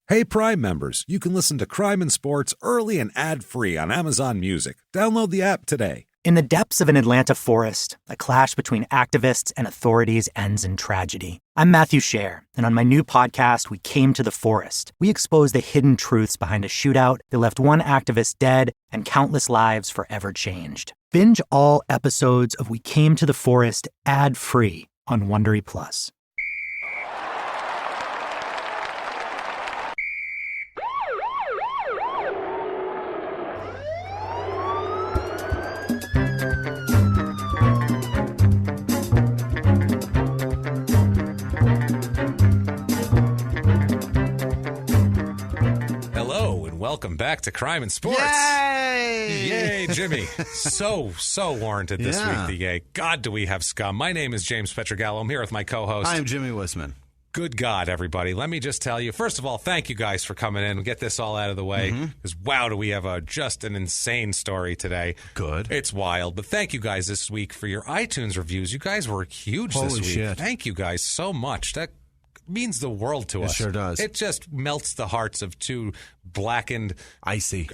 Hey, Prime members, you can listen to Crime and Sports early and ad-free on Amazon Music. Download the app today. In the depths of an Atlanta forest, a clash between activists and authorities ends in tragedy. I'm Matthew Scher, and on my new podcast, We Came to the Forest, we expose the hidden truths behind a shootout that left one activist dead and countless lives forever changed. Binge all episodes of We Came to the Forest ad-free on Wondery Plus. Welcome back to Crime and Sports. Yay! Yay, Jimmy. So warranted this week, the yay. God, do we have scum. My name is James Petrogallo. I'm here with my co-host. I am Jimmy Wisman. Good God, everybody. Let me just tell you, first of all, thank you guys for coming in and get this all out of the way. Because, wow, do we have just an insane story today. Good. It's wild. But thank you guys this week for your iTunes reviews. You guys were huge this week. Shit. Thank you guys so much. That means the world to us. It sure does. It just melts the hearts of two blackened, icy,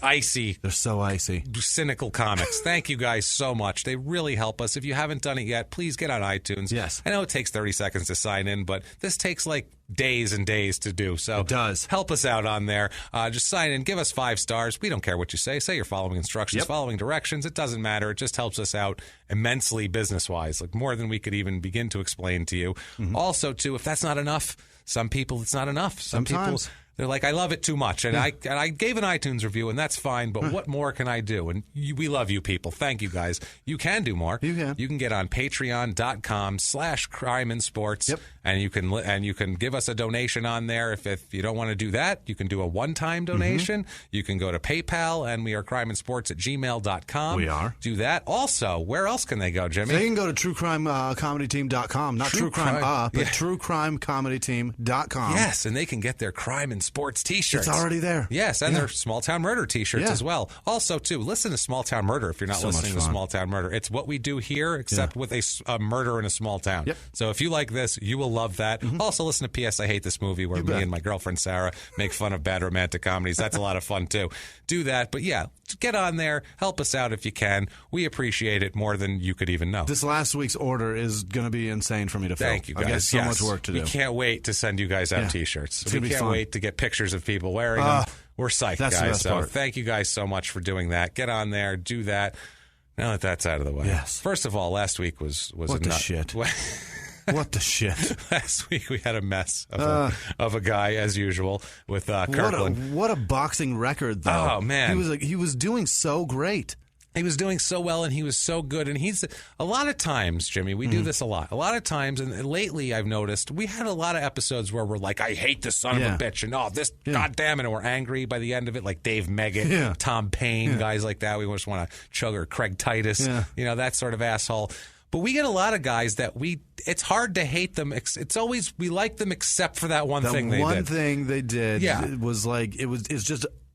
they're so icy, cynical comics. Thank you guys so much. They really help us. If you haven't done it yet, please get on iTunes. Yes. I know it takes 30 seconds to sign in, but this takes like days and days to do. So it does. Help us out on there. Just sign in. Give us 5 stars. We don't care what you say. Say you're following instructions, following directions. It doesn't matter. It just helps us out immensely business-wise, like more than we could even begin to explain to you. Also, too, if that's not enough, some people it's not enough. Sometimes. People, they're like, I love it too much. And I gave an iTunes review, and that's fine, but what more can I do? And we love you people. Thank you, guys. You can do more. You can. You can get on patreon.com/crime and sports, and you can give us a donation on there. If you don't want to do that, you can do a one-time donation. You can go to PayPal, and we are crimeandsports@gmail.com. We are. Do that. Also, where else can they go, Jimmy? They can go to truecrimecomedyteam.com. Not True Crime, but truecrimecomedyteam.com. Yes, and they can get their Crime and Sports t-shirts. It's already there. Yes, and their Small Town Murder t-shirts as well. Also, too, listen to Small Town Murder if you're not listening to Small Town Murder. It's what we do here, except with a murder in a small town. Yep. So if you like this, you will love that. Also, listen to P.S. I Hate This Movie, where me and my girlfriend Sarah make fun of bad romantic comedies. That's a lot of fun, too. Do that. But yeah, get on there. Help us out if you can. We appreciate it more than you could even know. This last week's order is going to be insane for me to fill. Thank you, guys. I've got so much work to do. We can't wait to send you guys out t-shirts. We can't wait to get pictures of people wearing them. We're psyched, that's guys. the best So part. thank you guys so much for doing that. Get on there. Do that. Now that that's out of the way. Yes. First of all, last week was what a the nut. shit. What the shit? Last week we had a mess of a guy, as usual, with Kirkland. What a boxing record, though. Oh, man. He was doing so great. He was doing so well, and he was so good. And he's a lot of times, Jimmy, we do this a lot. A lot of times, and lately I've noticed, we had a lot of episodes where we're like, I hate this son of a bitch, and goddamn it, and we're angry by the end of it, like Dave Meggett, Tom Payne, guys like that. We just want to chug, or Craig Titus, that sort of asshole. But we get a lot of guys that it's hard to hate them. It's always, we like them except for that one thing they did. One thing they did was like,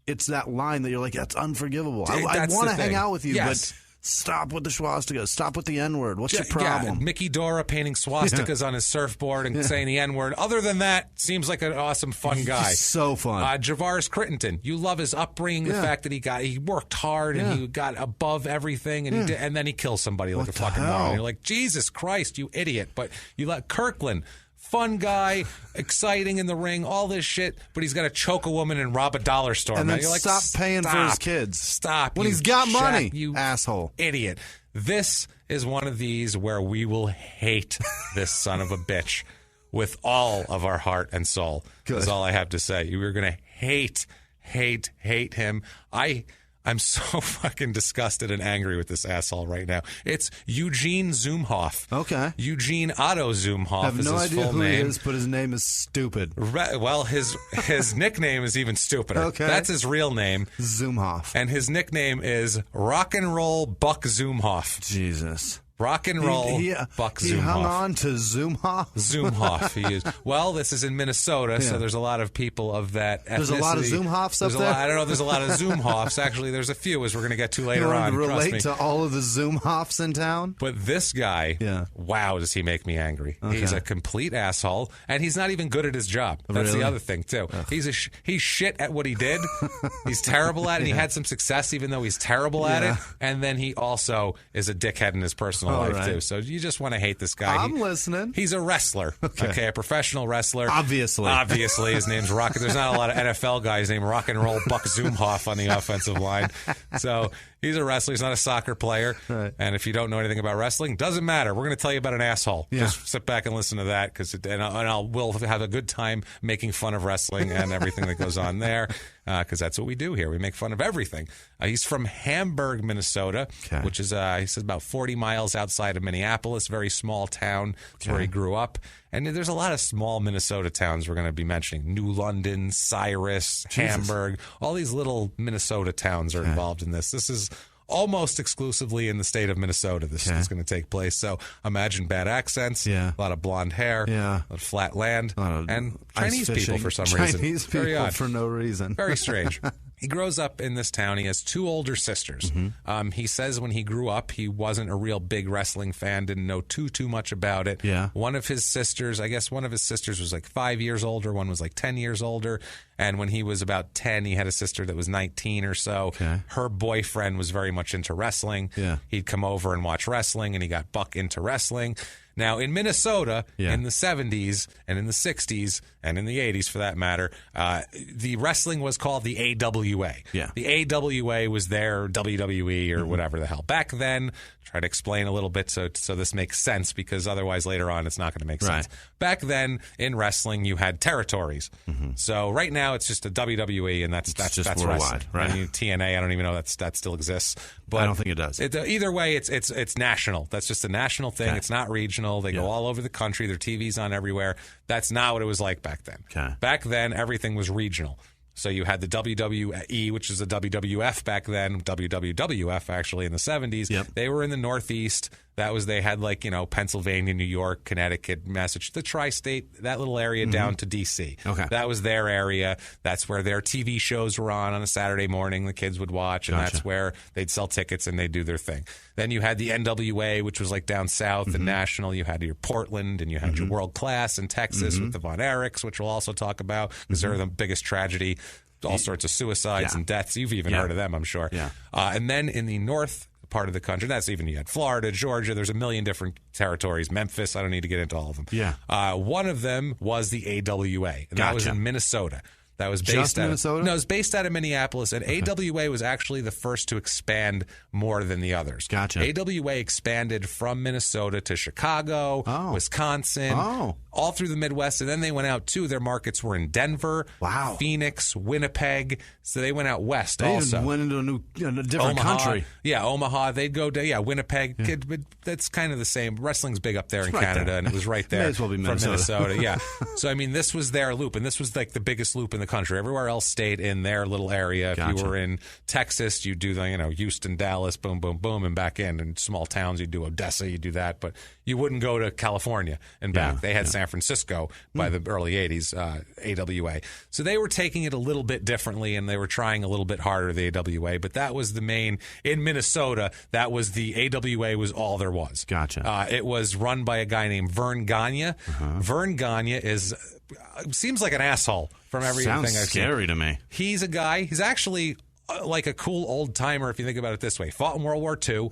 it's that line that you're like, that's unforgivable. I want to hang out with you, but stop with the swastika. Stop with the N-word. What's your problem? Yeah, Mickey Dora painting swastikas on his surfboard and saying the N-word. Other than that, seems like an awesome, fun guy. So fun. Javaris Crittenton. You love his upbringing, the fact that he worked hard and he got above everything, and and then he kills somebody like a fucking moron. You're like, Jesus Christ, you idiot. But you let Kirkland, fun guy, exciting in the ring, all this shit, but he's got to choke a woman and rob a dollar store. And then you're like, stop paying for his kids. Stop. When he's got money, you asshole. Idiot. This is one of these where we will hate this son of a bitch with all of our heart and soul. That's all I have to say. We're going to hate him. I'm so fucking disgusted and angry with this asshole right now. It's Eugene Zumhofe. Okay. Eugene Otto Zumhofe is his full name. I have no idea who he is, but his name is stupid. Well, his nickname is even stupider. Okay. That's his real name. Zumhofe. And his nickname is Rock and Roll Buck Zumhofe. Jesus. Rock and roll Buck Zumhofe. He hung on to Zumhofe? Zumhofe, he is. Well, this is in Minnesota, so there's a lot of people of that ethnicity. There's a lot of Zumhofes up there? I don't know if there's a lot of Zumhofes. Actually, there's a few, as we're going to get to later on. Relate to all of the Zumhofes in town? But this guy, wow, does he make me angry. Okay. He's a complete asshole, and he's not even good at his job. That's the other thing, too. Ugh. He's shit at what he did. He's terrible at it, and he had some success even though he's terrible at it. And then he also is a dickhead in his personal life, too. So you just want to hate this guy. I'm listening. He's a wrestler, okay, a professional wrestler. Obviously, his name's Rock. There's not a lot of NFL guys named Rock and Roll Buck Zumhofe on the offensive line. So he's a wrestler. He's not a soccer player. Right. And if you don't know anything about wrestling, doesn't matter. We're going to tell you about an asshole. Yeah. Just sit back and listen to that, we'll have a good time making fun of wrestling and everything that goes on there, because that's what we do here. We make fun of everything. He's from Hamburg, Minnesota, which is, he says, about 40 miles outside of Minneapolis, very small town. That's where he grew up. And there's a lot of small Minnesota towns we're going to be mentioning. New London, Cyrus, Hamburg. All these little Minnesota towns are involved in this. This is almost exclusively in the state of Minnesota this is going to take place. So imagine bad accents, a lot of blonde hair, a lot of flat land, and Chinese people for some reason. Chinese people for no reason. Very strange. He grows up in this town. He has two older sisters. Mm-hmm. He says when he grew up, he wasn't a real big wrestling fan, didn't know too much about it. Yeah. One of his sisters was like 5 years older. One was like 10 years older. And when he was about 10, he had a sister that was 19 or so. Okay. Her boyfriend was very much into wrestling. Yeah. He'd come over and watch wrestling, and he got Buck into wrestling. Now, in Minnesota, in the 70s and in the 60s and in the 80s, for that matter, the wrestling was called the AWA. Yeah. The AWA was their WWE or whatever the hell. Back then, try to explain a little bit so this makes sense, because otherwise later on it's not going to make sense. Back then, in wrestling, you had territories. Mm-hmm. So right now it's just a WWE, and that's just worldwide. Wrestling. Right. I mean, TNA, I don't even know that still exists. But I don't think it does. Either way, it's national. That's just a national thing. Okay. It's not regional. They go all over the country. Their TV's on everywhere. That's not what it was like back then. Okay. Back then, everything was regional. So you had the WWE, which is the WWF back then, WWF actually in the 70s. Yep. They were in the Northeast. They had Pennsylvania, New York, Connecticut, Massachusetts, the tri-state, that little area down to D.C. Okay. That was their area. That's where their TV shows were on a Saturday morning. The kids would watch, and that's where they'd sell tickets and they'd do their thing. Then you had the NWA, which was down south and national. You had your Portland, and you had your World Class in Texas with the Von Erichs, which we'll also talk about because they're the biggest tragedy. All sorts of suicides and deaths. You've even heard of them, I'm sure. Yeah. And then in the north part of the country, you had Florida, Georgia. There's a million different territories. Memphis, I don't need to get into all of them. Yeah. One of them was the AWA, and that was in Minnesota. That was based out Minnesota? No, it was based out of Minneapolis, and AWA was actually the first to expand more than the others. Gotcha. AWA expanded from Minnesota to Chicago, Wisconsin, all through the Midwest, and then they went out too. Their markets were in Denver, Phoenix, Winnipeg, so they went out west. They also even went into a different country. Yeah, Omaha. They'd go to Winnipeg. Yeah. That's kind of the same. Wrestling's big up there in Canada, and it was right there May as well be Minnesota. From Minnesota. Yeah. So I mean, this was their loop, and this was the biggest loop in the country. Everywhere else stayed in their little area. If you were in Texas, you do Houston, Dallas, boom, boom, boom, and back in. In small towns, you do Odessa, you do that, but you wouldn't go to California and back. They had San Francisco by the early 80s, AWA. So they were taking it a little bit differently, and they were trying a little bit harder, the AWA, but that was the main. In Minnesota, that was the AWA was all there was. Gotcha. It was run by a guy named Vern Gagne. Vern Gagne seems like an asshole from everything I've seen. Sounds scary to me. He's a guy, he's actually like a cool old timer if you think about it this way. Fought in World War II.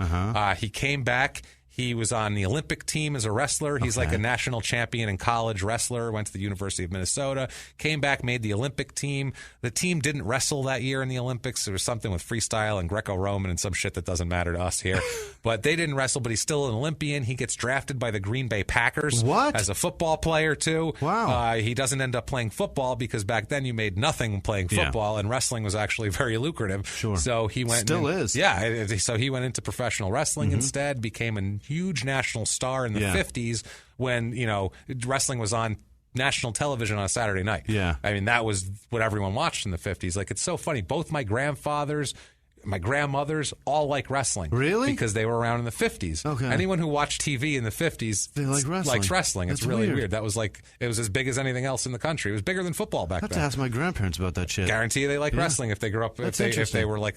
He came back. He was on the Olympic team as a wrestler. He's like a national champion in college wrestler, went to the University of Minnesota, came back, made the Olympic team. The team didn't wrestle that year in the Olympics. There was something with freestyle and Greco-Roman and some shit that doesn't matter to us here. But they didn't wrestle, but he's still an Olympian. He gets drafted by the Green Bay Packers as a football player, too. Wow. He doesn't end up playing football because back then you made nothing playing football, and wrestling was actually very lucrative. Sure. So he went... Still is. Yeah. So he went into professional wrestling instead, became a huge national star in the 50s when, wrestling was on national television on a Saturday night. Yeah. I mean, that was what everyone watched in the 50s. It's so funny. Both my grandfathers, my grandmothers all like wrestling. Really? Because they were around in the 50s. Okay. Anyone who watched TV in the 50s they like wrestling. likes wrestling. That's it's really weird. That was like, it was as big as anything else in the country. It was bigger than football back I have then. to ask my grandparents about that shit. Guarantee you they like wrestling if they grew up, if they were like,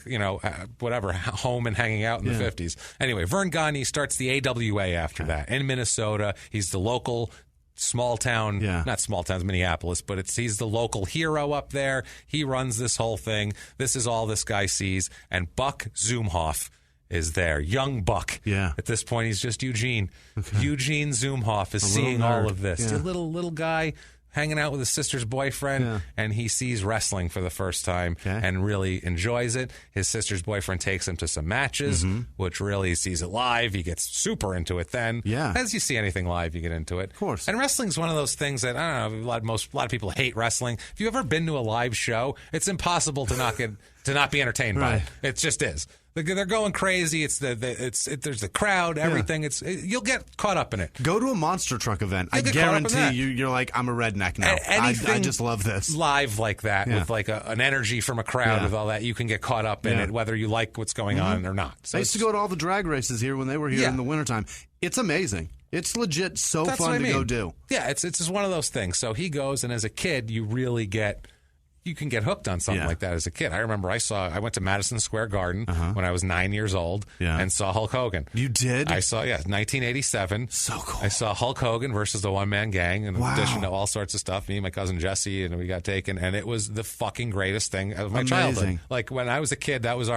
whatever, home and hanging out in the 50s. Anyway, Vern Gagne starts the AWA after that in Minnesota. He's the local small town, not small towns, Minneapolis, but he's the local hero up there. He runs this whole thing. This is all this guy sees. And Buck Zumhofe is there. Young Buck. Yeah. At this point, he's just Eugene. Okay. Eugene Zumhofe is seeing all of this. Yeah. A little guy hanging out with his sister's boyfriend, and he sees wrestling for the first time and really enjoys it. His sister's boyfriend takes him to some matches, which really he sees it live. He gets super into it then. Yeah. As you see anything live, you get into it. Of course. And wrestling's one of those things that, I don't know, a lot of people hate wrestling. If you've ever been to a live show, it's impossible to not be entertained by it. It just is. They're going crazy. There's the crowd, everything. You'll get caught up in it. Go to a monster truck event. I guarantee you're like, I'm a redneck now. I just love this. Live like that with like an energy from a crowd with all that, you can get caught up in it, whether you like what's going on or not. So I used to go to all the drag races here when they were here in the wintertime. It's amazing. It's legit fun to go do. Yeah, it's just one of those things. So he goes, and as a kid, you can get hooked on something like that as a kid. I remember I went to Madison Square Garden when I was 9 years old and saw Hulk Hogan. You did? I saw, 1987. So cool. I saw Hulk Hogan versus the One Man Gang, in addition to all sorts of stuff. Me and my cousin Jesse, and we got taken, and it was the fucking greatest thing of my childhood. Like when I was a kid, that was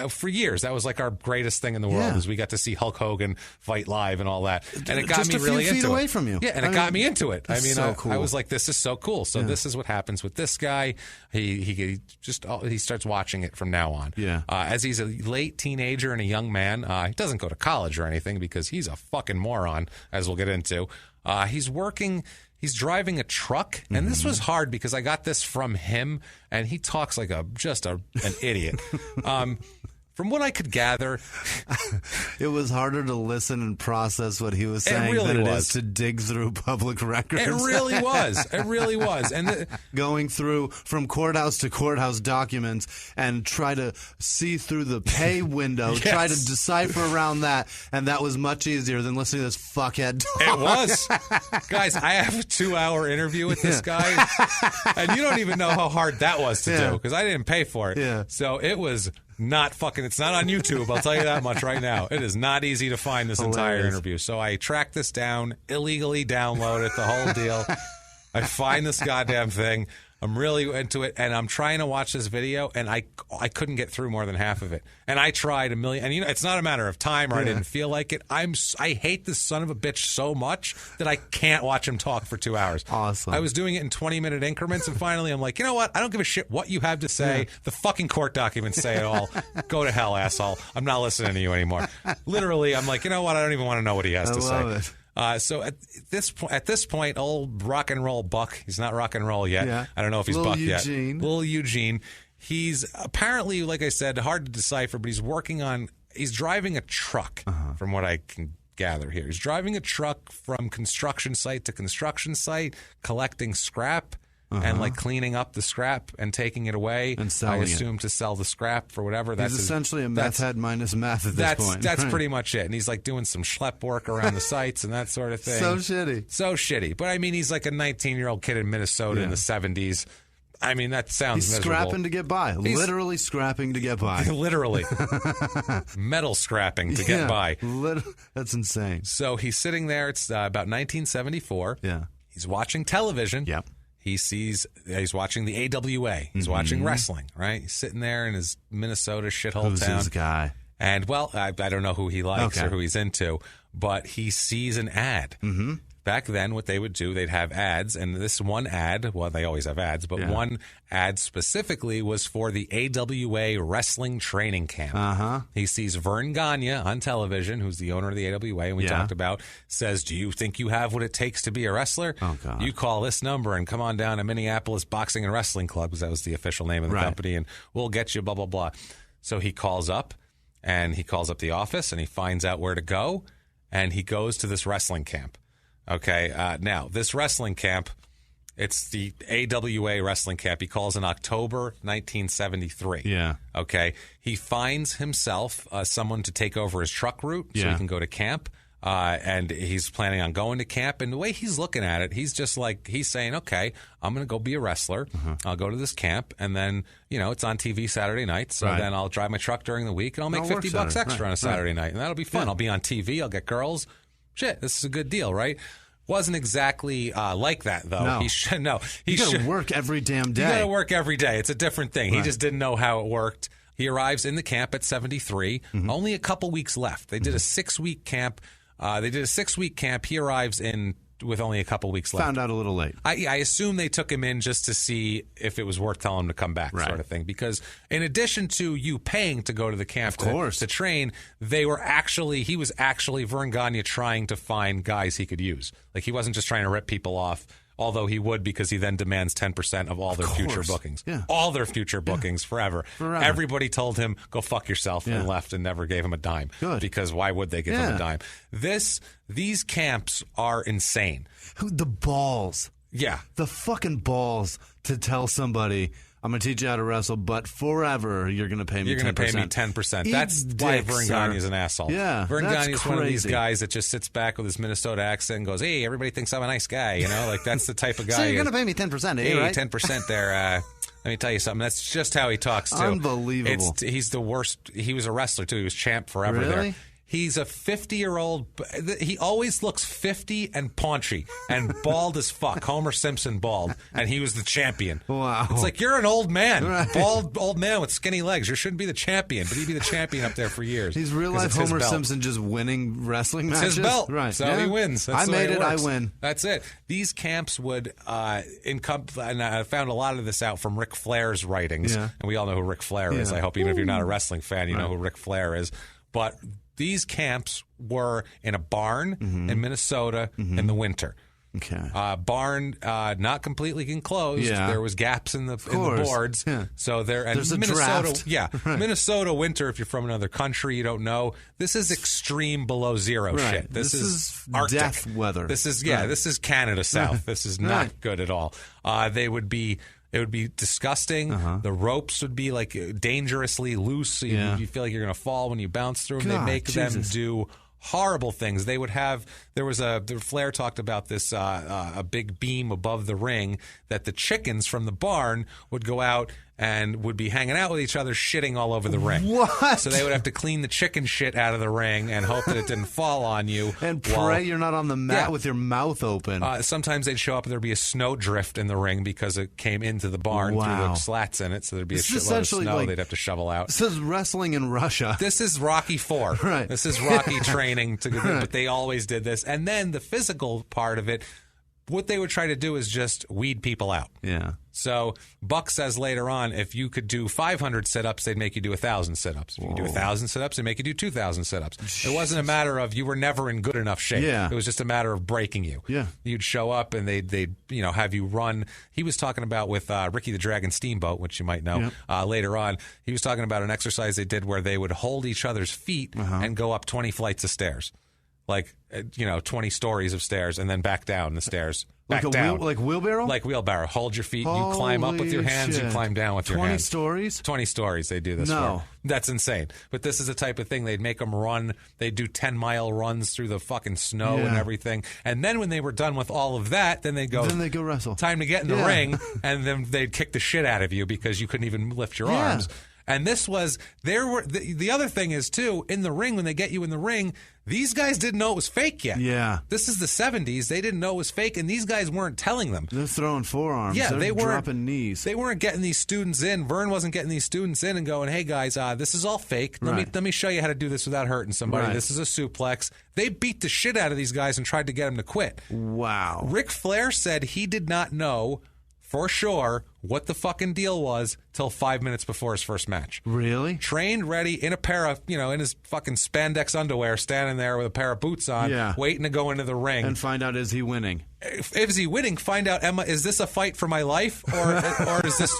for years, that was like our greatest thing in the world, is we got to see Hulk Hogan fight live and all that. And it got me really into it. Just a few feet away from you. Yeah, and it got me into it. I mean, so cool. I was like, this is so cool. So this is what happens with this guy. He starts watching it from now on. Yeah. As he's a late teenager and a young man, he doesn't go to college or anything because he's a fucking moron, as we'll get into. He's driving a truck, and this was hard because I got this from him, and he talks like an idiot. From what I could gather, it was harder to listen and process what he was saying than it is to dig through public records. It really was. It really was. And going through from courthouse to courthouse documents and try to see through the pay window, try to decipher around that, and that was much easier than listening to this fuckhead talk. It was. Guys, I have a 2-hour interview with this guy, and you don't even know how hard that was to do because I didn't pay for it. Yeah. So it was it's not on YouTube, I'll tell you that much right now. It is not easy to find this entire interview. So I tracked this down, illegally download it, the whole deal. I find this goddamn thing. I'm really into it, and I'm trying to watch this video, and I couldn't get through more than half of it. And I tried a million, and it's not a matter of time or I didn't feel like it. I hate this son of a bitch so much that I can't watch him talk for 2 hours. Awesome. I was doing it in 20-minute increments, and finally I'm like, you know what? I don't give a shit what you have to say. The fucking court documents say it all. Go to hell, asshole. I'm not listening to you anymore. Literally, I'm like, you know what? I don't even want to know what he has to say. I love it. So at this point, old rock and roll Buck, he's not rock and roll yet. Yeah. I don't know if he's Buck yet. Little Eugene. He's apparently, like I said, hard to decipher, but he's driving a truck, from what I can gather here. He's driving a truck from construction site to construction site, collecting scrap. And like cleaning up the scrap and taking it away. And selling I assume to sell the scrap for whatever. He's essentially a meth head minus meth at this point. That's pretty much it. And he's like doing some schlep work around the sites and that sort of thing. So shitty. But I mean, he's like a 19-year-old kid in Minnesota in the 70s. I mean, that sounds miserable. Scrapping to get by. Literally scrapping to get by. Literally. Metal scrapping to get by. That's insane. So he's sitting there. It's about 1974. Yeah. He's watching television. Yep. He's watching the AWA. He's watching wrestling, right? He's sitting there in his Minnesota shithole town. Who's this guy? And, well, I don't know who he likes or who he's into, but he sees an ad. Mm-hmm. Back then, what they would do, they'd have ads, and this one ad, well, they always have ads, but one ad specifically was for the AWA Wrestling Training Camp. He sees Vern Gagne on television, who's the owner of the AWA, and we talked about, says, do you think you have what it takes to be a wrestler? Oh, God. You call this number and come on down to Minneapolis Boxing and Wrestling Club, because that was the official name of the company, and we'll get you, blah, blah, blah. So he calls up, and he calls up the office, and he finds out where to go, and he goes to this wrestling camp. Okay, now, this wrestling camp It's the AWA wrestling camp. He calls in October 1973. Yeah. Okay. He finds himself someone to take over his truck route so he can go to camp. And he's planning on going to camp. And the way he's looking at it, he's just like, he's saying, okay, I'm going to go be a wrestler. I'll go to this camp. And then, it's on TV Saturday night. So then I'll drive my truck during the week and I'll make $50 extra on a Saturday night. And that'll be fun. I'll be on TV. I'll get girls. Shit, this is a good deal, right? Wasn't exactly like that, though. No. You got to work every damn day. You got to work every day. It's a different thing. He just didn't know how it worked. He arrives in the camp at 73. Only a couple weeks left. They did a 6-week camp. He arrives in with only a couple weeks left. Found out a little late. I assume they took him in just to see if it was worth telling him to come back, sort of thing. Because in addition to you paying to go to the camp to train, he was actually Vern Gagne trying to find guys he could use. Like, he wasn't just trying to rip people off. Although he would, because he then demands 10% of all their future bookings. Yeah. All their future bookings forever. Everybody told him, go fuck yourself, and left and never gave him a dime. Good. Because why would they give him a dime? These camps are insane. The balls. Yeah. The fucking balls to tell somebody, I'm going to teach you how to wrestle, but forever you're going to pay me 10%. You're going to pay me 10%. That's why Vern Gagne is an asshole. Yeah, Vern Gagne is one of these guys that just sits back with his Minnesota accent and goes, hey, everybody thinks I'm a nice guy. Like, that's the type of guy. So you're going to pay me 10%, hey, right? 10% there. Let me tell you something. That's just how he talks, too. Unbelievable. He's the worst. He was a wrestler, too. He was champ forever there. He's a 50-year-old. He always looks 50 and paunchy and bald as fuck. Homer Simpson bald. And he was the champion. Wow. It's like, you're an old man. Right. Bald old man with skinny legs. You shouldn't be the champion. But he'd be the champion up there for years. He's real life Homer Simpson just winning wrestling matches. It's his belt. Right. So he wins. That's I made it. I win. That's it. These camps would and I found a lot of this out from Ric Flair's writings. Yeah. And we all know who Ric Flair is. I hope even if you're not a wrestling fan, you know who Ric Flair is. But these camps were in a barn in Minnesota in the winter. Okay. Barn not completely enclosed. Yeah. There was gaps in the boards. Yeah. So there's a Minnesota. draft. Yeah. Right. Minnesota winter. If you're from another country, you don't know. This is extreme below zero shit. This is Arctic death weather. This is This is Canada South. This is not good at all. It would be disgusting. The ropes would be like dangerously loose. So you feel like you're going to fall when you bounce through them. They make them do horrible things. They would have, Flair talked about this, a big beam above the ring that the chickens from the barn would go out and would be hanging out with each other, shitting all over the ring. What? So they would have to clean the chicken shit out of the ring and hope that it didn't fall on you. And pray you're not on the mat with your mouth open. Sometimes they'd show up and there'd be a snow drift in the ring because it came into the barn through the slats in it. So there'd be a shitload of snow they'd have to shovel out. This is wrestling in Russia. This is Rocky IV. Right. This is Rocky training. But they always did this. And then the physical part of it, what they would try to do is just weed people out. Yeah. So Buck says later on, if you could do 500 sit-ups, they'd make you do 1,000 sit-ups. If you could do 1,000 sit-ups, they'd make you do 2,000 sit-ups. Jeez. It wasn't a matter of you were never in good enough shape. Yeah. It was just a matter of breaking you. Yeah. You'd show up and they'd have you run. He was talking about with Ricky the Dragon Steamboat, which you might know later on. He was talking about an exercise they did where they would hold each other's feet and go up 20 flights of stairs. Like, 20 stories of stairs and then back down the stairs. Back down. Like wheelbarrow? Like wheelbarrow. Hold your feet. You climb up with your hands. Shit. You climb down with your 20 hands. 20 stories? 20 stories they do this for. That's insane. But this is the type of thing. They'd make them run. They'd do 10-mile runs through the fucking snow and everything. And then when they were done with all of that, then they go wrestle. Time to get in the ring. And then they'd kick the shit out of you because you couldn't even lift your arms. And this was, the other thing is, too, in the ring, when they get you in the ring, these guys didn't know it was fake yet. Yeah. This is the 70s. They didn't know it was fake, and these guys weren't telling them. They're throwing forearms. Yeah, they weren't dropping knees. They weren't getting these students in. Vern wasn't getting these students in and going, hey, guys, this is all fake. Let me show you how to do this without hurting somebody. This is a suplex. They beat the shit out of these guys and tried to get them to quit. Wow. Ric Flair said he did not know for sure what the fucking deal was till 5 minutes before his first match. Really? Trained, ready, in a pair of, in his fucking spandex underwear, standing there with a pair of boots on, waiting to go into the ring. And find out, is he winning? If is he winning, find out, Emma, is this a fight for my life, or is this,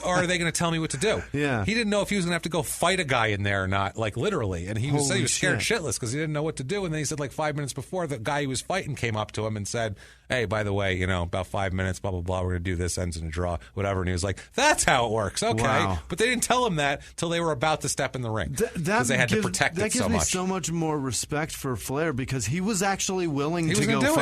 or are they going to tell me what to do? Yeah. He didn't know if he was going to have to go fight a guy in there or not, like literally. And he was scared shitless because he didn't know what to do. And then he said, like 5 minutes before, the guy he was fighting came up to him and said, hey, by the way, about 5 minutes, blah, blah, blah, we're going to do this, ends in a draw, whatever. And he was like, that's how it works. Okay. Wow. But they didn't tell him that till they were about to step in the ring because they had to protect it so much. That gives me so much more respect for Flair because he was actually willing to go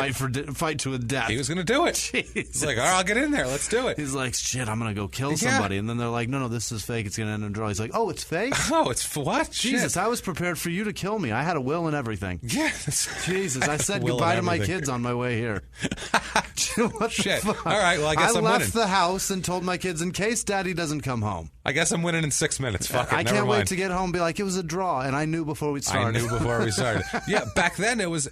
fight to a death. He was going to do it. He's like, all right, I'll get in there. Let's do it. He's like, shit, I'm going to go kill somebody. And then they're like, no, this is fake. It's going to end in a draw. He's like, oh, it's fake? Oh, it's what? Jesus, shit. I was prepared for you to kill me. I had a will and everything. Yeah. Jesus, I said goodbye to my kids on my way here. What shit. The fuck? All right, well, I guess I'm winning. I left the house and told my kids, in case Daddy doesn't come home. I guess I'm winning in 6 minutes. Fuck it, I can't wait to get home and be like, it was a draw, and I knew before we started. Yeah, back then it was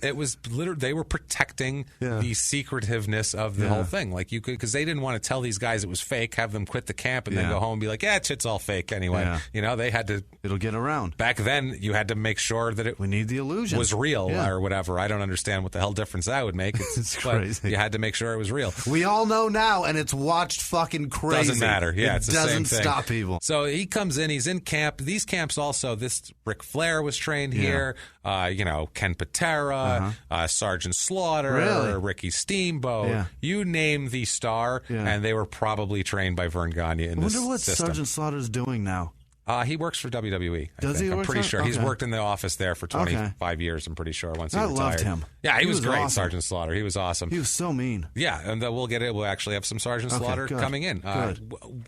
literally, they were protecting the secretiveness of the whole thing. Like you could, because they didn't want to tell these guys it was fake, have them quit the camp and then go home and be like, shit's all fake anyway. Yeah. They had to. It'll get around. Back then, you had to make sure that we need the illusion was real or whatever. I don't understand what the hell difference that would make. It's crazy. You had to make sure it was real. We all know now, and it's watched fucking crazy. Doesn't matter. Yeah, it's the same thing. Doesn't stop people. So he comes in. He's in camp. These camps also. This Ric Flair was trained here. Ken Patera, Sergeant Slaughter, Ricky Steamboat. Yeah. You name the star, and they were probably trained by Vern Gagne in this system. I wonder what Sergeant Slaughter's doing now. He works for WWE. Does he? I'm pretty sure. Okay. He's worked in the office there for 25 years, I'm pretty sure, once he retired. I loved him. Yeah, he was great, awesome. Sergeant Slaughter. He was awesome. He was so mean. Yeah, and we'll get it. We'll actually have some Sergeant Slaughter coming in.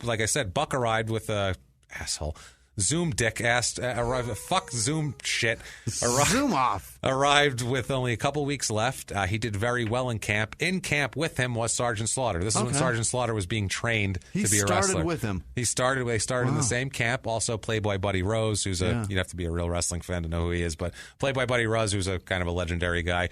Like I said, Buck arrived with a asshole. Zoom dick arrived. Fuck Zoom shit. Zoom off. Arrived with only a couple weeks left. He did very well in camp. In camp with him was Sergeant Slaughter. This is when Sergeant Slaughter was being trained to be a wrestler. He started with him. They started in the same camp. Also, Playboy Buddy Rose, who's you'd have to be a real wrestling fan to know who he is, but Playboy Buddy Rose, who's a kind of a legendary guy.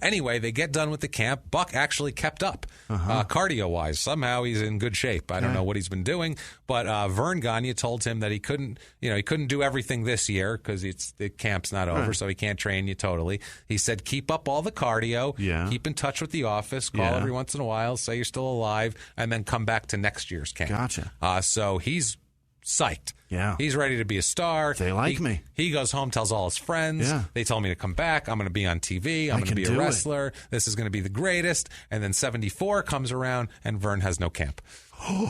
Anyway, they get done with the camp. Buck actually kept up cardio-wise. Somehow he's in good shape. I don't know what he's been doing, but Vern Gagne told him that he couldn't do everything this year because the camp's not over, so he can't train you totally. He said, keep up all the cardio, keep in touch with the office, call every once in a while, say you're still alive, and then come back to next year's camp. Gotcha. So he's psyched. Yeah. He's ready to be a star. They like me. He goes home, tells all his friends. Yeah. They told me to come back. I'm going to be on TV. I'm going to be a wrestler. This is going to be the greatest. And then 74 comes around, and Vern has no camp.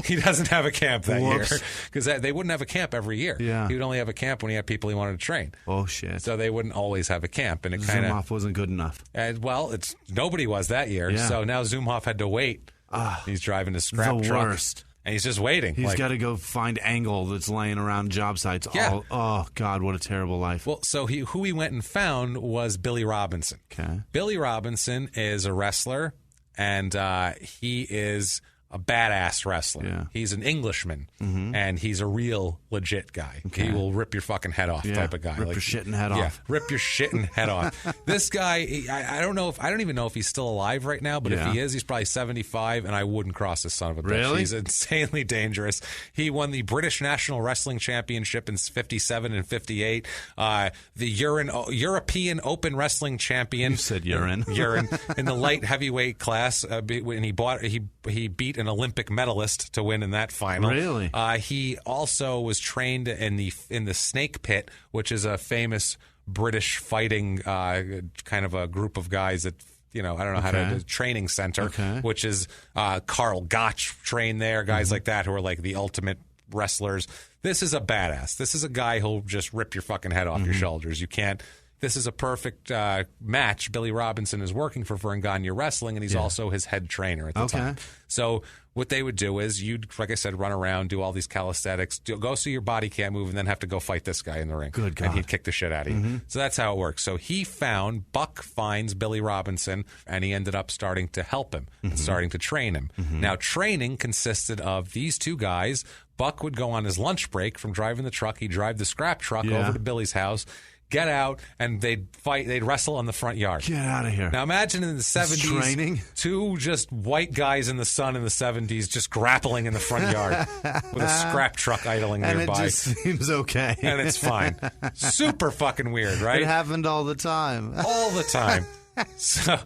He doesn't have a camp that year because they wouldn't have a camp every year. Yeah. He would only have a camp when he had people he wanted to train. Oh, shit. So they wouldn't always have a camp. And it kind of... Zumhofe wasn't good enough. Nobody was that year. Yeah. So now Zumhofe had to wait. He's driving a scrap truck. Worst. And he's just waiting. He's got to go find Angle that's laying around job sites. Yeah. Oh, God, what a terrible life. Well, so who he went and found was Billy Robinson. Okay. Billy Robinson is a wrestler, and he is a badass wrestler. Yeah. He's an Englishman, and he's a real legit guy. Okay. He will rip your fucking head off type of guy. Rip your shitting head off. Rip your shitting head off. This guy, I don't even know if he's still alive right now, but if he is, he's probably 75, and I wouldn't cross this son of a bitch. Really? He's insanely dangerous. He won the British National Wrestling Championship in 57 and 58, the European Open Wrestling Champion. You said urine. Urine in the light heavyweight class, and he beat an Olympic medalist to win in that final. Really? He also was trained in the Snake Pit, which is a famous British fighting kind of a group of guys that I don't know how to training center, which is Karl Gotch trained there, guys like that who are like the ultimate wrestlers. This is a badass. This is a guy who'll just rip your fucking head off your shoulders. You can't. This is a perfect match. Billy Robinson is working for Vern Gagne Wrestling, and he's also his head trainer at the time. So what they would do is you'd, like I said, run around, do all these calisthenics, go so your body can't move, and then have to go fight this guy in the ring. Good God. And he'd kick the shit out of you. So that's how it works. So Buck finds Billy Robinson, and he ended up starting to help him and starting to train him. Now, training consisted of these two guys. Buck would go on his lunch break from driving the truck. He'd drive the scrap truck over to Billy's house, get out, and they'd fight. They'd wrestle on the front yard. Get out of here. Now imagine in the 70s, training? two just white guys in the sun in the 70s just grappling in the front yard with a scrap truck idling and nearby. And it just seems okay. And it's fine. Super fucking weird, right? It happened all the time. All the time. So...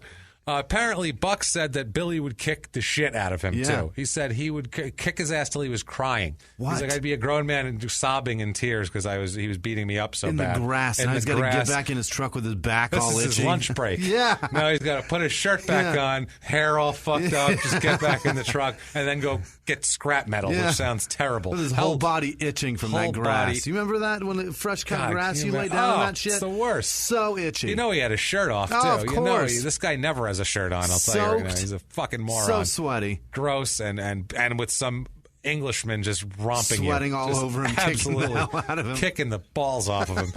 apparently, Buck said that Billy would kick the shit out of him, too. He said he would kick his ass till he was crying. What? He's like, I'd be a grown man and just sobbing in tears because he was beating me up so bad. In the grass. And he's got to get back in his truck with his back all itchy. This is his lunch break. Yeah. Now he's got to put his shirt back on, hair all fucked up, just get back in the truck, and then go get scrap metal, which sounds terrible. With his whole body itching from that grass. You remember that? When the fresh cut grass, you lay down on that shit? It's the worst. So itchy. You know he had his shirt off, too. Of course. This guy never has a shirt on, I'll tell you right now. He's a fucking moron. So sweaty. Gross, and with some Englishman just romping sweating all just over him, absolutely kicking the hell out of him. Kicking the balls off of him.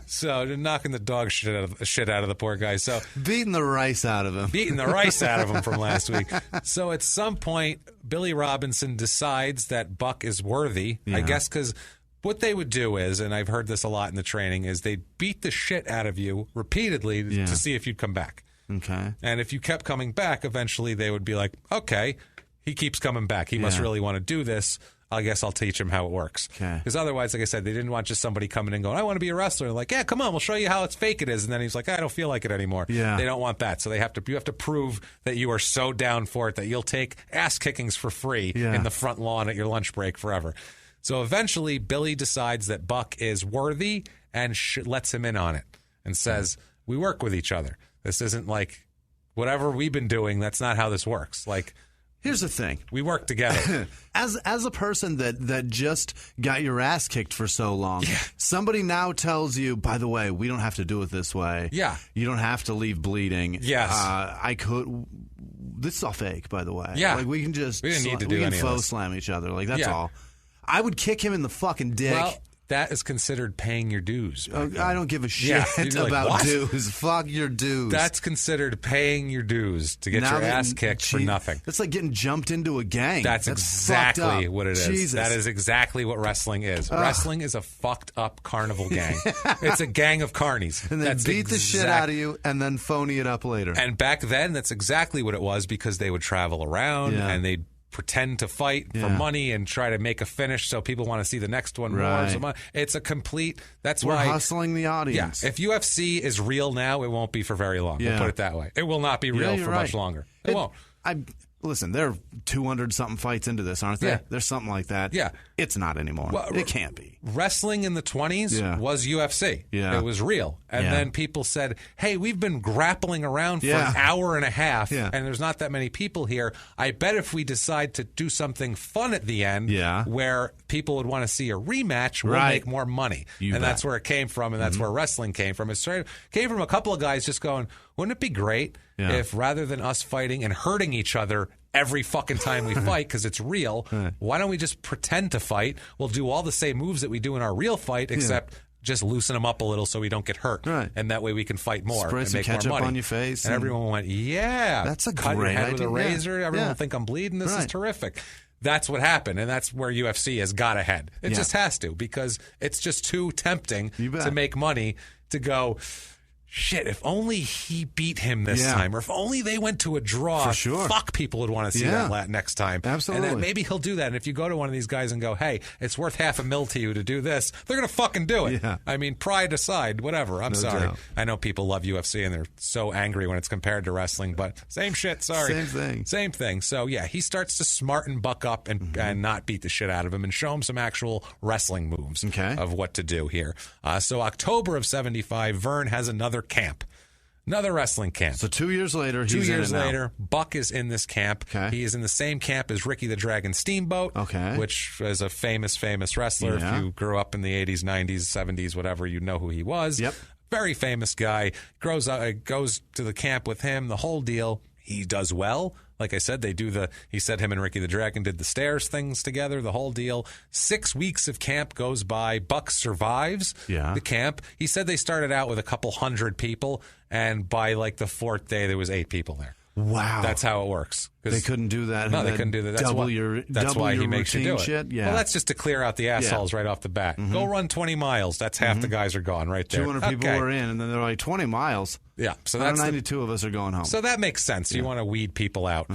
So knocking the dog shit out of the poor guy. So beating the rice out of him. Beating the rice out of him from last week. So at some point, Billy Robinson decides that Buck is worthy, I guess, because what they would do is, and I've heard this a lot in the training, is they'd beat the shit out of you repeatedly to see if you'd come back. Okay. And if you kept coming back, eventually they would be like, okay, he keeps coming back. He must really want to do this. I guess I'll teach him how it works. Because otherwise, like I said, they didn't want just somebody coming in and going, I want to be a wrestler. They're like, yeah, come on, we'll show you how fake it is. And then he's like, I don't feel like it anymore. Yeah. They don't want that. So you have to prove that you are so down for it that you'll take ass kickings for free in the front lawn at your lunch break forever. So eventually, Billy decides that Buck is worthy and lets him in on it and says, we work with each other. This isn't like whatever we've been doing. That's not how this works. Like, here's the thing. We work together. As a person that just got your ass kicked for so long, somebody now tells you, by the way, we don't have to do it this way. Yeah. You don't have to leave bleeding. Yes. This is all fake, by the way. Yeah. Like, we can just we didn't need to do we any can of faux this. slam each other. Like, that's all. I would kick him in the fucking dick. Well, that is considered paying your dues. I don't give a shit about like, dues. Fuck your dues. That's considered paying your dues to get your ass kicked for nothing. That's like getting jumped into a gang. That's exactly what it is. Jesus. That is exactly what wrestling is. Wrestling is a fucked up carnival gang. It's a gang of carnies. And they beat the shit out of you and then phony it up later. And back then, that's exactly what it was, because they would travel around and they'd pretend to fight for money and try to make a finish so people want to see the next one more. It's a complete... We're hustling the audience. Yeah, if UFC is real now, it won't be for very long. We'll put it that way. It will not be real for much longer. It won't. Listen, they're 200-something fights into this, aren't they? Yeah. There's something like that. Yeah. It's not anymore. Well, it can't be. Wrestling in the 20s was UFC. Yeah. It was real. And then people said, hey, we've been grappling around for an hour and a half, and there's not that many people here. I bet if we decide to do something fun at the end where people would want to see a rematch, we'll make more money. That's where it came from, and that's where wrestling came from. It came from a couple of guys just going, wouldn't it be great if rather than us fighting and hurting each other every fucking time we fight, because it's real, why don't we just pretend to fight? We'll do all the same moves that we do in our real fight, except just loosen them up a little so we don't get hurt. Right. And that way we can fight more Spray and some make more ketchup money. on your face. And everyone went, that's a cut great your head idea. with a razor. Everyone will think I'm bleeding. This is terrific. That's what happened, and that's where UFC has got ahead. It just has to, because it's just too tempting to make money to go, shit, if only he beat him this time, or if only they went to a draw, for sure. Fuck, people would want to see that next time. Absolutely. And then maybe he'll do that. And if you go to one of these guys and go, hey, it's worth $500,000 to you to do this, they're going to fucking do it. Yeah. I mean, pride aside, whatever. I'm sorry. Doubt. I know people love UFC and they're so angry when it's compared to wrestling, but same shit, sorry. Same thing. So, yeah, he starts to smarten Buck up and not beat the shit out of him and show him some actual wrestling moves of what to do here. So October of 75, Vern has another camp. Another wrestling camp. So 2 years later, he's 2 years in it now. later, Buck is in this camp. Okay. He is in the same camp as Ricky the Dragon Steamboat, which is a famous wrestler. Yeah. If you grew up in the 80s, 90s, 70s, whatever, you know who he was. Yep. Very famous guy. Grows up, goes to the camp with him, the whole deal. He does well. Like I said, he said him and Ricky the Dragon did the stairs things together, the whole deal. 6 weeks of camp goes by. Buck survives the camp. He said they started out with a couple hundred people, and by like the fourth day, there was 8 people there. Wow. That's how it works. They couldn't do that. No, they couldn't do that. That's why he makes you do shit? it. Yeah. Well, that's just to clear out the assholes right off the bat. Go run 20 miles. That's half the guys are gone right there. 200 people were in, and then they're like, 20 miles? Yeah. So that's 92 of us are going home. So that makes sense. You want to weed people out.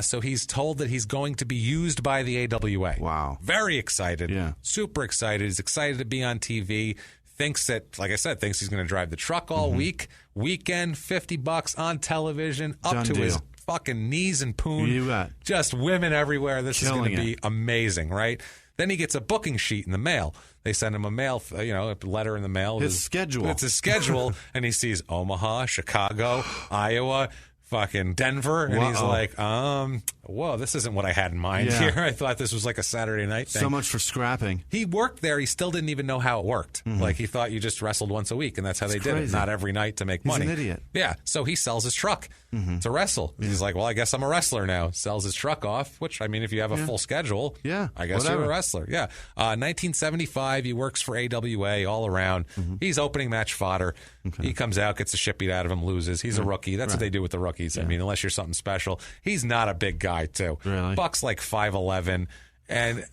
So he's told that he's going to be used by the AWA. Wow. Very excited. Yeah. Super excited. He's excited to be on TV. Thinks that, like I said, thinks he's going to drive the truck all week. Weekend, $50 on television, up Done to deal. his fucking knees and poon. You bet. Just women everywhere. This Killing is going to be amazing, right? Then he gets a booking sheet in the mail. They send him a letter in the mail. His schedule. It's his schedule, and he sees Omaha, Chicago, Iowa, fucking Denver, and he's like, whoa, this isn't what I had in mind here. I thought this was like a Saturday night thing. So much for scrapping. He worked there. He still didn't even know how it worked. Like, he thought you just wrestled once a week, and that's how they did it. Not every night to make money. He's an idiot. Yeah, so he sells his truck to wrestle. He's like, well, I guess I'm a wrestler now. Sells his truck off, which, I mean, if you have a full schedule, I guess you're a wrestler. Yeah. 1975, he works for AWA all around. He's opening match fodder. He comes out, gets the shit beat out of him, loses. He's a rookie. That's what they do with the rookies. I mean, unless you're something special. He's not a big guy, too. Really? Buck's like 5'11", and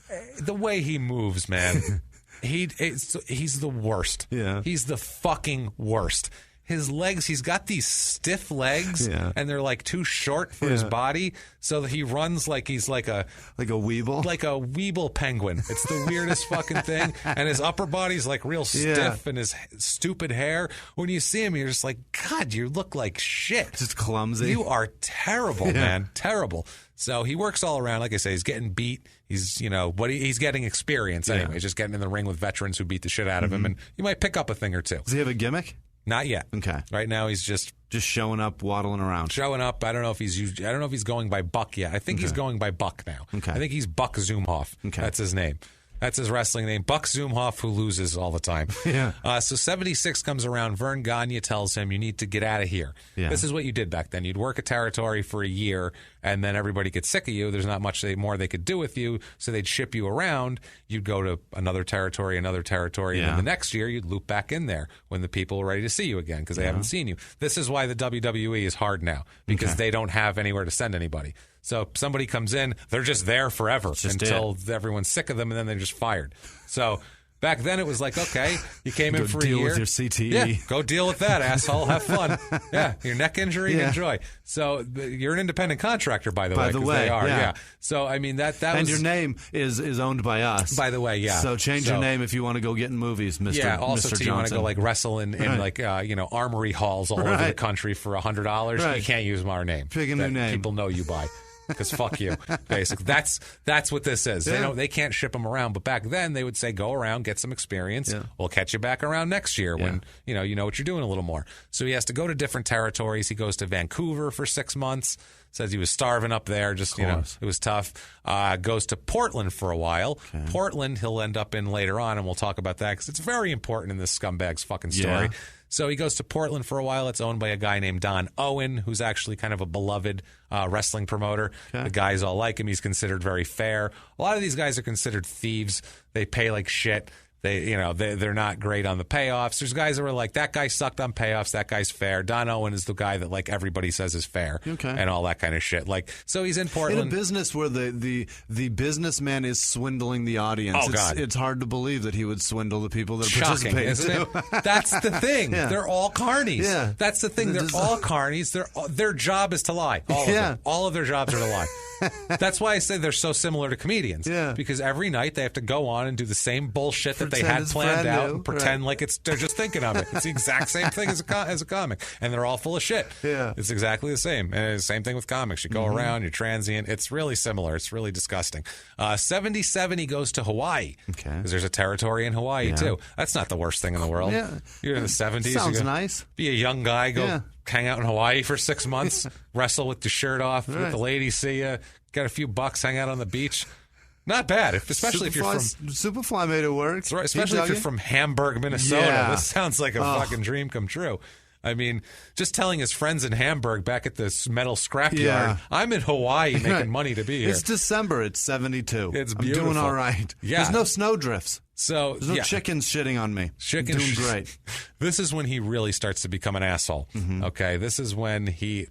the way he moves, man, he's the worst. Yeah. He's the fucking worst. His legs, he's got these stiff legs, and they're like too short for his body, so that he runs like he's like a weeble? Like a weeble penguin. It's the weirdest fucking thing. And his upper body's like real stiff, and his stupid hair. When you see him, you're just like, God, you look like shit. Just clumsy. You are terrible, man. Terrible. So he works all around. Like I say, he's getting beat. He's, he's getting experience anyway. He's just getting in the ring with veterans who beat the shit out of him, and you might pick up a thing or two. Does he have a gimmick? Not yet. Okay. Right now, he's just showing up, waddling around. Showing up. I don't know if he's going by Buck yet. I think he's going by Buck now. Okay. I think he's Buck Zumhofe. Okay. That's his name. That's his wrestling name. Buck Zumhofe, who loses all the time. Yeah. So 76 comes around. Vern Gagne tells him, you need to get out of here. Yeah. This is what you did back then. You'd work a territory for a year, and then everybody gets sick of you. There's not much more they could do with you, so they'd ship you around. You'd go to another territory, and then the next year you'd loop back in there when the people were ready to see you again because they haven't seen you. This is why the WWE is hard now, because they don't have anywhere to send anybody. So somebody comes in, they're just there forever until everyone's sick of them, and then they're just fired. So back then it was like, okay, you came in for a year. Deal with your CTE. Yeah, go deal with that, asshole. Have fun. Yeah, your neck injury, enjoy. So you're an independent contractor, by the way. They are, yeah. So, I mean, that and was... your name is owned by us. By the way, yeah. So change your name if you want to go get in movies, Mr. Yeah, also, Mr. you want to go, like, wrestle in Right. armory halls all over the country for $100. Right. You can't use our name. Pick a new name. People know you by. Because fuck you, basically. That's what this is. They can't ship them around. But back then, they would say, go around, get some experience. Yeah. We'll catch you back around next year when you know what you're doing a little more. So he has to go to different territories. He goes to Vancouver for 6 months. Says he was starving up there. Just it was tough. Goes to Portland for a while. Okay. Portland he'll end up in later on, and we'll talk about that because it's very important in this scumbag's fucking story. Yeah. So he goes to Portland for a while. It's owned by a guy named Don Owen, who's actually kind of a beloved wrestling promoter. Okay. The guys all like him. He's considered very fair. A lot of these guys are considered thieves. They pay like shit. They're not great on the payoffs. There's guys that were like, that guy sucked on payoffs. That guy's fair. Don Owen is the guy that like everybody says is fair, and all that kind of shit. Like, so he's in Portland. In a business where the businessman is swindling the audience. Oh God, it's hard to believe that he would swindle the people that are shocking, participating. Isn't it? That's the thing. They're all carnies. Yeah. That's the thing. They're all carnies. Their job is to lie. All of them. All of their jobs are to lie. That's why I say they're so similar to comedians. Yeah. Because every night they have to go on and do the same bullshit that they had planned out and pretend like they're just thinking of it. It's the exact same thing as a comic. And they're all full of shit. Yeah. It's exactly the same. And it's the same thing with comics. You go around, you're transient. It's really similar. It's really disgusting. 77, he goes to Hawaii. Okay. Because there's a territory in Hawaii, too. That's not the worst thing in the world. Yeah. You're in the 70s. Sounds nice. Be a young guy, go hang out in Hawaii for 6 months, wrestle with the shirt off, let the ladies see you, got a few bucks, hang out on the beach. Not bad, especially if you're from... Superfly made it work. Right, especially if you're from Hamburg, Minnesota. Yeah. This sounds like a fucking dream come true. I mean, just telling his friends in Hamburg back at this metal scrapyard, I'm in Hawaii making money to be here. It's December. It's 72. It's beautiful. I'm doing all right. Yeah. There's no snow drifts. So there's no chickens shitting on me. I'm doing great. This is when he really starts to become an asshole. Okay, this is when he.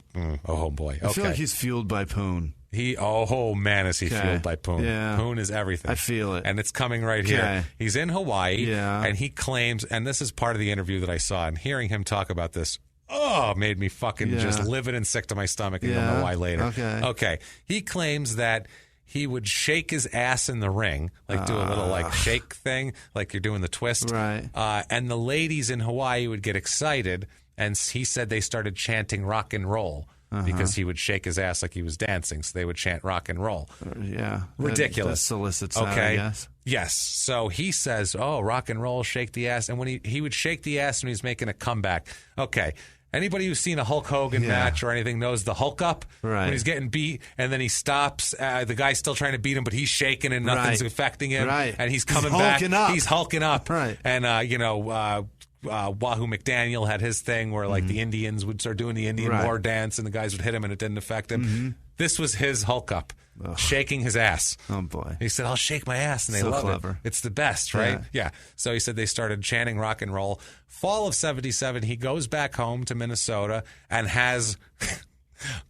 Oh boy. Okay. I feel like he's fueled by Poon. Oh man, is he fueled by Poon? Yeah. Poon is everything. I feel it, and it's coming right here. He's in Hawaii, and he claims, and this is part of the interview that I saw, and hearing him talk about this, made me fucking just livid and sick to my stomach, and you'll know why later. Okay. He claims that he would shake his ass in the ring, like do a little like shake thing, like you're doing the twist, right? And the ladies in Hawaii would get excited, and he said they started chanting rock and roll. Because he would shake his ass like he was dancing, so they would chant rock and roll. That Ridiculous. solicits that, I guess. Yes. So he says, rock and roll, shake the ass. And when he would shake the ass when he's making a comeback. Okay. Anybody who's seen a Hulk Hogan match or anything knows the Hulk up when he's getting beat, and then he stops. The guy's still trying to beat him, but he's shaking and nothing's affecting him. And he's coming back. He's hulking up. And, Wahoo McDaniel had his thing where like the Indians would start doing the Indian war dance and the guys would hit him and it didn't affect him. This was his Hulk up, shaking his ass. Oh boy. He said, I'll shake my ass, and they love it. It's the best, right? Yeah. So he said they started chanting rock and roll. Fall of 77, he goes back home to Minnesota and has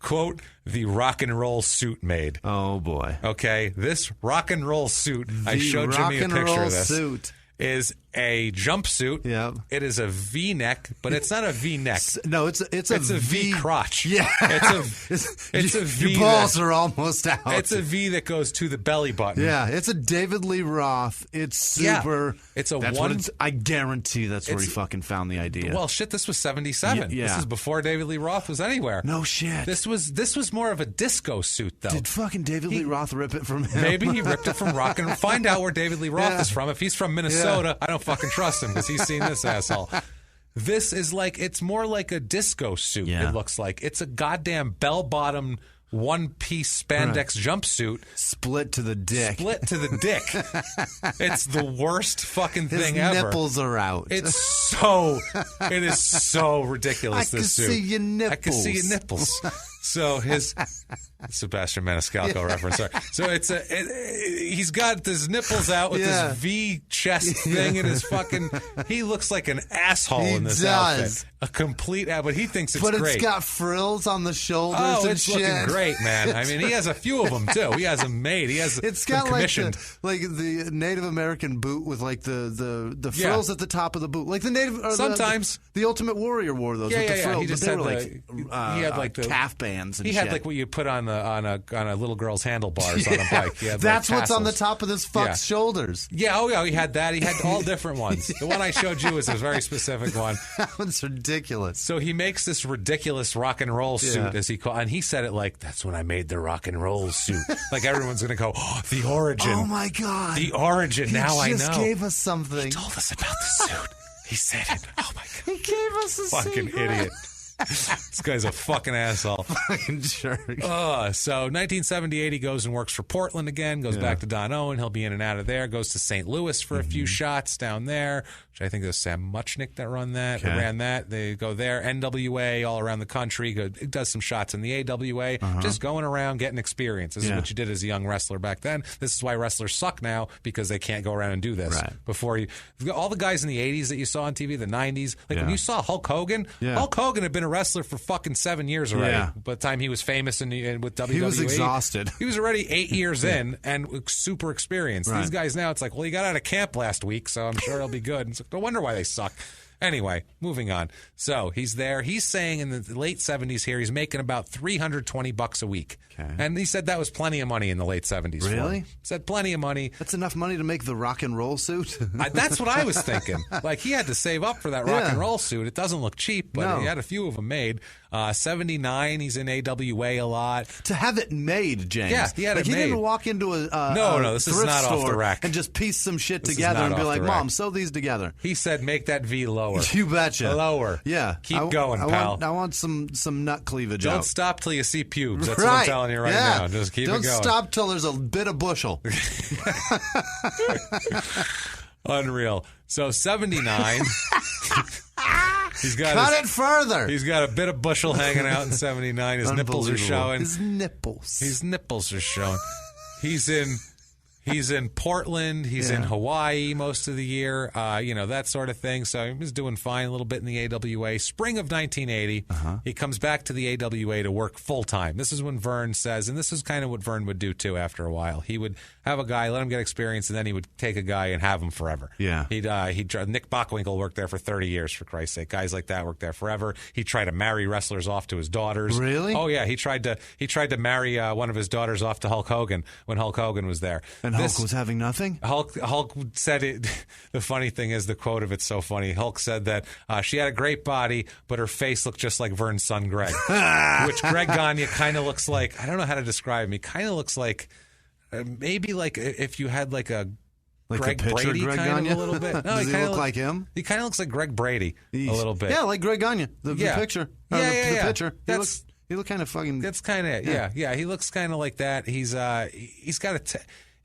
quote, the rock and roll suit made. Oh boy. Okay. This rock and roll suit, I showed Jimmy a picture of this. Suit is a jumpsuit. Yep. It is a V-neck, but it's not a V-neck. No, it's a V crotch. Yeah. It's a V. Your balls are almost out. It's a V that goes to the belly button. Yeah, it's a David Lee Roth. It's super. Yeah. It's a that's one. What I guarantee that's where he fucking found the idea. Well, shit, this was 77. Yeah. This is before David Lee Roth was anywhere. No shit. This was more of a disco suit, though. Did fucking David Lee Roth rip it from him? Maybe he ripped it from rock and find out where David Lee Roth is from. If he's from Minnesota, I don't fucking trust him because he's seen this asshole. This is like, it's more like a disco suit, it looks like. It's a goddamn bell-bottom one-piece spandex jumpsuit. Split to the dick. It's the worst fucking thing ever. His nipples are out. It is so ridiculous, this suit. I can see your nipples. So his Sebastian Maniscalco reference. Sorry. So he's got his nipples out with this V chest thing in his fucking. He looks like an asshole in this outfit. A complete, but he thinks it's great. But it's got frills on the shoulders. Oh, it's looking great, man. I mean, he has a few of them too. He has them made. It's got like the Native American boot with like the frills at the top of the boot, like the Native. Sometimes the Ultimate Warrior wore those with the frills. He just had he had like the calf bands. And he had like what you put on a little girl's handlebars on a bike. He had, that's like, what's on the top of this fuck's shoulders. Yeah, he had that. He had all different ones. The one I showed you was a very specific one. That one's ridiculous. So he makes this ridiculous rock and roll suit, as he called, and he said it like, "That's when I made the rock and roll suit." Like everyone's gonna go, "Oh, the origin! Oh my god, the origin!" Now I know. He just gave us something. He told us about the suit. He said it. Oh my god, he gave us a fucking secret. Idiot. This guy's a fucking asshole. Fucking jerk. So 1978, he goes and works for Portland again, goes back to Don Owen. He'll be in and out of there, goes to St. Louis for a few shots down there, which I think it was Sam Muchnick that ran that. They go there. NWA all around the country. Does some shots in the AWA, just going around getting experience. This is what you did as a young wrestler back then. This is why wrestlers suck now, because they can't go around and do this. Right. Before all the guys in the 80s that you saw on TV, the 90s, like when you saw Hulk Hogan, Hulk Hogan had been a wrestler for fucking 7 years already. By the time he was famous and with WWE, he was exhausted. He was already 8 years in and super experienced. These guys now, it's like, well, he got out of camp last week, so I'm sure he'll be good. And it's like, no wonder why they suck. Anyway, moving on. So he's there. He's saying in the late 70s here, he's making about $320 a week. Okay. And he said that was plenty of money in the late 70s. Really? Said plenty of money. That's enough money to make the rock and roll suit? That's what I was thinking. Like, he had to save up for that rock and roll suit. It doesn't look cheap, but he had a few of them made. 79, he's in AWA a lot. To have it made, James. Yeah, he had it made. He didn't walk into a this is not off the rack. And just piece some shit together and be like, Mom, sew these together. He said, make that V lower. You betcha. Lower. Yeah. Keep going, pal. I want some nut cleavage Don't out. stop till you see pubes. That's what I'm telling you right now. Just keep it going. Don't stop till there's a bit of bushel. Unreal. So 79. Cut it further. He's got a bit of bushel hanging out in 79. His nipples are showing. His nipples are showing. He's in Portland. He's in Hawaii most of the year, that sort of thing. So he was doing fine a little bit in the AWA. Spring of 1980, he comes back to the AWA to work full-time. This is when Vern says, and this is kind of what Vern would do, too, after a while. He would have a guy, let him get experience, and then he would take a guy and have him forever. Yeah. Nick Bockwinkel worked there for 30 years, for Christ's sake. Guys like that worked there forever. He tried to marry wrestlers off to his daughters. Really? Oh, yeah. He tried to marry one of his daughters off to Hulk Hogan when Hulk Hogan was there. And Hulk was having nothing? Hulk said it. The funny thing is, the quote of it's so funny. Hulk said that she had a great body, but her face looked just like Vern's son, Greg. Which Greg Gagne kind of looks like. I don't know how to describe him. He kind of looks like maybe like if you had like a Greg Brady Greg kind Gagne? of a little bit. No, Does he look like him? He kind of looks like Greg Brady a little bit. Yeah, like Greg Gagne. The picture. The picture. He looked kind of fucking. That's kind of yeah. He looks kind of like that. He's got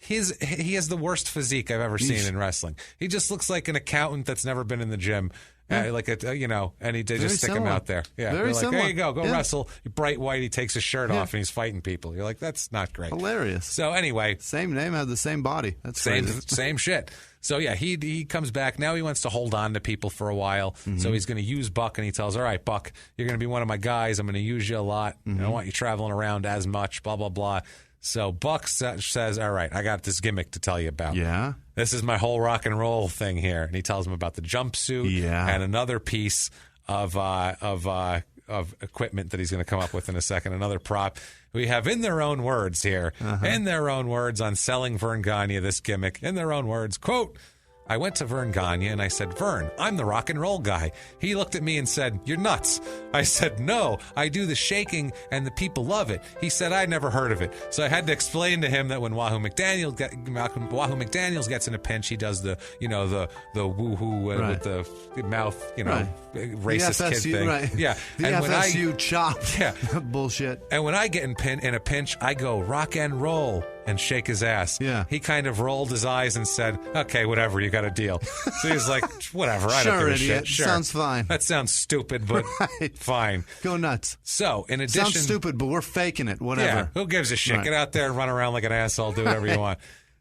he has the worst physique I've ever seen in wrestling. He just looks like an accountant that's never been in the gym. And they just stick him out there. Yeah, very similar. There you go wrestle. Bright white. He takes his shirt off and he's fighting people. You're like, that's not great. Hilarious. So anyway, same name, had the same body. That's same shit. So yeah, he comes back. Now he wants to hold on to people for a while. Mm-hmm. So he's going to use Buck, and he tells, all right, Buck, you're going to be one of my guys. I'm going to use you a lot. Mm-hmm. I don't want you traveling around as much, blah, blah, blah. So Buck says, all right, I got this gimmick to tell you about. Yeah. This is my whole rock and roll thing here. And he tells him about the jumpsuit and another piece of equipment that he's going to come up with in a second, another prop. We have, in their own words here, in their own words on selling Vern Gagne this gimmick, in their own words, quote, I went to Vern Gagne and I said, Vern, I'm the rock and roll guy. He looked at me and said, you're nuts. I said, no, I do the shaking and the people love it. He said, I'd never heard of it. So I had to explain to him that when Wahoo McDaniels gets in a pinch, he does the woohoo with the mouth, racist kid thing. Right. Yeah. The and FSU chopped. Yeah. Bullshit. And when I get in a pinch, I go rock and roll and shake his ass. Yeah. He kind of rolled his eyes and said, okay, whatever, you got a deal. So he's like, whatever, I don't give a shit. Sure. Sounds fine. That sounds stupid, but fine. Go nuts. So, in addition... Sounds stupid, but we're faking it, whatever. Yeah, who gives a shit? Right. Get out there and run around like an asshole, do whatever you want.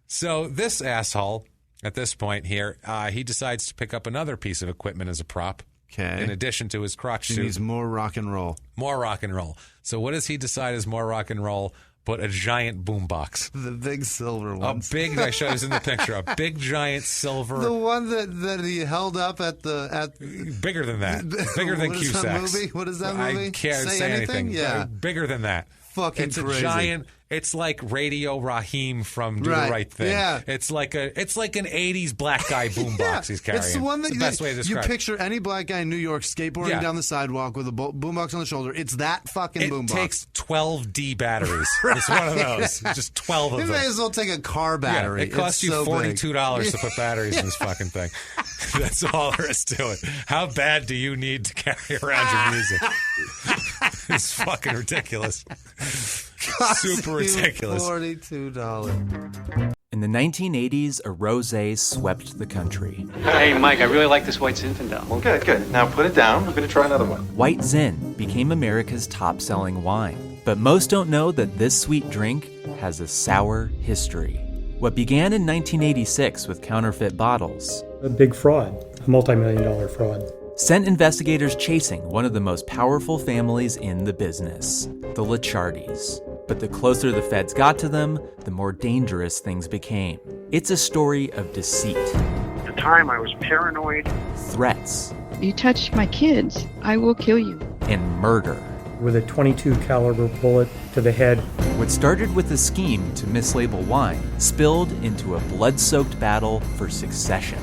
So, this asshole, at this point here, he decides to pick up another piece of equipment as a prop. Okay. In addition to his crotch suit. He needs more rock and roll. More rock and roll. So, what does he decide is more rock and roll? But a giant boombox. The big silver one. I showed you in the picture. A big giant silver. The one that he held up at bigger than that. Bigger than Cusacks. What is that movie? I can't say anything. Yeah. Bigger than that. Fucking it's crazy. A giant. It's like Radio Raheem from Do the Right Thing. Yeah. It's like an 80s black guy boombox he's carrying. It's the one that the best way to describe you picture any black guy in New York skateboarding down the sidewalk with a boombox on the shoalder. It's that fucking boombox. It takes 12 D batteries. It's one of those. Just 12 of them. You may as well take a car battery. Yeah, it costs you $42 to put batteries in this fucking thing. That's all there is to it. How bad do you need to carry around your music? It's fucking ridiculous. Super ridiculous. $42. In the 1980s, a rosé swept the country. Hey, Mike, I really like this White Zinfandel. Well, good. Now put it down. I'm going to try another one. White Zin became America's top-selling wine. But most don't know that this sweet drink has a sour history. What began in 1986 with counterfeit bottles... A big fraud, a multi-million-dollar fraud. Sent investigators chasing one of the most powerful families in the business, the Licciardis. But the closer the feds got to them, the more dangerous things became. It's a story of deceit. At the time, I was paranoid. Threats. You touch my kids, I will kill you. And murder. With a .22 caliber bullet to the head. What started with a scheme to mislabel wine spilled into a blood-soaked battle for succession.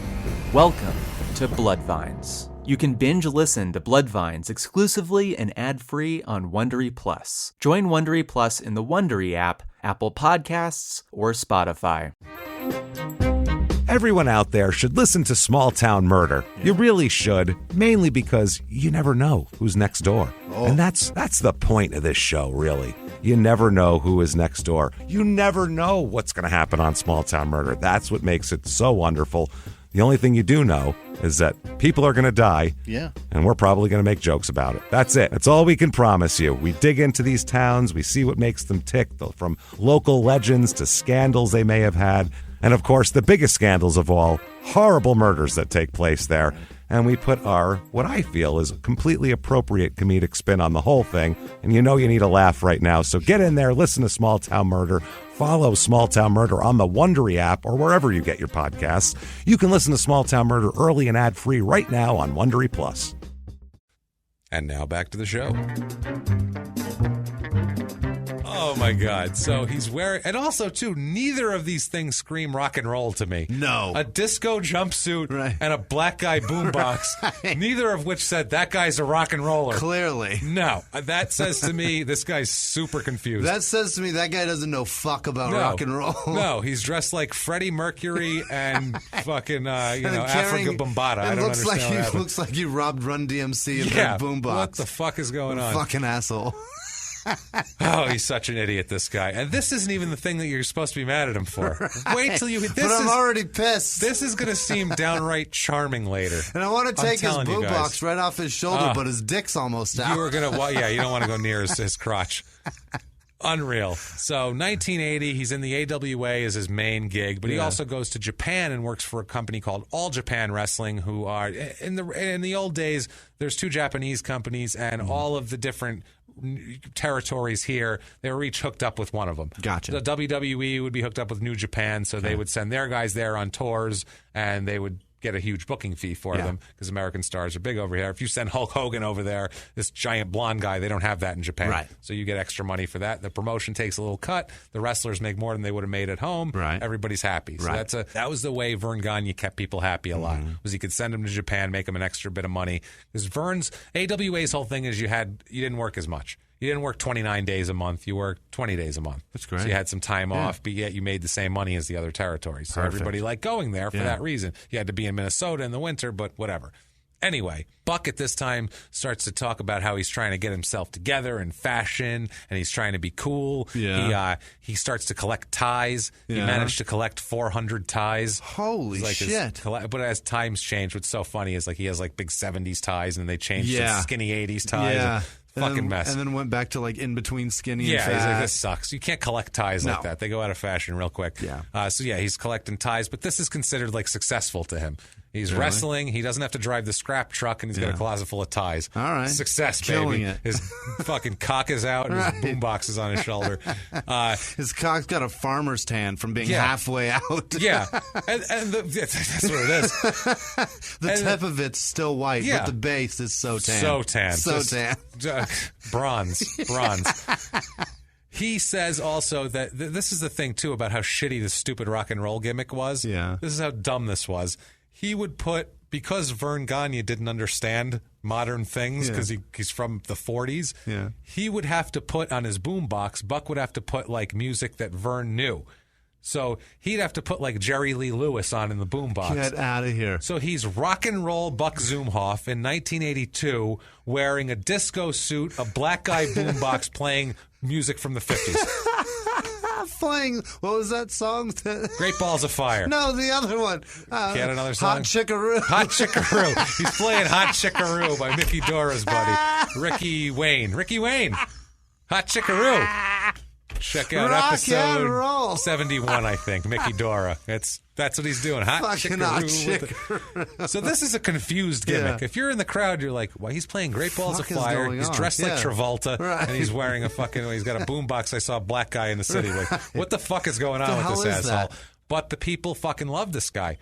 Welcome to Bloodvines. You can binge listen to Bloodvines exclusively and ad-free on Wondery Plus. Join Wondery Plus in the Wondery app, Apple Podcasts, or Spotify. Everyone out there should listen to Small Town Murder. You really should, mainly because you never know who's next door. And that's the point of this show, really. You never know who is next door. You never know what's going to happen on Small Town Murder. That's what makes it so wonderful. The only thing you do know is that people are going to die. Yeah. And we're probably going to make jokes about it. That's it. That's all we can promise you. We dig into these towns. We see what makes them tick, from local legends to scandals they may have had. And, of course, the biggest scandals of all, horrible murders that take place there. And we put our, what I feel is a completely appropriate comedic spin on the whole thing. And you know you need a laugh right now. So get in there, listen to Small Town Murder. Follow Small Town Murder on the Wondery app or wherever you get your podcasts. You can listen to Small Town Murder early and ad-free right now on Wondery Plus. And now back to the show. Oh, my God. So he's wearing... And also, too, neither of these things scream rock and roll to me. No. A disco jumpsuit and a black guy boombox, neither of which said that guy's a rock and roller. Clearly. No. That says to me this guy's super confused. That says to me that guy doesn't know fuck about rock and roll. No, he's dressed like Freddie Mercury and fucking, Africa Bombata. I don't understand what happened. Looks like you robbed Run DMC in that boombox. What the fuck is going on? Fucking asshole. Oh, he's such an idiot, this guy. And this isn't even the thing that you're supposed to be mad at him for. Right. Wait till you... But I'm already pissed. This is going to seem downright charming later. And I want to take his boombox right off his shoulder, but his dick's almost out. You were going to... Yeah, you don't want to go near his crotch. Unreal. So 1980, he's in the AWA as his main gig, but he also goes to Japan and works for a company called All Japan Wrestling, who are... In the old days, there's two Japanese companies, and all of the different territories here, they were each hooked up with one of them. Gotcha. The WWE would be hooked up with New Japan, so they would send their guys there on tours, and they would get a huge booking fee for them because American stars are big over here. If you send Hulk Hogan over there, this giant blonde guy, they don't have that in Japan. Right. So you get extra money for that. The promotion takes a little cut. The wrestlers make more than they would have made at home. Right. Everybody's happy. So that was the way Vern Gagne kept people happy a lot, was he could send them to Japan, make them an extra bit of money. Because Vern's, AWA's whole thing is you didn't work as much. You didn't work 29 days a month. You worked 20 days a month. That's great. So you had some time off, but yet you made the same money as the other territories. So everybody liked going there for that reason. You had to be in Minnesota in the winter, but whatever. Anyway, Buck at this time starts to talk about how he's trying to get himself together in fashion, and he's trying to be cool. Yeah. He starts to collect ties. Yeah. He managed to collect 400 ties. Holy shit. But as times change, what's so funny is he has big 70s ties, and they changed to skinny 80s ties. Yeah. Fucking mess. And then went back to in between skinny and fat. He's like, this sucks. You can't collect ties like that. They go out of fashion real quick. Yeah. He's collecting ties, but this is considered successful to him. He's wrestling. He doesn't have to drive the scrap truck, and he's got a closet full of ties. All right. Success, Killing baby. it. His fucking cock is out, and his boombox is on his shoulder. His cock's got a farmer's tan from being halfway out. Yeah. And that's what it is. The tip of it's still white, but the base is so tan. So tan. So tan. Bronze. He says also that this is the thing, too, about how shitty this stupid rock and roll gimmick was. Yeah. This is how dumb this was. He would put, because Vern Gagne didn't understand modern things because he's from the 40s, he would have to put on his boombox, Buck would have to put music that Vern knew. So he'd have to put Jerry Lee Lewis on in the boombox. Get out of here. So he's rock and roll Buck Zumhofe in 1982 wearing a disco suit, a black guy boombox playing music from the 50s. Playing, what was that song? Great Balls of Fire. No, the other one. Get another song? Hot Chickaroo. Hot Chickaroo. He's playing Hot Chickaroo by Mickey Dora's buddy, Ricky Wayne. Hot Chickaroo. Check out rock episode and roll. 71, I think. Mickey Dora. That's what he's doing. Hot Chickaroo. So this is a confused gimmick. If you're in the crowd, you're like, well, he's playing Great Balls of Fire. He's dressed like Travolta. Right. And he's wearing he's got a boombox. I saw a black guy in the city. What the fuck is going on with this asshole? That? But the people fucking love this guy.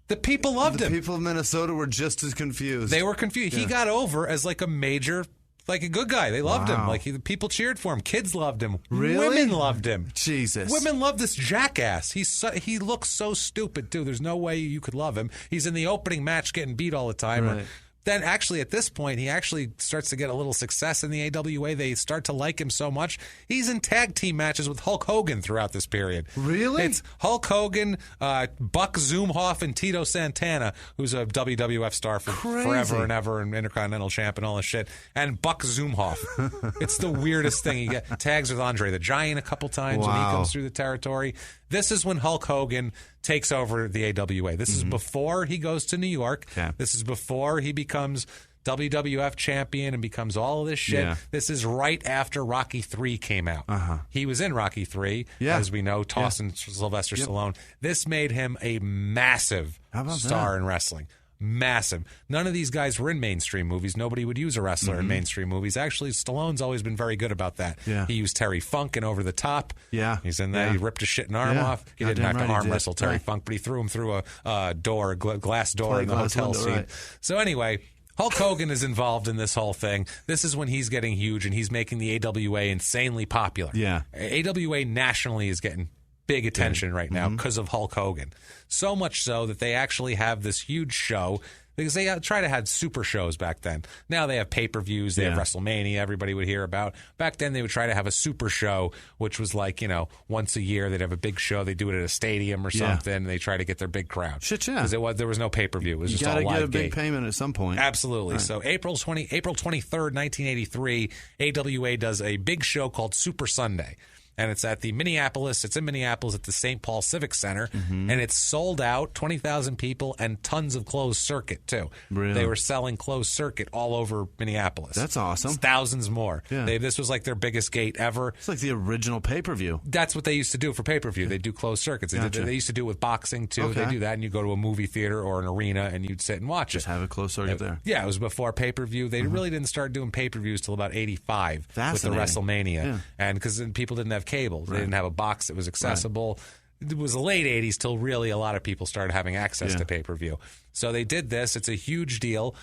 The people loved him. The people of Minnesota were just as confused. They were confused. Yeah. He got over as a major... a good guy. They loved him. People cheered for him. Kids loved him. Really? Women loved him. Jesus. Women love this jackass. He looks so stupid, too. There's no way you could love him. He's in the opening match getting beat all the time. Right. then actually at this point, he actually starts to get a little success in the AWA. They start to like him so much. He's in tag team matches with Hulk Hogan throughout this period. Really? It's Hulk Hogan, Buck Zumhofe, and Tito Santana, who's a WWF star for forever and ever, and Intercontinental Champ and all this shit, and Buck Zumhofe. It's the weirdest thing. He get tags with Andre the Giant a couple times when he comes through the territory. This is when Hulk Hogan takes over the AWA. This is before he goes to New York. Okay. This is before he becomes WWF champion and becomes all of this shit. Yeah. This is right after Rocky III came out. He was in Rocky III, as we know, tossing Sylvester Stallone. This made him a massive star in wrestling. Massive. None of these guys were in mainstream movies. Nobody would use a wrestler in mainstream movies. Actually, Stallone's always been very good about that. Yeah. He used Terry Funk in Over the Top. Yeah. He's in that. He ripped his shit and arm off. He didn't have to arm wrestle Terry Funk, but he threw him through a glass door in the hotel scene. Right. So anyway, Hulk Hogan is involved in this whole thing. This is when he's getting huge, and he's making the AWA insanely popular. Yeah. AWA nationally is getting big attention right now because of Hulk Hogan. So much so that they actually have this huge show, because they try to have super shows back then. Now they have pay-per-views, they have WrestleMania everybody would hear about. Back then they would try to have a super show, which was like, once a year they'd have a big show. They'd do it at a stadium or something, and they try to get their big crowd. Shit, yeah. Because there was no pay-per-view. It was just all live gate. You got to get a big payment at some point. Absolutely. Right. So April 23rd, 1983, AWA does a big show called Super Sunday. And it's at in Minneapolis at the St. Paul Civic Center, and it's sold out, 20,000 people, and tons of closed circuit, too. Really? They were selling closed circuit all over Minneapolis. That's awesome. It's thousands more. Yeah. This was like their biggest gate ever. It's like the original pay-per-view. That's what they used to do for pay-per-view. They do closed circuits. They used to do it with boxing, too. Okay. They do that, and you go to a movie theater or an arena, and you'd sit and watch it. Just have a closed circuit there. Yeah, it was before pay-per-view. They really didn't start doing pay-per-views till about 85 with the WrestleMania. Yeah. And because people didn't have cable. They didn't have a box that was accessible. Right. It was the late 80s till really a lot of people started having access to pay-per-view. So they did this. It's a huge deal.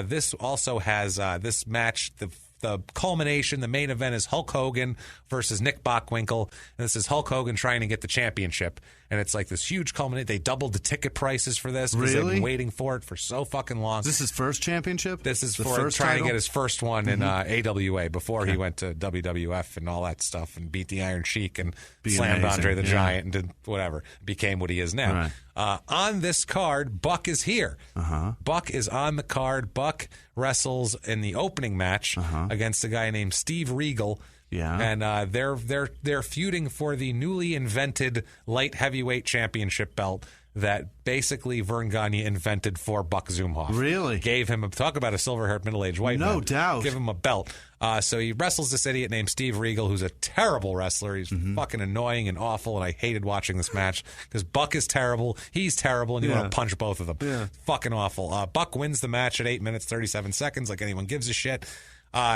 This also has this match, the culmination, the main event is Hulk Hogan versus Nick Bockwinkel. And this is Hulk Hogan trying to get the championship. And it's like this huge culmination. They doubled the ticket prices for this because they've been waiting for it for so fucking long. Is this his first championship? This is for trying to get his first one in AWA before he went to WWF and all that stuff and beat the Iron Sheik and slammed Andre the Giant and did whatever. Became what he is now. Right. On this card, Buck is here. Buck is on the card. Buck wrestles in the opening match against a guy named Steve Regal. Yeah, and they're feuding for the newly invented light heavyweight championship belt that basically Vern Gagne invented for Buck Zumhofe. Really? Gave him talk about a silver-haired middle-aged white man. No doubt. Give him a belt. So he wrestles this idiot named Steve Regal, who's a terrible wrestler. He's fucking annoying and awful, and I hated watching this match because Buck is terrible, he's terrible, and you want to punch both of them. Yeah. Fucking awful. Buck wins the match at 8 minutes, 37 seconds, like anyone gives a shit.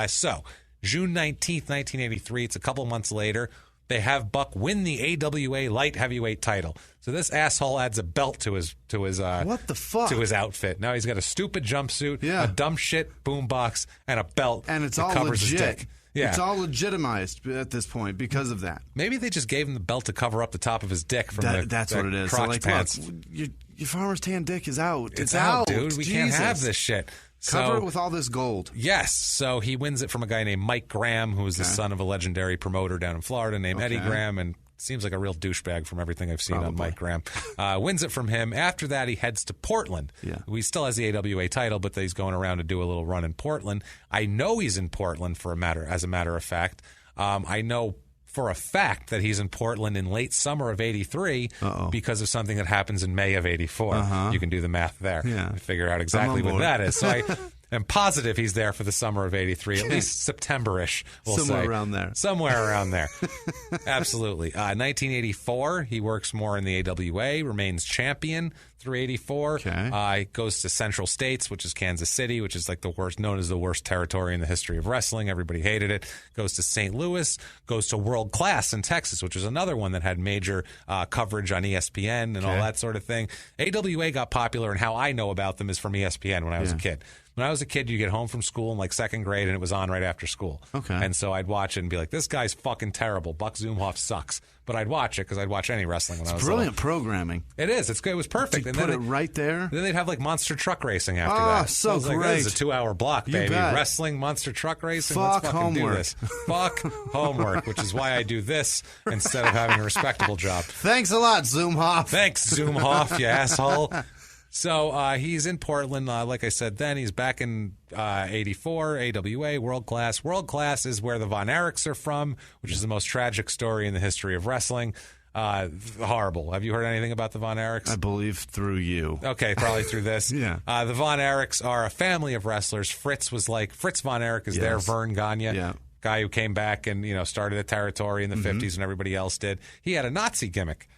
So June 19th, 1983, it's a couple months later, they have Buck win the AWA light heavyweight title. So this asshole adds a belt to his what the fuck? To his outfit. Now he's got a stupid jumpsuit, a dumb shit boombox, and a belt. And it's all covers legit. His dick. Yeah. It's all legitimized at this point because of that. Maybe they just gave him the belt to cover up the top of his dick from that's what it is. Crotch pants. Look, your farmer's tan dick is out. It's out, dude. We can't have this shit. Cover it with all this gold. Yes. So he wins it from a guy named Mike Graham, who is the son of a legendary promoter down in Florida named Eddie Graham, and seems like a real douchebag from everything I've seen on Mike Graham. Wins it from him. After that, he heads to Portland. Yeah. He still has the AWA title, but he's going around to do a little run in Portland. I know he's in Portland as a matter of fact. I know for a fact that he's in Portland in late summer of 83 because of something that happens in May of 84. You can do the math there and figure out exactly what that is. So I'm positive he's there for the summer of 83, at least September-ish, we'll say. Somewhere around there. Absolutely. 1984, he works more in the AWA, remains champion through 84. Goes to Central States, which is Kansas City, which is like the worst, known as the worst territory in the history of wrestling. Everybody hated it. Goes to St. Louis, goes to World Class in Texas, which is another one that had major coverage on ESPN and all that sort of thing. AWA got popular, and how I know about them is from ESPN when I was a kid. When I was a kid, you get home from school in like second grade, and it was on right after school. Okay. And so I'd watch it and be like, this guy's fucking terrible. Buck Zumhofe sucks. But I'd watch it because I'd watch any wrestling when I was brilliant little. Programming. It is. It was perfect. And put it right there. Then they'd have like monster truck racing after that. So great. Like, this is a 2-hour block, baby. Wrestling, monster truck racing. Fuck Let's fucking homework. do this. Fuck homework, which is why I do this instead of having a respectable job. Thanks a lot, Zumhofe. Thanks, Zumhofe, you asshole. So he's in Portland. Like I said then, he's back in 84, AWA, World Class. World Class is where the Von Erichs are from, which is the most tragic story in the history of wrestling. Horrible. Have you heard anything about the Von Erichs? I believe through you. Okay, probably through this. Yeah. The Von Erichs are a family of wrestlers. Fritz Von Erich is their Vern Gagne. Yeah. Guy who came back and started a territory in the 50s when everybody else did. He had a Nazi gimmick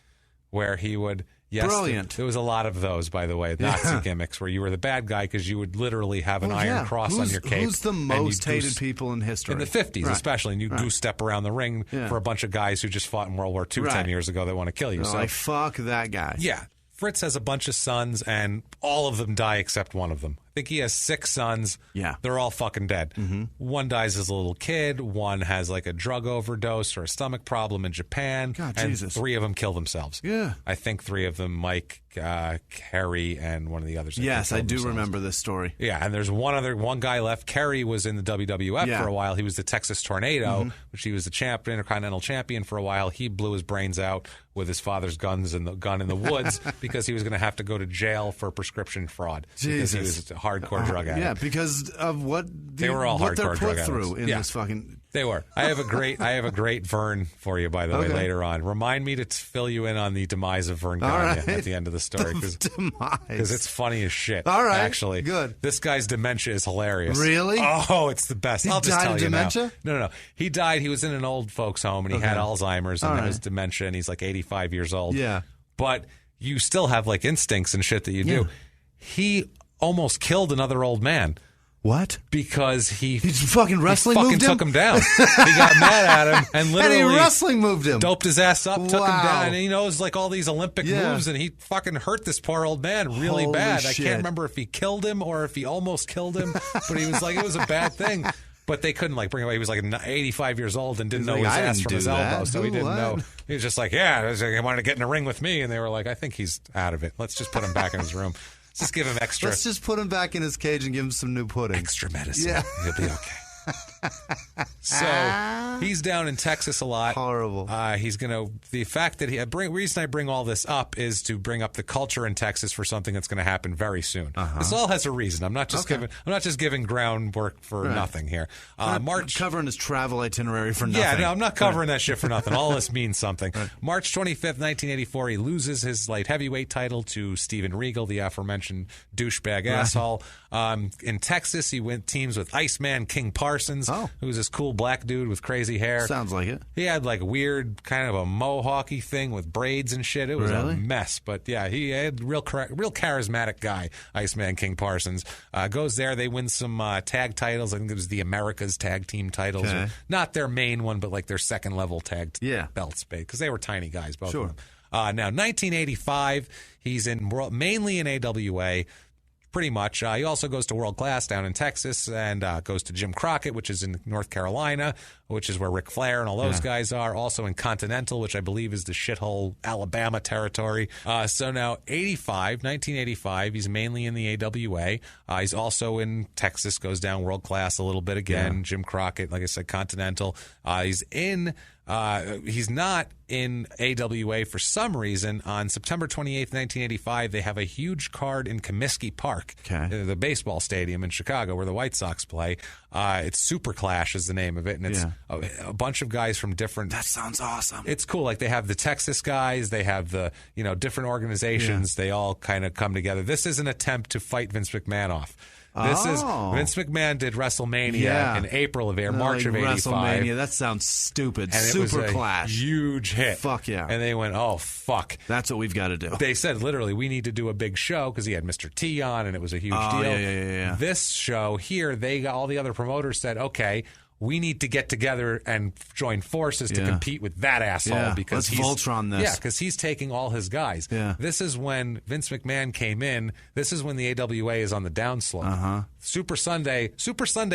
where he would... Yes, brilliant. There was a lot of those, by the way, Nazi gimmicks where you were the bad guy because you would literally have an iron cross on your cape. Who's the most hated people in history? In the 50s, especially. And you goose step around the ring for a bunch of guys who just fought in World War II 10 years ago that want to kill you. So like, fuck that guy. Yeah. Fritz has a bunch of sons, and all of them die except one of them. I think he has 6 sons. Yeah. They're all fucking dead. Mm-hmm. One dies as a little kid. One has like a drug overdose or a stomach problem in Japan. God, and Jesus. 3 of them kill themselves. Yeah. I think 3 of them, Mike, Kerry, and one of the others. Yes, I do themselves. remember this story. Yeah, and there's one guy left. Kerry was in the WWF for a while. He was the Texas Tornado, which he was the Intercontinental Champion for a while. He blew his brains out with his father's gun in the woods because he was going to have to go to jail for prescription fraud. Jesus. Because he was a hardcore drug addict. Yeah, because of what they were all what hardcore they're drug put through addicts. in this fucking. They were. I have a great Vern for you, by the way, later on. Remind me to fill you in on the demise of Vern Gagne at the end of the story. Because it's funny as shit. All right. Actually. Good. This guy's dementia is hilarious. Really? Oh, it's the best. I'll just tell you dementia? now. No. He died. He was in an old folks home, and he had Alzheimer's, and it was dementia, and he's like 85 years old. Yeah. But you still have like instincts and shit that you do. He almost killed another old man. What? Because he's fucking wrestling moved him? Took him down. He got mad at him and literally and he wrestling moved him. Doped his ass up, took him down, and he knows like all these Olympic moves, and he fucking hurt this poor old man really bad. Shit. I can't remember if he killed him or if he almost killed him, but he was like, it was a bad thing. But they couldn't like bring him away. He was like 85 years old and didn't know his ass from his elbow, so he didn't know. He was just like, he wanted to get in a ring with me, and they were like, I think he's out of it. Let's just put him back in his room. Let's just give him extra. Let's just put him back in his cage and give him some new pudding. Extra medicine. Yeah. He'll be okay. So he's down in Texas a lot. Horrible. He's going to. The fact that reason I bring all this up is to bring up the culture in Texas for something that's going to happen very soon. This all has a reason. I'm not just giving groundwork for nothing here. March covering his travel itinerary for nothing. Yeah, no, I'm not covering that shit for nothing. All this means something. March 25th, 1984, he loses his light heavyweight title to Steven Regal, the aforementioned douchebag asshole. In Texas, he went teams with Iceman King Parsons, who was this cool black dude with crazy hair. Sounds like it. He had like a weird kind of a mohawky thing with braids and shit. It was a mess. But yeah, he had real charismatic guy, Iceman King Parsons. Goes there. They win some tag titles. I think it was the America's tag team titles. Okay. Not their main one, but like their second level tag belts, because they were tiny guys, both of them. Now, 1985, he's mainly in AWA. Pretty much. He also goes to World Class down in Texas and goes to Jim Crockett, which is in North Carolina, which is where Ric Flair and all those guys are. Also in Continental, which I believe is the shithole Alabama territory. So now 1985, he's mainly in the AWA. He's also in Texas, goes down World Class a little bit again. Yeah. Jim Crockett, like I said, Continental. He's not in AWA for some reason. On September 28th, 1985, they have a huge card in Comiskey Park, the baseball stadium in Chicago where the White Sox play. It's Super Clash is the name of it, and it's a bunch of guys from different... That sounds awesome. It's cool. Like, they have the Texas guys, they have the, different organizations. They all kind of come together. This is an attempt to fight Vince McMahon off. This is Vince McMahon did WrestleMania in April of March of 85. WrestleMania, that sounds stupid. And Super it was a Clash. Huge hit. Fuck yeah. And they went, oh, fuck. That's what we've got to do. They said, literally, we need to do a big show because he had Mr. T on and it was a huge deal. Yeah. This show here, all the other promoters said, okay, we need to get together and join forces to compete with that asshole because let's Voltron this. Yeah, because he's taking all his guys. Yeah. This is when Vince McMahon came in. This is when the AWA is on the downslope. Super Sunday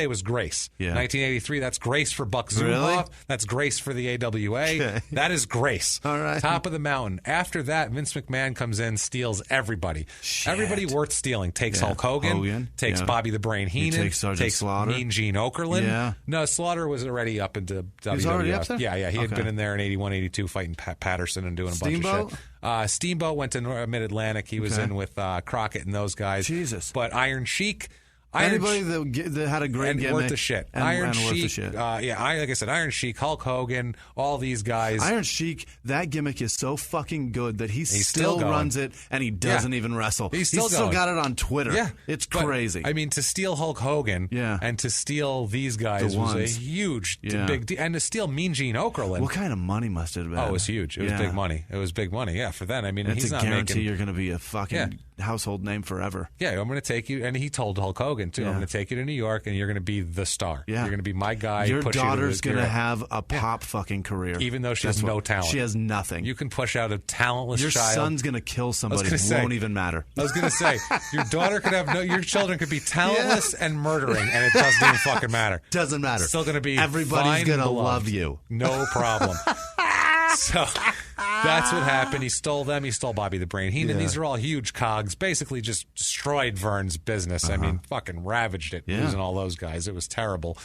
was grace. Yeah. 1983, that's grace for Buck Zumhofe. Really? That's grace for the AWA. Okay. That is grace. All right. Top of the mountain. After that, Vince McMahon comes in, steals everybody. Shit. Everybody worth stealing. Takes Hulk Hogan. Takes Bobby the Brain Heenan. Takes Sergeant Slaughter. Mean Gene Okerlund. Yeah. No, Slaughter was already up into WWF. He was already up there? Yeah. He had been in there in 81, 82 fighting Patterson and doing a bunch of shit. Steamboat went to Mid-Atlantic. He was in with Crockett and those guys. Jesus. But Iron Sheik... Anybody that had a great and gimmick. Worth the shit. And Sheik, worth the shit. like I said, Iron Sheik, Hulk Hogan, all these guys. Iron Sheik, that gimmick is so fucking good that he He's still runs it, and he doesn't even wrestle. He's still got it on Twitter. Yeah. It's But, crazy. I mean, to steal Hulk Hogan and to steal these guys was a huge, big deal. And to steal Mean Gene Okerlund. What kind of money must it have been? Oh, it was huge. It was big money. It was big money. Yeah, for then. I mean, it's he's a not guarantee making... you're going to be a fucking household name forever. Yeah, I'm going to take you, and he told Hulk Hogan too. I'm going to take you to New York, and you're going to be the star. Yeah. You're going to be my guy. Your daughter's going to have a pop fucking career, even though she has no talent. She has nothing. You can push out a talentless Your child. Your son's going to kill somebody. It won't even matter. I was going to say your daughter could have your children could be talentless and murdering, and it doesn't even fucking matter. Doesn't matter. Still going to be everybody's going to beloved. love you. No problem. So that's what happened. He stole them. He stole Bobby the Brain Heenan. These are all huge cogs. Basically just destroyed Vern's business. I mean, fucking ravaged it, losing all those guys. It was terrible.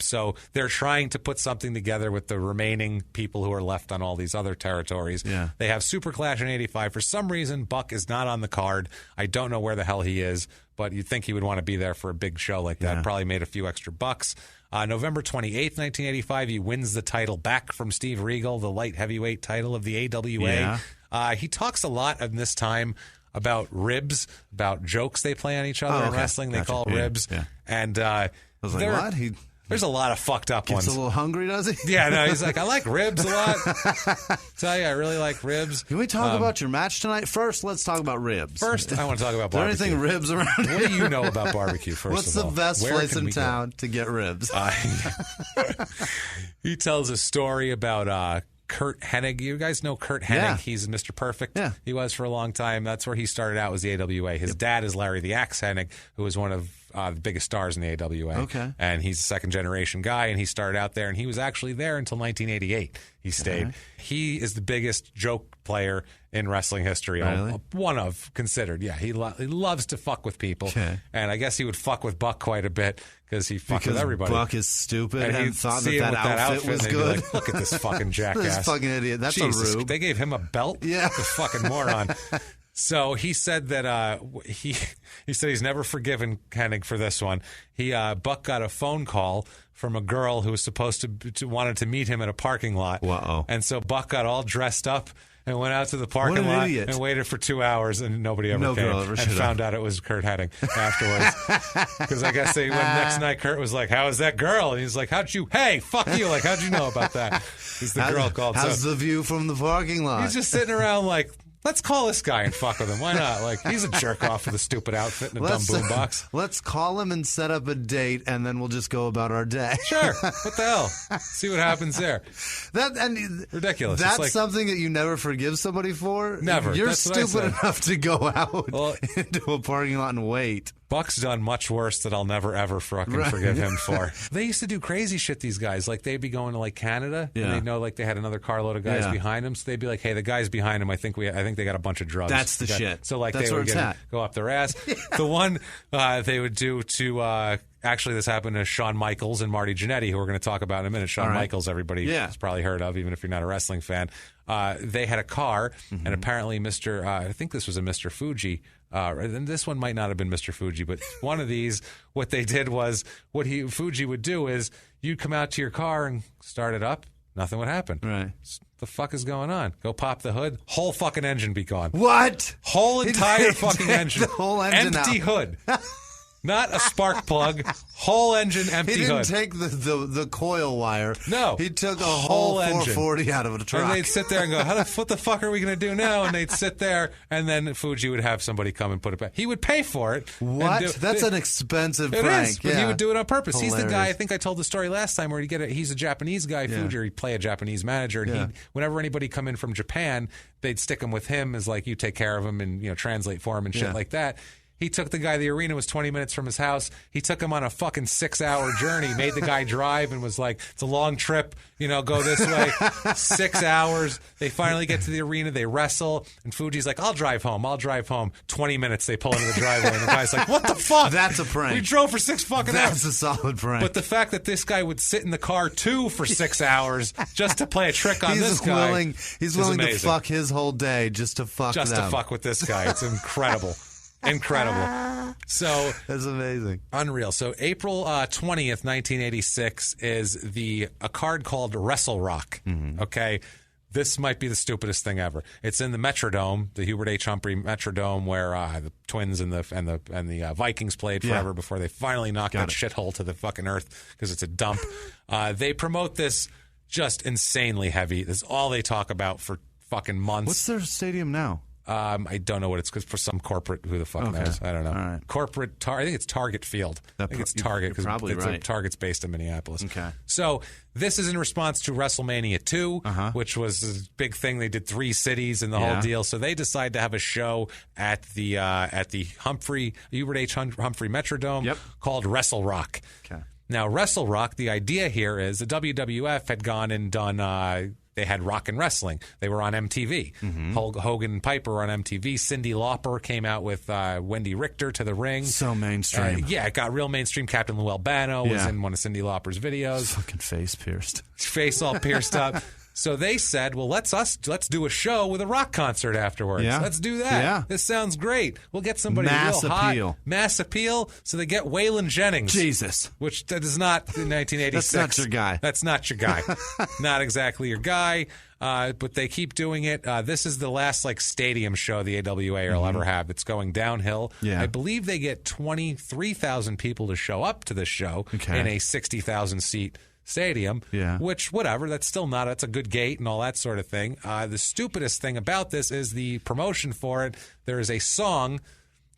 So they're trying to put something together with the remaining people who are left on all these other territories. Yeah. They have Super Clash in 85. For some reason, Buck is not on the card. I don't know where the hell he is, but you'd think he would want to be there for a big show like that. Probably made a few extra bucks. November 28th, 1985, he wins the title back from Steve Regal, the light heavyweight title of the AWA. He talks a lot in this time about ribs, about jokes they play on each other in wrestling. They call ribs. Yeah. And I was like, what? There's a lot of fucked up ones. Gets a little hungry, does he? Yeah, no, he's like, I like ribs a lot. Tell you, I really like ribs. Can we talk about your match tonight? First, let's talk about ribs. First, I want to talk about barbecue. Is there anything ribs around here? What do you know about barbecue, first What's of all? What's the best Where place in we town to get ribs? He tells a story about Kurt Hennig. You guys know Kurt Hennig. Yeah. He's Mr. Perfect. Yeah. He was for a long time. That's where he started out, was the AWA. His dad is Larry the Axe Hennig, who was one of the biggest stars in the AWA. Okay. And he's a second-generation guy, and he started out there, and he was actually there until 1988. He stayed. He is the biggest joke player in wrestling history. Really? One of, considered. Yeah, he loves to fuck with people. Okay. And I guess he would fuck with Buck quite a bit because he fucked with everybody. Buck is stupid and he'd thought see him that with outfit was and he'd be good. like, look at this fucking jackass. This fucking idiot. That's Jesus, a rube. They gave him a belt? Yeah. The fucking moron. So he said that he said he's never forgiven Hennig for this one. Buck got a phone call from a girl who was supposed to wanted to meet him at a parking lot. Wow. And so Buck got all dressed up and went out to the parking lot and waited for 2 hours, and nobody ever came. Girl ever and found out it was Kurt Hennig afterwards. Because I guess when next night Kurt was like, "How is that girl?" And he's like, "Hey, fuck you! Like, how'd you know about that?" Because the girl called. How's the view from the parking lot? He's just sitting around like, let's call this guy and fuck with him. Why not? Like, he's a jerk off with a stupid outfit and a dumb boombox. Let's call him and set up a date, and then we'll just go about our day. Sure. What the hell? See what happens there. Ridiculous. That's like, something that you never forgive somebody for? Never. You're That's stupid enough to go out into a parking lot and wait. Buck's done much worse that I'll never, ever fucking forgive him for. They used to do crazy shit, these guys. Like, they'd be going to, like, Canada, and they'd know, like, they had another carload of guys behind them, so they'd be like, hey, the guys behind him, I think they got a bunch of drugs. That's the shit. So, like, That's they would go up their ass. The one they would do to... Actually, this happened to Shawn Michaels and Marty Jannetty, who we're going to talk about in a minute. Shawn Michaels, everybody has probably heard of, even if you're not a wrestling fan. They had a car, and apparently I think this was a Mr. Fuji, and this one might not have been Mr. Fuji, but one of these, what they did was, Fuji would do is, you'd come out to your car and start it up, nothing would happen. Right. The fuck is going on? Go pop the hood, whole fucking engine be gone. What? Whole entire fucking engine. The whole engine empty hood. Not a spark plug, whole engine, empty hood. He didn't take the coil wire. No. He took a whole 440 out of a truck. And they'd sit there and go, what the fuck are we going to do now? And they'd sit there, and then Fuji would have somebody come and put it back. He would pay for it. What? That's an expensive prank. It is, but he would do it on purpose. Hilarious. He's the guy, I think I told the story last time, where he's a Japanese guy, Fuji, or he'd play a Japanese manager, and whenever anybody come in from Japan, they'd stick him with him as like, you take care of him and translate for him and shit like that. He took the guy, the arena was 20 minutes from his house. He took him on a fucking 6-hour journey, made the guy drive and was like, it's a long trip, go this way. 6 hours. They finally get to the arena. They wrestle. And Fuji's like, I'll drive home. 20 minutes. They pull into the driveway. And the guy's like, what the fuck? That's a prank. We drove for 6 fucking hours. That's a solid prank. But the fact that this guy would sit in the car too for 6 hours just to play a trick on this guy. He's willing to fuck his whole day just to fuck to fuck with this guy. It's incredible. Incredible. So that's amazing. Unreal. So April 20th, 1986 is a card called Wrestle Rock. Mm-hmm. Okay. This might be the stupidest thing ever. It's in the Metrodome, the Hubert H. Humphrey Metrodome, where the Twins and the Vikings played forever before they finally knocked that shithole to the fucking earth because it's a dump. They promote this just insanely heavy. That's all they talk about for fucking months. What's their stadium now? I don't know what it's for some corporate. Who the fuck knows? I don't know. Right. Corporate. I think it's Target Field. I think it's Target because Target's based in Minneapolis. Okay. So this is in response to WrestleMania 2, which was a big thing. They did 3 cities and the whole deal. So they decided to have a show at the Hubert H. Humphrey Metrodome called Wrestle Rock. Okay. Now Wrestle Rock. The idea here is the WWF had gone and done. They had rock and wrestling. They were on MTV. Mm-hmm. Hulk Hogan and Piper were on MTV. Cyndi Lauper came out with Wendy Richter to the ring. So mainstream. It got real mainstream. Captain Lou Albano was in one of Cyndi Lauper's videos. Fucking face pierced. Face all pierced up. So they said, well, let's do a show with a rock concert afterwards. Yeah. Let's do that. Yeah. This sounds great. We'll get somebody Mass real appeal. hot. Mass appeal. So they get Waylon Jennings. Jesus. Which that is not in 1986. That's not your guy. That's not your guy. Not exactly your guy. But they keep doing it. This is the last stadium show the AWA will ever have. It's going downhill. Yeah. I believe they get 23,000 people to show up to this show in a 60,000 seat stadium. Yeah. Which, whatever, that's a good gate and all that sort of thing. The stupidest thing about this is the promotion for it. There is a song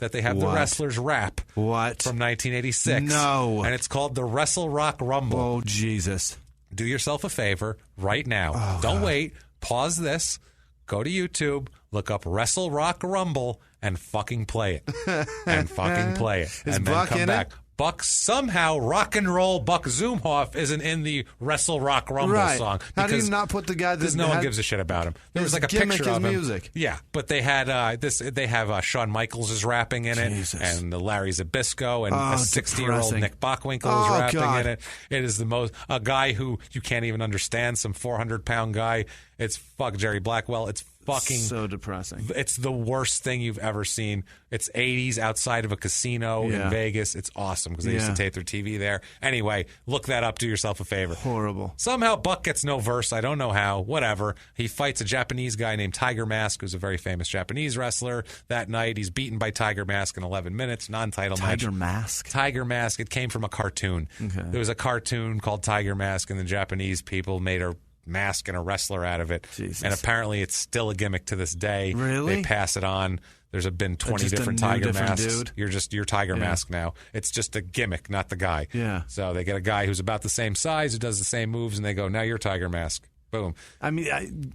that they have the wrestlers rap. What? From 1986. No. And it's called the Wrestle Rock Rumble. Oh, Jesus. Do yourself a favor right now. Don't wait. Pause this. Go to YouTube. Look up Wrestle Rock Rumble and fucking play it. And Is then Buck come in back. it? Buck somehow rock and roll Buck Zumhofe isn't in the Wrestle Rock Rumble song. How do you not put the guy that because no one gives a shit about him? There was a picture of him. Music. Yeah, but they had They have Shawn Michaels is rapping in it, and Larry Zbyszko, and a 60-year-old Nick Bockwinkel is rapping in it. It is a guy who you can't even understand, some 400-pound guy. It's Jerry Blackwell. It's fucking so depressing. It's the worst thing you've ever seen. It's 80s outside of a casino in Vegas. It's awesome because they used to tape their TV there. Anyway, look that up. Do yourself a favor. Horrible. Somehow Buck gets no verse. I don't know how. Whatever. He fights a Japanese guy named Tiger Mask, who's a very famous Japanese wrestler. That night, he's beaten by Tiger Mask in 11 minutes. Non-title match. Tiger Mask? Tiger Mask. It came from a cartoon. Okay. There was a cartoon called Tiger Mask, and the Japanese people made a mask and a wrestler out of it. Jesus. And apparently it's still a gimmick to this day. Really? They pass it on. There's been 20 different Tiger masks. Dude? You're Tiger Mask now. It's just a gimmick, not the guy. Yeah. So they get a guy who's about the same size, who does the same moves, and they go, now you're Tiger Mask. Boom. I mean,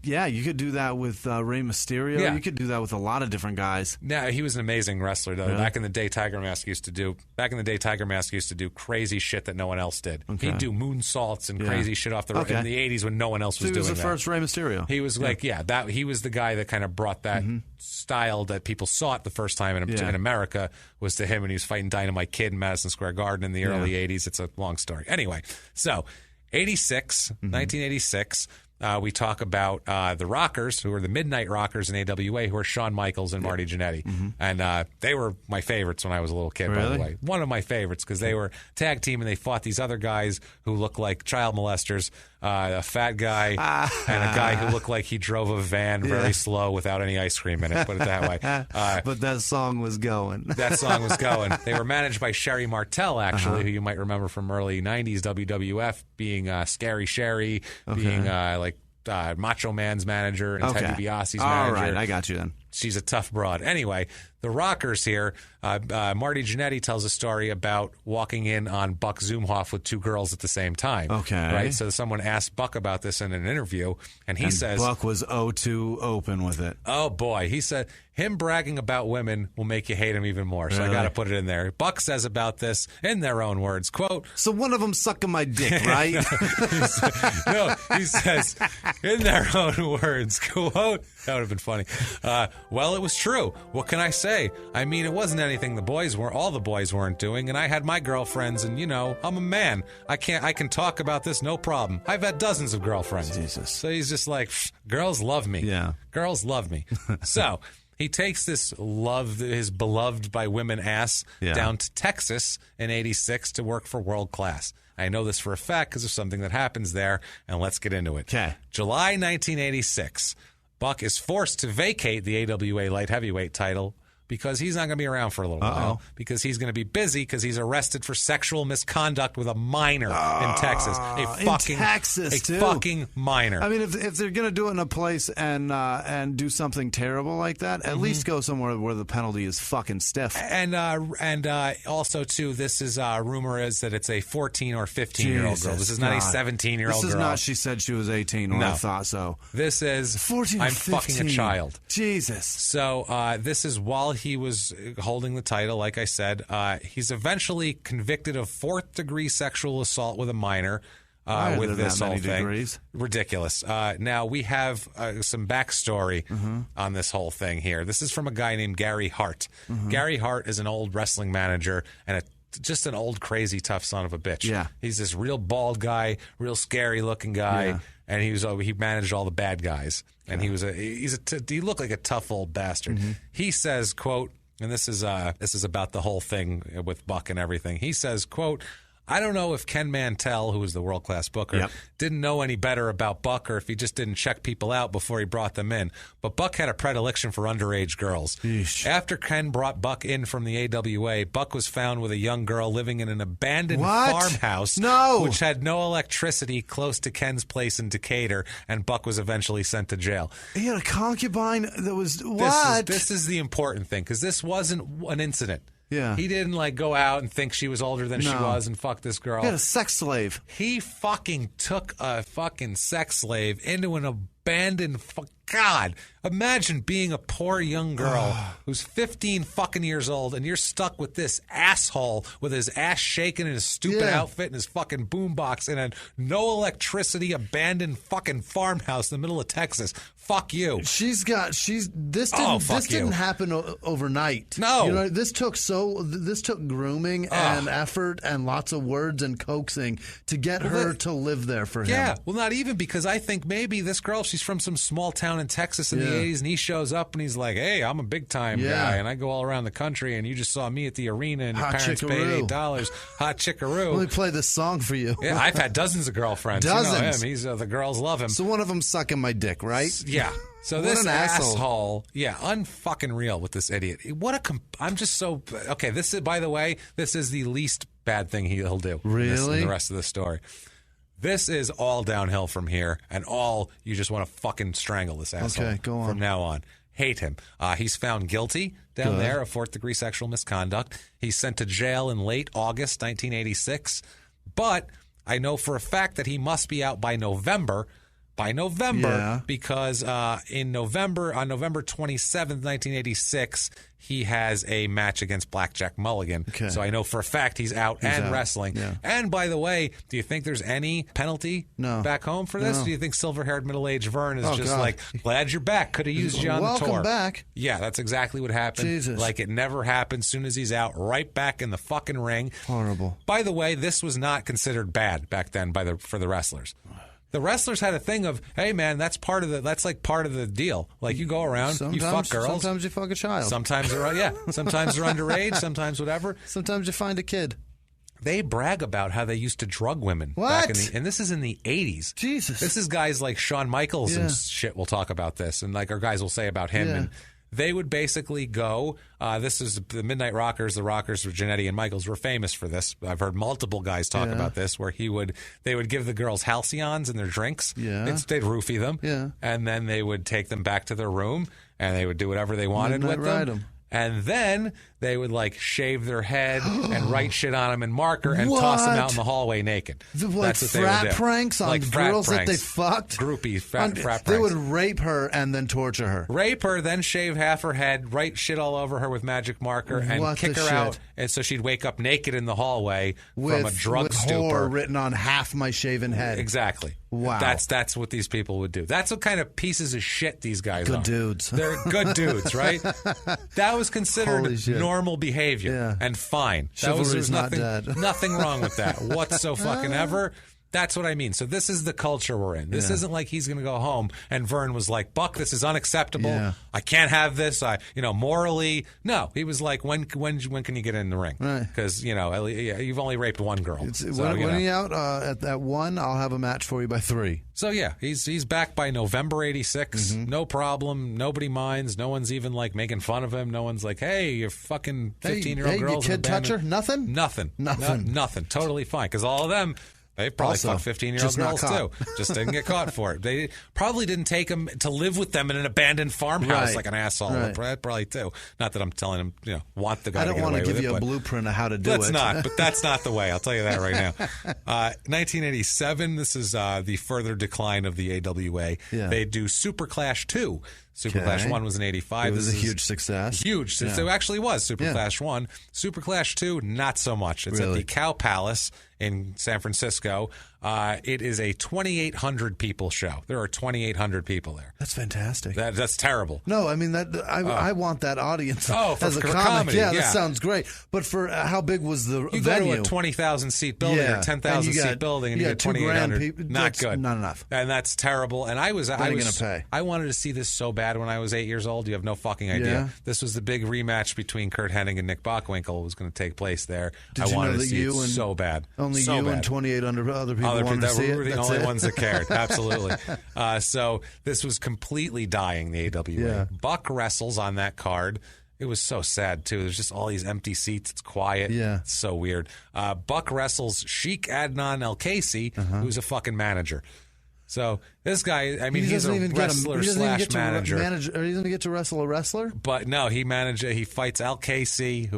you could do that with Rey Mysterio. Yeah. You could do that with a lot of different guys. Yeah, he was an amazing wrestler, though. Really? Back in the day, Tiger Mask used to do crazy shit that no one else did. Okay. He'd do moonsaults and crazy shit off the road in the 80s when no one else was doing that. He was the first Rey Mysterio. He was he was the guy that kind of brought that style that people saw it the first time in America was to him when he was fighting Dynamite Kid in Madison Square Garden in the early 80s. It's a long story. Anyway, so 1986, we talk about the Rockers, who are the Midnight Rockers in AWA, who are Shawn Michaels and Marty Jannetty. Mm-hmm. And they were my favorites when I was a little kid, by the way. One of my favorites, because they were a tag team and they fought these other guys who looked like child molesters, a fat guy and a guy who looked like he drove a van very slow without any ice cream in it, put it that way. But that song was going. That song was going. They were managed by Sherry Martel, actually, who you might remember from early 90s WWF, being Scary Sherry, being Macho Man's manager and Ted DiBiase's manager. All right, I got you then. She's a tough broad. Anyway, the Rockers here, Marty Jannetty tells a story about walking in on Buck Zumhofe with 2 girls at the same time. Okay. Right? So someone asked Buck about this in an interview, and he says... Buck was 0-2 open with it. Oh, boy. He said him bragging about women will make you hate him even more. So I got to put it in there. Buck says about this in their own words, quote, "So one of them sucking my dick, right?" he says in their own words, quote, that would have been funny. Well, it was true. What can I say? I mean, it wasn't anything all the boys weren't doing, and I had my girlfriends, and I'm a man. I can talk about this, no problem. I've had dozens of girlfriends. Jesus. So he's just like, girls love me. Yeah. Girls love me. So he takes his beloved by women ass down to Texas in 86 to work for World Class. I know this for a fact because of something that happens there, and let's get into it. Okay. July 1986, Buck is forced to vacate the AWA light heavyweight title because he's not going to be around for a little while, because he's going to be busy because he's arrested for sexual misconduct with a minor in Texas. Fucking minor. I mean, if they're going to do it in a place and do something terrible like that, at least go somewhere where the penalty is fucking stiff. And also, too, this is rumor is that it's a 14 or 15-year-old girl. This is not a 17-year-old girl. This is not she said she was 18 or I thought so. This is 14 or 15. I'm fucking a child. Jesus. So this is while he was holding the title, like I said. He's eventually convicted of 4th-degree sexual assault with a minor with this whole thing. Degrees. Ridiculous. Now, we have some backstory on this whole thing here. This is from a guy named Gary Hart. Gary Hart is an old wrestling manager and just an old, crazy, tough son of a bitch. Yeah. He's this real bald guy, real scary-looking guy. Yeah. And he managed all the bad guys, and he looked like a tough old bastard. He says, quote, and this is about the whole thing with Buck and everything. He says, quote, I don't know if Ken Mantell, who was the world-class booker, didn't know any better about Buck or if he just didn't check people out before he brought them in. But Buck had a predilection for underage girls. Yeesh. After Ken brought Buck in from the AWA, Buck was found with a young girl living in an abandoned farmhouse which had no electricity close to Ken's place in Decatur, and Buck was eventually sent to jail. He had a concubine that was... What? This is the important thing, because this wasn't an incident. Yeah. He didn't go out and think she was older than she was and fuck this girl. He had a sex slave. He fucking took a fucking sex slave into an abandoned... God, imagine being a poor young girl who's 15 fucking years old and you're stuck with this asshole with his ass shaking in his stupid outfit and his fucking boombox in a no electricity abandoned fucking farmhouse in the middle of Texas. Fuck you. This didn't happen overnight. No. This took grooming and effort and lots of words and coaxing to get her to live there for him. Yeah, well, not even, because I think maybe this girl, she's from some small town in Texas in the 80s, and he shows up and he's like, hey, I'm a big time guy and I go all around the country, and you just saw me at the arena and your parents paid $8. Hot chickaroo. Let me play this song for you. Yeah, I've had dozens of girlfriends. Dozens. You know him. He's the girls love him. So one of them sucking my dick, right? Yeah. So what this an asshole, unfucking real with this idiot. I'm just so okay. This is, by the way, this is the least bad thing he'll do. Really? In the rest of the story. This is all downhill from here, and you just want to fucking strangle this asshole. Okay, go on. From now on. Hate him. He's found guilty down there of 4th-degree sexual misconduct. He's sent to jail in late August 1986. But I know for a fact that he must be out by November. Because on November 27th, 1986, he has a match against Blackjack Mulligan. Okay. So I know for a fact he's out wrestling. Yeah. And by the way, do you think there's any penalty back home for this? No. Do you think silver-haired middle-aged Vern is like, glad you're back, could have used you on the tour. Welcome back. Yeah, that's exactly what happened. Jesus. Like it never happened. Soon as he's out, right back in the fucking ring. Horrible. By the way, this was not considered bad back then for the wrestlers. The wrestlers had a thing of, hey man, that's part of the deal. Like you go around, you fuck girls. Sometimes you fuck a child. Sometimes sometimes they're underage, sometimes whatever. Sometimes you find a kid. They brag about how they used to drug women back and this is in the 80s. Jesus. This is guys like Shawn Michaels and shit will talk about this, and like our guys will say about him and they would basically go, this is the Midnight Rockers, the Rockers with Jannetty and Michaels were famous for this. I've heard multiple guys talk about this, where they would give the girls halcyons in their drinks. Yeah. They'd roofie them. Yeah. And then they would take them back to their room, and they would do whatever they wanted with them. Them. And then they would like shave their head and write shit on them in marker and toss them out in the hallway naked. That's what they would do. Pranks on girls that they fucked? Groupies, frat pranks. They would rape her and then torture her. Rape her, then shave half her head, write shit all over her with magic marker, and kick her out. And so she'd wake up naked in the hallway from a drug stupor. Horror written on half my shaven head. Exactly. Wow. That's what these people would do. That's what kind of pieces of shit these guys are. Good dudes. They're good dudes, right? That was considered normal behavior and fine. Chivalry's not dead. Nothing wrong with that whatsoever. That's what I mean. So this is the culture we're in. This isn't like he's going to go home and Vern was like, Buck, this is unacceptable. Yeah. I can't have this. Morally. No, he was like, when can you get in the ring? Because, you've only raped one girl. When are you out at 1, I'll have a match for you by 3. So, yeah, he's back by November 86. No problem. Nobody minds. No one's even, like, making fun of him. No one's like, hey, you're fucking 15-year-old girls. Hey, you kid toucher? Nothing? Nothing. Nothing. Totally fine. Because all of them... They probably fucked 15-year-old girls, too. Just didn't get caught for it. They probably didn't take him to live with them in an abandoned farmhouse like an asshole. Right. Probably, too. Not that I'm telling him, want the guy to get away with it. I don't want to give you a blueprint of how to do it. Let's not, but that's not the way. I'll tell you that right now. 1987, this is the further decline of the AWA. Yeah. They do Super Clash 2. Super Clash 1 was in 85. It was a huge success. Huge. Yeah. So it actually was Super Clash 1. Super Clash 2, not so much. It's at the Cow Palace in San Francisco. It is a 2,800 people show. There are 2,800 people there. That's fantastic. That's terrible. No, I mean, I want that audience as a comic. Comedy. Yeah, that sounds great. But for how big was the venue? You go to a 20,000 seat building or 10,000 seat building and you get 2,800 people. Not good. Not enough. And that's terrible. And I wanted to see this so bad when I was 8 years old. You have no fucking idea. Yeah. This was the big rematch between Kurt Hennig and Nick Bockwinkel was going to take place there. Did you wanted know that to see it so bad. Only you and 2,800 other people wanted to see it? We were the only ones that cared. Absolutely. So this was completely dying, the AWA. Yeah. Buck wrestles on that card. It was so sad, too. There's just all these empty seats. It's quiet. Yeah. It's so weird. Buck wrestles Sheik Adnan El-Kaisi, who's a fucking manager. So this guy, I mean, he's a wrestler slash manager. Are you going to get to wrestle a wrestler? But no, he fights El-Kaisi,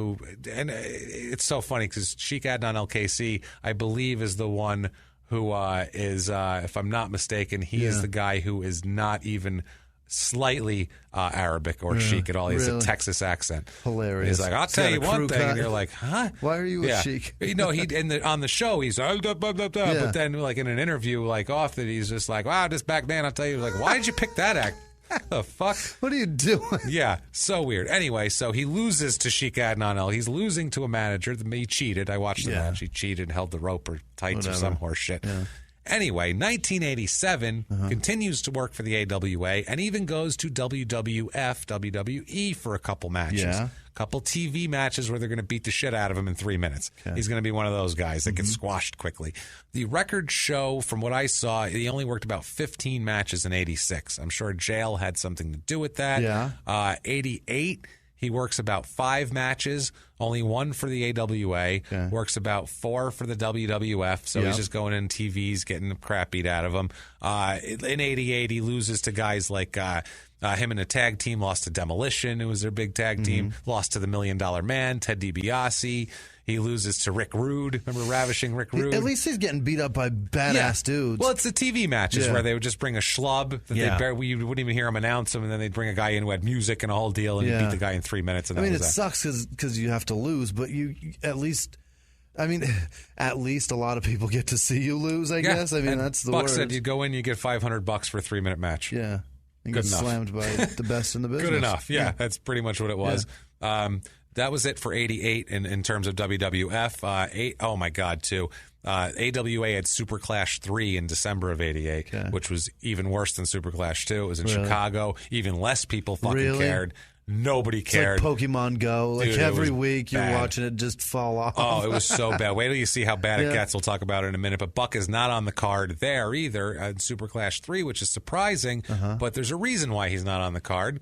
and it's so funny because Sheik Adnan El-Kaisi, I believe, is the one who is, if I'm not mistaken, he is the guy who is not even slightly Arabic or Sheik at all. He has a Texas accent. Hilarious. He's like, I'll tell you one thing. And you're like, huh? Why are you a Sheik? On the show, he's but then like in an interview, like off that he's just like, wow, just back then, I'll tell you, like, why did you pick that act? The fuck? What are you doing? Yeah, so weird. Anyway, so he loses to Sheik Adnan El. He's losing to a manager. He cheated. I watched the match. He cheated, held the rope or tights or some horse shit. Yeah. Anyway, 1987 continues to work for the AWA and even goes to WWF, WWE for a couple matches. Yeah. Couple TV matches where they're going to beat the shit out of him in 3 minutes. Okay. He's going to be one of those guys that gets squashed quickly. The record show, from what I saw, he only worked about 15 matches in 86. I'm sure jail had something to do with that. Yeah. 88, he works about 5 matches, only 1 for the AWA, works about 4 for the WWF, so he's just going in TVs, getting the crap beat out of him. In 88, he loses to guys like him in a tag team, lost to Demolition, who was their big tag team, lost to the $1 Million Man, Ted DiBiase. He loses to Rick Rude. Remember Ravishing Rick Rude? At least he's getting beat up by badass dudes. Well, it's the TV matches where they would just bring a schlub that you wouldn't even hear him announce him, and then they'd bring a guy in who had music and a whole deal, and he'd beat the guy in 3 minutes. And it sucks because you have to lose, but you at least... I mean, at least a lot of people get to see you lose, I guess. I mean, and that's the Buck word. said you go in, you get $500 for a 3-minute match. Yeah. You get slammed by the best in the business. Good enough. Yeah, that's pretty much what it was. Yeah. That was it for 88 in terms of WWF. Oh, my God, too. AWA had Super Clash 3 in December of 88, which was even worse than Super Clash 2. It was in Chicago. Even less people fucking cared. Nobody cared. It's like Pokemon Go. Like dude, every week you're watching it just fall off. Oh, it was so bad. Wait till you see how bad it gets. We'll talk about it in a minute. But Buck is not on the card there either in Super Clash 3, which is surprising. But there's a reason why he's not on the card.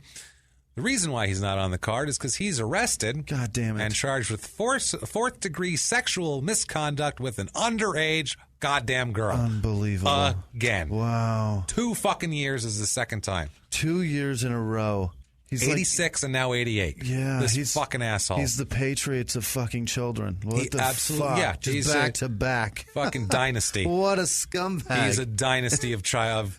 The reason why he's not on the card is because he's arrested. God damn it. And charged with fourth-degree sexual misconduct with an underage goddamn girl. Unbelievable. Again. Wow. 2 fucking years is the second time. 2 years in a row. He's 86 and now 88. Yeah, this fucking asshole. He's the Patriots of fucking children. What the absolutely, fuck? yeah, just back to back. Fucking dynasty. What a scumbag. He's a dynasty of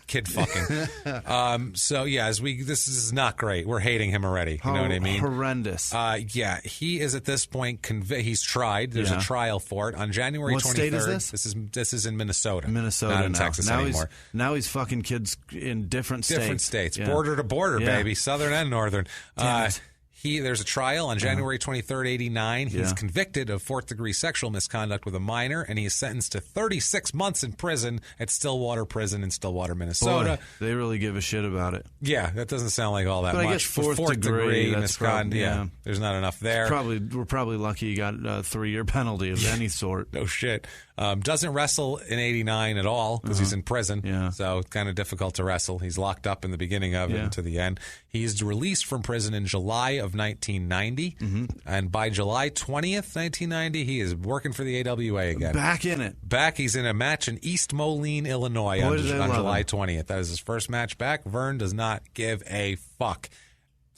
kid fucking. So yeah, this is not great. We're hating him already. You know what I mean? Horrendous. Yeah, he is at this point he's tried. There's a trial for it on January 23rd. What state is this? This is in Minnesota. Not in Texas anymore. Now he's fucking kids in different states. Yeah. Border to border, baby, southern and northern. There's a trial on January 23rd, 89. He's convicted of 4th-degree sexual misconduct with a minor, and he is sentenced to 36 months in prison at Stillwater Prison in Stillwater, Minnesota. Boy, they really give a shit about it. Yeah, that doesn't sound like all that but much. I guess fourth degree misconduct. There's not enough there. We're probably lucky he got a 3-year penalty of any sort. No shit. Doesn't wrestle in 89 at all because he's in prison. Yeah. So it's kind of difficult to wrestle. He's locked up in the beginning of it and to the end. He's released from prison in July of 1990. And by July 20th, 1990, he is working for the AWA again. Back in it. He's in a match in East Moline, Illinois on July 20th. That is his first match back. Vern does not give a fuck.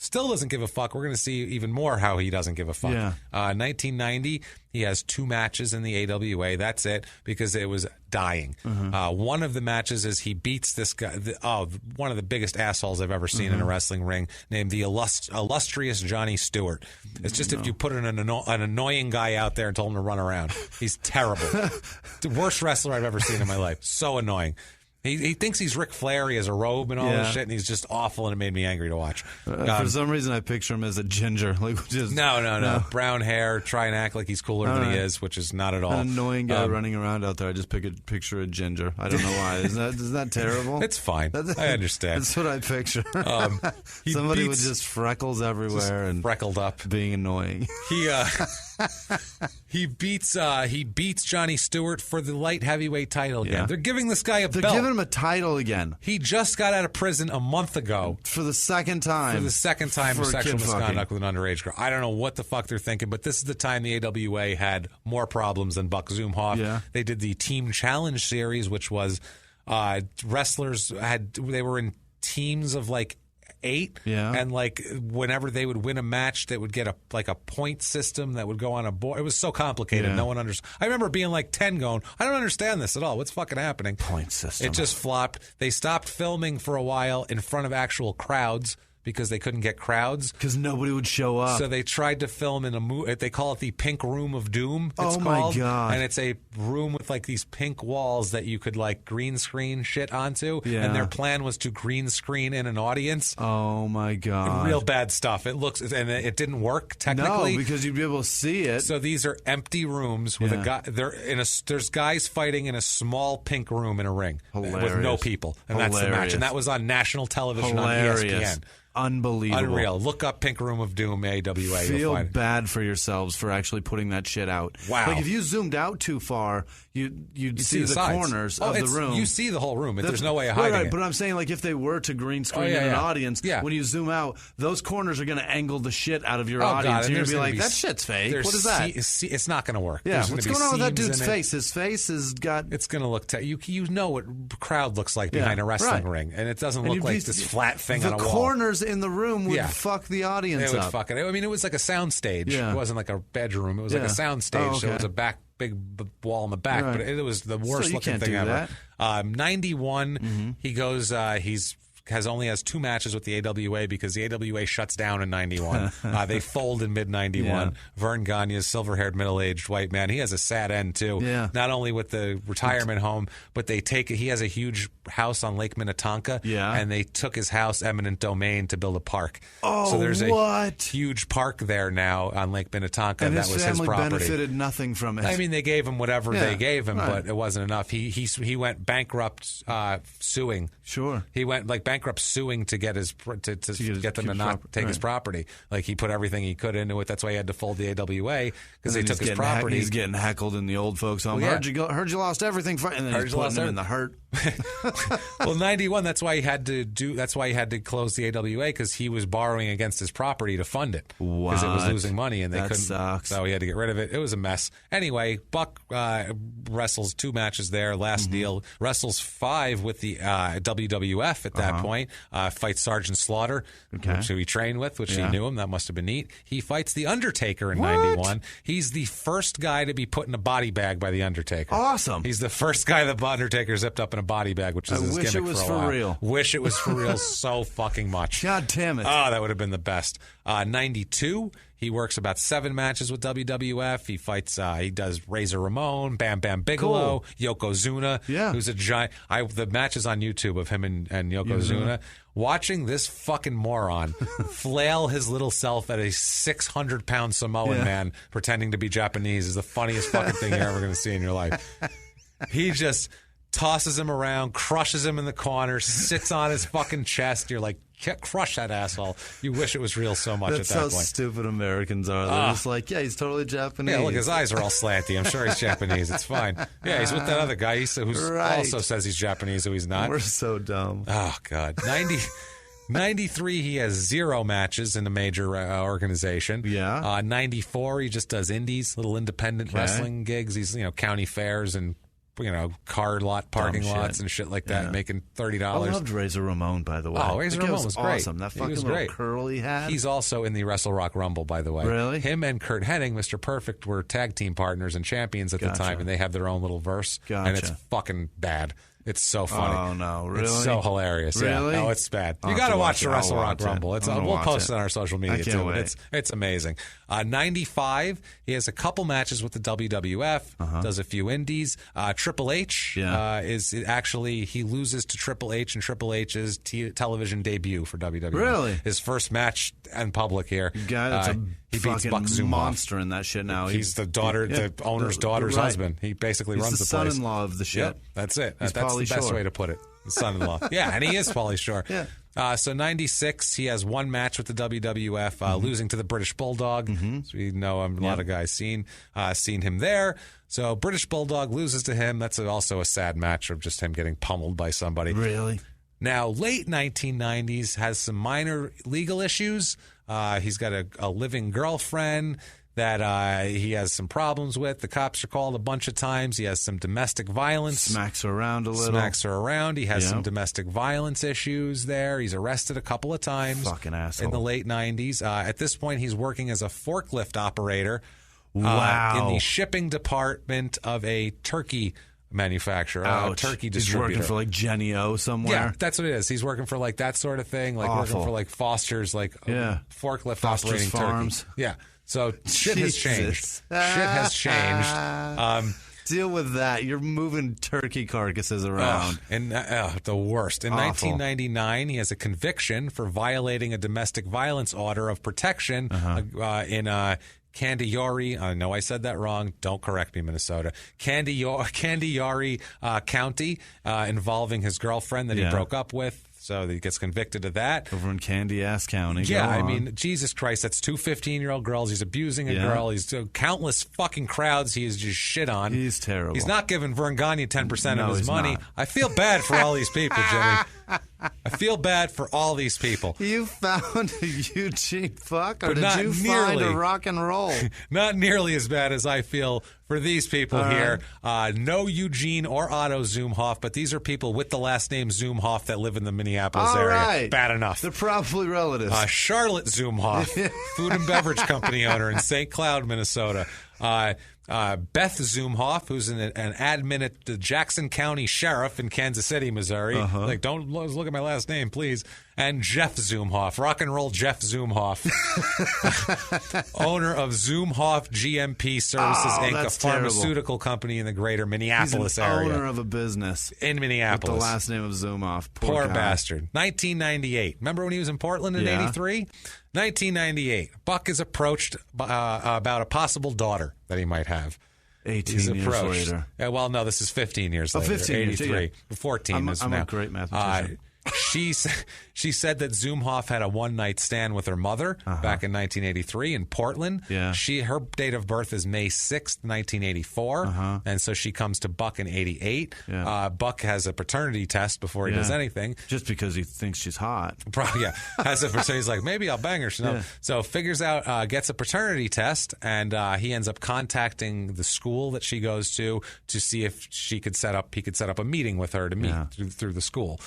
Still doesn't give a fuck. We're going to see even more how he doesn't give a fuck. 1990, he has 2 matches in the AWA. That's it, because it was dying. One of the matches is he beats this guy, one of the biggest assholes I've ever seen in a wrestling ring, named the illustrious Johnny Stewart. It's just if you put an annoying guy out there and told him to run around. He's terrible. The worst wrestler I've ever seen in my life. So annoying. He thinks he's Ric Flair. He has a robe and all this shit, and he's just awful, and it made me angry to watch. For some reason, I picture him as a ginger. No. Brown hair, try and act like he's cooler than he is, which is not at all. An annoying guy running around out there. I just picture a ginger. I don't know why. Isn't that terrible? It's fine. I understand. That's what I picture. Somebody with just freckles everywhere and freckled up, being annoying. He beats Johnny Stewart for the light heavyweight title again. They're giving this guy a belt. They're giving him a title again. He just got out of prison a month ago. For the second time. For sexual misconduct with an underage girl. I don't know what the fuck they're thinking, but this is the time the AWA had more problems than Buck Zumhofe. Yeah. They did the Team Challenge series, which was wrestlers they were in teams of like 8, and like whenever they would win a match, they would get a point system that would go on a board. It was so complicated. No one understood. I remember being like 10 going, I don't understand this at all. What's fucking happening? Point system. It just flopped. They stopped filming for a while in front of actual crowds because they couldn't get crowds. Because nobody would show up. So they tried to film in a movie. They call it the Pink Room of Doom, it's called. My God. And it's a room with like these pink walls that you could like green screen shit onto. Yeah. And their plan was to green screen in an audience. Oh, my God. Real bad stuff. It looks, and it didn't work technically. No, because you'd be able to see it. So these are empty rooms with a guy. There's guys fighting in a small pink room in a ring. Hilarious. With no people. And that's the match. And that was on national television on ESPN. Unbelievable. Unreal. Look up Pink Room of Doom, AWA. Feel bad for yourselves for actually putting that shit out. Wow. Like if you zoomed out too far, you'd see the corners of the room. You see the whole room. There's no way of hiding it. But I'm saying, like, if they were to green screen in an audience, when you zoom out, those corners are going to angle the shit out of your audience. And you're going to be like, that shit's fake. What is that? It's not going to work. Yeah, what's going on with that dude's face? His face has got... It's going to look... You know what crowd looks like behind a wrestling ring, and it doesn't look like this flat thing on a wall. The corners in the room would fuck the audience up. It would fuck it. I mean, it was like a sound stage. It wasn't like a bedroom. It was like a sound stage, so it was a big wall in the back, but it was the worst looking thing ever. 91, he goes, only has 2 matches with the AWA because the AWA shuts down in 91. They fold in mid-91. Yeah. Vern Gagne's silver-haired, middle-aged white man. He has a sad end, too. Yeah. Not only with the retirement home, but he has a huge house on Lake Minnetonka, and they took his house, eminent domain, to build a park. Oh, so there's a huge park there now on Lake Minnetonka. And that was his property. his family benefited nothing from it. I mean, they gave him whatever they gave him, but it wasn't enough. He went bankrupt suing. Sure. He went bankrupt suing to get his get them to not take his property. Like he put everything he could into it. That's why he had to fold the AWA because they took his property. He's getting heckled in the old folks' home. Heard you lost everything, and then he's putting him in the hurt. Well, 91. That's why he had to close the AWA, because he was borrowing against his property to fund it because it was losing money and they couldn't. Sucks. So he had to get rid of it. It was a mess. Anyway, Buck wrestles 2 matches there. Last deal, wrestles 5 with the WWF at that point. Fights Sergeant Slaughter, which he trained with, which he knew him. That must have been neat. He fights the Undertaker in 91. He's the first guy to be put in a body bag by the Undertaker. Awesome. He's the first guy the Undertaker zipped up in a body bag, which is his gimmick for a while. Wish it was for real. Wish it was for real so fucking much. God damn it. Oh, that would have been the best. 92, he works about 7 matches with WWF. He fights, he does Razor Ramon, Bam Bam Bigelow, Yokozuna, who's a giant. The match is on YouTube of him and Yokozuna. Watching this fucking moron flail his little self at a 600-pound Samoan man pretending to be Japanese is the funniest fucking thing you're ever going to see in your life. He just tosses him around, crushes him in the corner, sits on his fucking chest. You're like, crush that asshole. You wish it was real so much at that point. That's how stupid Americans are. They're just like, yeah, he's totally Japanese. Yeah, look, his eyes are all slanty. I'm sure he's Japanese. It's fine. Yeah, he's with that other guy who also says he's Japanese, who he's not. We're so dumb. Oh, God. 93, he has 0 matches in a major organization. Yeah. 94, he just does indies, little independent wrestling gigs. He's, county fairs and car lot parking lots and shit like that, making $30. I loved Razor Ramon, by the way. Oh, Razor Ramon was great. Awesome. That fucking little curl he had. He's also in the Wrestle Rock Rumble, by the way. Really? Him and Kurt Hennig, Mr. Perfect, were tag team partners and champions at the time, and they have their own little verse, and it's fucking bad. It's so funny. Oh, no, really? It's so hilarious. Really? Yeah. No, it's bad. You got to watch the Wrestle Rock Rumble. We'll post it on our social media, I can't wait. It's amazing. 95, he has a couple matches with the WWF, does a few indies. Triple H he loses to Triple H in Triple H's television debut for WWF. Really? His first match in public here. Guy that's he beats Buck Zumhofe. Monster in that shit now. He's the owner's daughter's husband. He basically runs the place. Son-in-law of the shit. Yep, that's it. That's the best way to put it. The son-in-law. Yeah, and he is Pauly Shore. Yeah. So 96, he has 1 match with the WWF, losing to the British Bulldog. So we know a lot of guys seen him there. So British Bulldog loses to him. That's also a sad match of just him getting pummeled by somebody. Really? Now, late 1990s has some minor legal issues. He's got a living girlfriend that he has some problems with. The cops are called a bunch of times. He has some domestic violence. Smacks her around a little. Smacks her around. He has some domestic violence issues there. He's arrested a couple of times. Fucking asshole. In the late 90s. At this point, he's working as a forklift operator. Wow. In the shipping department of a turkey manufacturer, a turkey distributor. He's working for like Jenny O somewhere. Yeah, that's what it is. He's working for like that sort of thing, like working for like Foster's, like forklift Foster's operating Farms. Turkey. Yeah. So shit has changed. Shit has changed. Deal with that. You're moving turkey carcasses around. The worst. In 1999, he has a conviction for violating a domestic violence order of protection in Candiari. I know I said that wrong. Don't correct me, Minnesota. Candiari County, involving his girlfriend that he broke up with. So he gets convicted of that. Over in Candy-ass County. Yeah, I mean, Jesus Christ, that's 2 15-year-old girls. He's abusing a girl. He's countless fucking crowds he has just shit on. He's terrible. He's not giving Vern Gagne 10% of his money. Not. I feel bad for all these people, Jimmy. I feel bad for all these people. You found a Eugene fuck, or but did you find a rock and roll? Not nearly as bad as I feel for these people here. No Eugene or Otto Zumhofe, but these are people with the last name Zumhofe that live in the Minneapolis area. Right. Bad enough. They're probably relatives. Charlotte Zumhofe, food and beverage company owner in St. Cloud, Minnesota. Beth Zumhofe, who's an admin at the Jackson County Sheriff in Kansas City, Missouri. Like, don't look at my last name, please. And Jeff Zumhofe, rock and roll Jeff Zumhofe, owner of Zumhofe GMP Services Inc., a pharmaceutical company in the greater Minneapolis area. Owner of a business in Minneapolis. With the last name of Zumhofe. Poor bastard. 1998. Remember when he was in Portland in 83? 1998. Buck is approached about a possible daughter that he might have. 18 years later. Well, no, this is 15 years later. 15 83. years, 14 is now. I'm a great mathematician. She said that Zumhofe had a one-night stand with her mother back in 1983 in Portland. Yeah. Her date of birth is May 6th, 1984, and so she comes to Buck in 88. Yeah. Buck has a paternity test before he does anything. Just because he thinks she's hot. Probably, yeah. He's like, maybe I'll bang her. So figures out, gets a paternity test, and he ends up contacting the school that she goes to see if he could set up a meeting with her to meet through the school.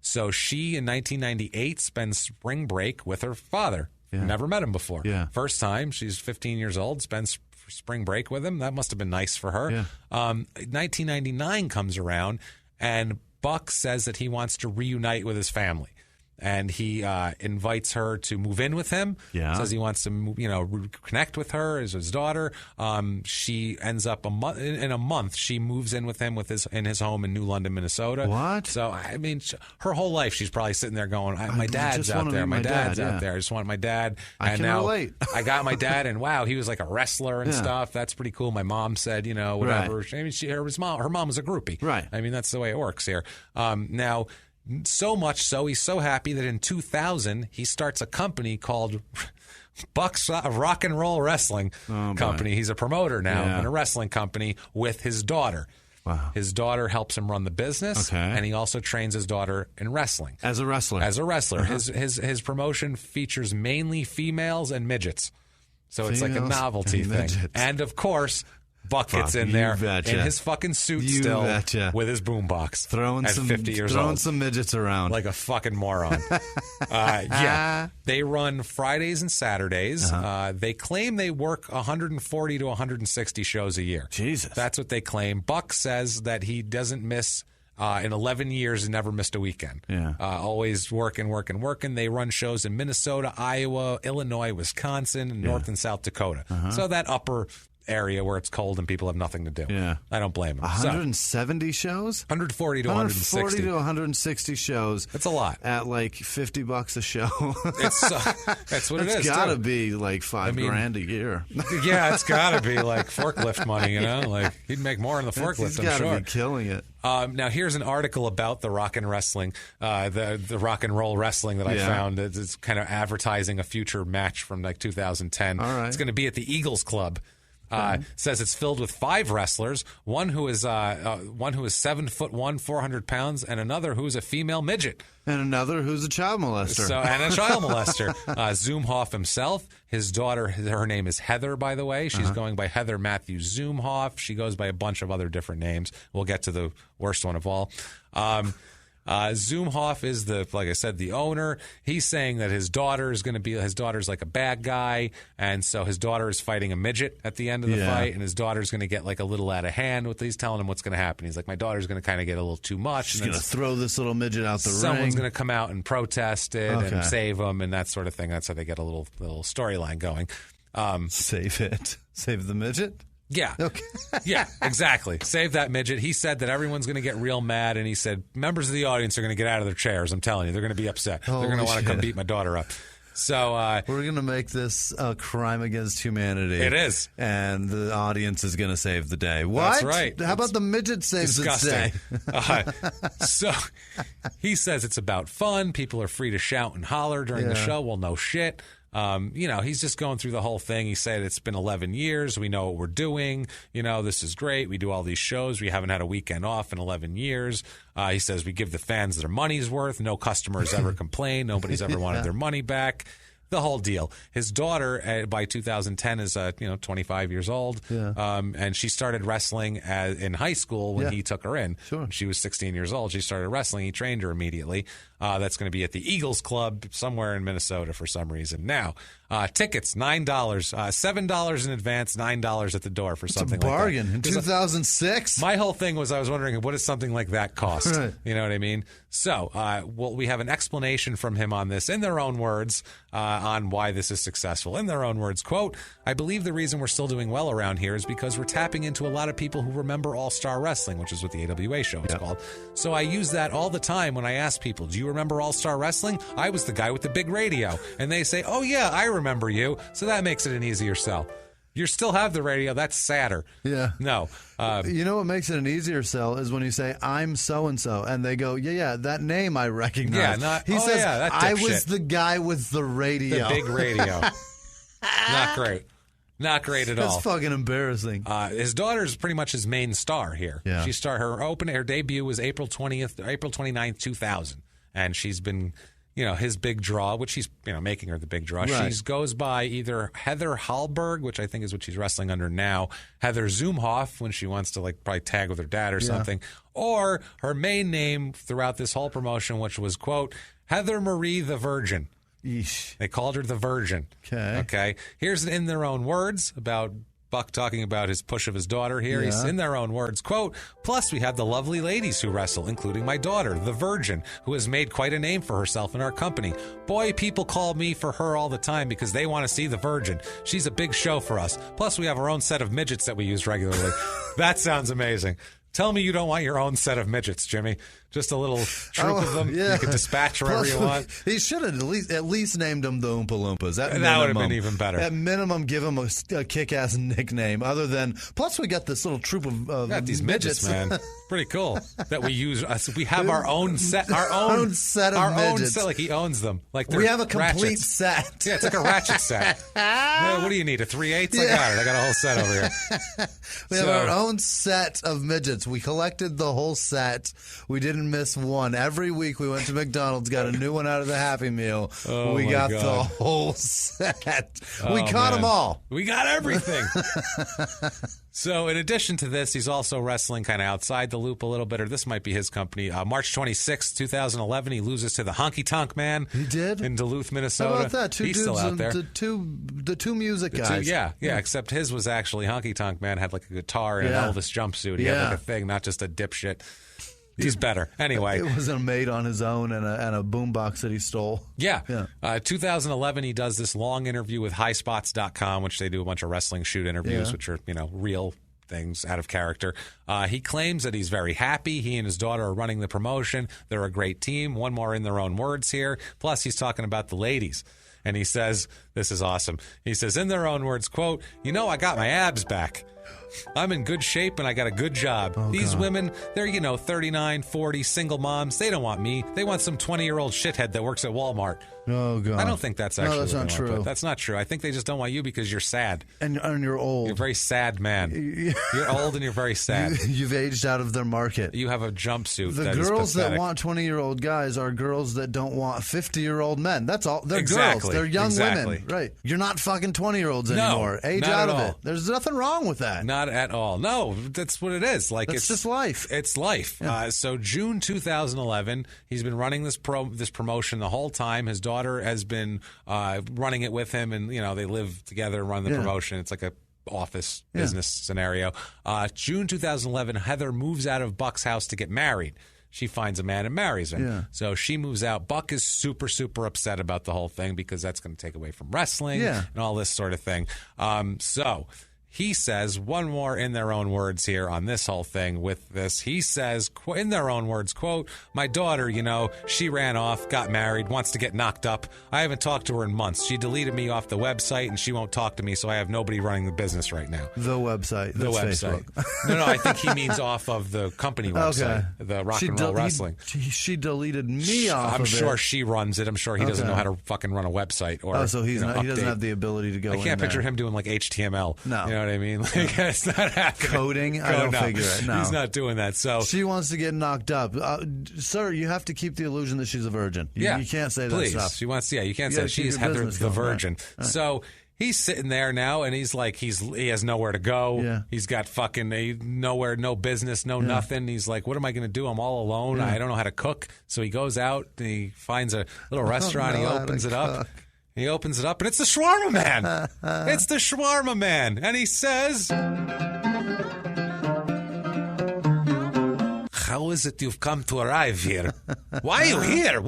So she, in 1998, spends spring break with her father. Never met him before. First time, she's 15 years old, spends spring break with him. That must have been nice for her. 1999 comes around, and Buck says that he wants to reunite with his family. And he invites her to move in with him. Says he wants to, connect with her as his daughter. She ends up in a month. She moves in with him in his home in New London, Minnesota. What? So I mean, her whole life she's probably sitting there going, "My dad's out there. My dad's out there. I just want my dad." I can relate. I got my dad, and wow, he was like a wrestler and stuff. That's pretty cool. My mom said, whatever. Right. I mean, her mom was a groupie. Right. I mean, that's the way it works here. Now. So much so, he's so happy that in 2000, he starts a company called Buck's Rock and Roll Wrestling Company. Boy. He's a promoter now in a wrestling company with his daughter. Wow. His daughter helps him run the business, and he also trains his daughter in wrestling. As a wrestler? As a wrestler. His promotion features mainly females and midgets. So it's like a novelty thing. And, of course... Buck gets in there in his fucking suit with his boombox throwing 50 years old. Some midgets around. Like a fucking moron. They run Fridays and Saturdays. They claim they work 140 to 160 shows a year. Jesus. That's what they claim. Buck says that he doesn't miss... in 11 years, he never missed a weekend. Always working. They run shows in Minnesota, Iowa, Illinois, Wisconsin, and North and South Dakota. So that upper... area where it's cold and people have nothing to do. I don't blame him. 170 shows? 140 to 160. 140 to 160 shows. That's a lot. At like $50 a show. That's what it is. It's got to be like $5,000 a year. It's got to be like forklift money, Like he'd make more in the forklift, I'm sure. He's got to be killing it. Now, here's an article about the rock and wrestling, the rock and roll wrestling that I found. It's kind of advertising a future match from like 2010. All right. It's going to be at the Eagles Club. Says it's filled with 5 wrestlers, one who is 7'1", 400 pounds, and another who's a female midget. And another who's a child molester. And a child molester. Zumhofe himself, his daughter, her name is Heather, by the way. She's going by Heather Matthews Zumhofe. She goes by a bunch of other different names. We'll get to the worst one of all. Zumhofe is like I said, the owner. He's saying that his daughter's like a bad guy, and so his daughter is fighting a midget at the end of the fight, and his daughter's going to get like a little out of hand. He's telling him what's going to happen. He's like, my daughter's going to kind of get a little too much. She's going to throw this little midget out the ring. Someone's going to come out and protest it and save him and that sort of thing. That's how they get a little storyline going. Save it. Save the midget? Yeah. Okay. Yeah, exactly. Save that midget. He said that everyone's going to get real mad, and he said members of the audience are going to get out of their chairs. I'm telling you, they're going to be upset. They're going to want to come beat my daughter up. So we're going to make this a crime against humanity. It is. And the audience is going to save the day. What? That's right. How about the midget saves the day? So he says it's about fun. People are free to shout and holler during the show. Well, no shit. He's just going through the whole thing. He said it's been 11 years. We know what we're doing. This is great. We do all these shows. We haven't had a weekend off in 11 years. He says we give the fans their money's worth. No customers ever complain. Nobody's ever wanted their money back. The whole deal. His daughter, by 2010, is 25 years old, and she started wrestling in high school when he took her in. Sure. She was 16 years old. She started wrestling. He trained her immediately. That's going to be at the Eagles Club somewhere in Minnesota for some reason. Now, tickets, $9, $7 in advance, $9 at the door for something like that. It's a bargain. In 2006? My whole thing was I was wondering, what does something like that cost? Right. You know what I mean? So, we have an explanation from him on this in their own words on why this is successful. In their own words, quote, I believe the reason we're still doing well around here is because we're tapping into a lot of people who remember All-Star Wrestling, which is what the AWA show is called. So I use that all the time when I ask people, do you remember All-Star Wrestling? I was the guy with the big radio. And they say, oh, yeah, I remember you. So that makes it an easier sell. You still have the radio. That's sadder. Yeah. No. You know what makes it an easier sell is when you say, I'm so-and-so, and they go, yeah, that name I recognize. Yeah, he says, that I dipshit. was the guy with the radio. The big radio. Not great. Not great at all. That's fucking embarrassing. His daughter's pretty much his main star here. Yeah. Her debut was April 29th, 2000. And she's been, his big draw, which he's, making her the big draw. Right. She goes by either Heather Hallberg, which I think is what she's wrestling under now, Heather Zumhofe, when she wants to probably tag with her dad or something, or her main name throughout this whole promotion, which was, quote, Heather Marie the Virgin. Yeesh. They called her the Virgin. Okay. Here's in their own words about Buck talking about his push of his daughter here. Yeah. He's in their own words, quote, plus we have the lovely ladies who wrestle, including my daughter, the Virgin, who has made quite a name for herself in our company. Boy, people call me for her all the time because they want to see the Virgin. She's a big show for us. Plus we have our own set of midgets that we use regularly. That sounds amazing. Tell me you don't want your own set of midgets, Jimmy. Just a little troop of them. Yeah. You can dispatch wherever you want. He should have at least named them the Oompa Loompas. That would have been even better. At minimum, give them a kick-ass nickname. Other than, plus we got this little troop of got these midgets, man. Pretty cool that we use. We have our own set. Our own set of our midgets. Own set, like he owns them. Like we have a complete ratchets. set. Yeah, it's like a ratchet set. What do you need? A 3/8? I got it. I got a whole set over here. We have our own set of midgets. We collected the whole set. We didn't miss one. Every week we went to McDonald's, got a new one out of the Happy Meal. We got the whole set. We caught them all. We got everything. So in addition to this, he's also wrestling kind of outside the loop a little bit, or this might be his company. March 26th, 2011, he loses to the Honky Tonk Man. He did? In Duluth, Minnesota. How about that? Two he's dudes still out there. The two music guys. Yeah, except his was actually Honky Tonk Man had like a guitar and an Elvis jumpsuit. He had like a thing, not just a dipshit. He's better. Anyway. It wasn't made on his own and a boombox that he stole. Yeah. 2011, he does this long interview with highspots.com, which they do a bunch of wrestling shoot interviews, which are, real things out of character. He claims that he's very happy. He and his daughter are running the promotion. They're a great team. One more in their own words here. Plus, he's talking about the ladies. And he says, this is awesome. He says, in their own words, quote, I got my abs back. I'm in good shape and I got a good job. These women, they're, 39, 40, single moms. They don't want me. They want some 20-year-old shithead that works at Walmart. Oh, God. I don't think that's actually that's not true. That's not true. I think they just don't want you because you're sad. And you're old. You're a very sad man. You're old and you're very sad. You've aged out of their market. You have a jumpsuit. The girls that want 20-year-old guys are girls that don't want 50-year-old men. That's all. They're girls. They're young women. Right. You're not fucking 20-year-olds anymore. Age out of it. There's nothing wrong with that. Not at all. No, that's what it is. It's just life. It's life. Yeah. So June 2011, he's been running this promotion the whole time. His daughter has been running it with him, and they live together and run the promotion. It's like a office business scenario. June 2011, Heather moves out of Buck's house to get married. She finds a man and marries him. Yeah. So she moves out. Buck is super, super upset about the whole thing because that's going to take away from wrestling and all this sort of thing. So he says one more in their own words here on this whole thing with this. He says, in their own words, quote, my daughter, she ran off, got married, wants to get knocked up. I haven't talked to her in months. She deleted me off the website and she won't talk to me, so I have nobody running the business right now. The website. The website. No, I think he means off of the company website, the Rock and Roll Wrestling. She deleted me off of it. I'm sure she runs it. I'm sure he doesn't know how to fucking run a website. Or, so he doesn't have the ability to go in. I can't picture him doing like HTML. No. You know what I mean? Like, it's not happening. Coding? I don't figure it. No. He's not doing that. So she wants to get knocked up. Sir, you have to keep the illusion that she's a virgin. You can't say that stuff. She wants, you can't say she's Heather the Virgin. Right. So he's sitting there now, and he's like, he has nowhere to go. Yeah. He's got fucking nowhere, no business, nothing. He's like, what am I going to do? I'm all alone. I don't know how to cook. So he goes out, and he finds a little restaurant. He opens it up. He opens it up, and it's the Shawarma Man. It's the Shawarma Man. And he says, how is it you've come to arrive here? Why are you here?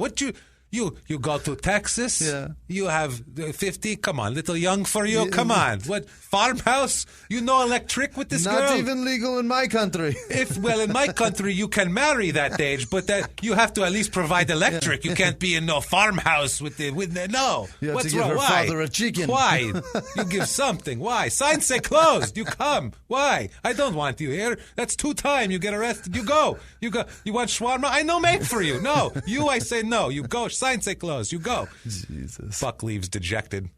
You go to Texas. Yeah. You have 50. Come on, little young for you. Come on. What farmhouse? You know electric with this girl? Not even legal in my country. In my country, you can marry that age, but that you have to at least provide electric. You can't be in no farmhouse with no. You have What's to give wrong? her Why? father a chicken. Why? You give something. Why? Signs say closed. You come. Why? I don't want you here. That's 2 times. You get arrested. You go. You want shawarma? I no make for you. No. I say no. You go. Signs say closed. You go. Jesus. Buck leaves dejected.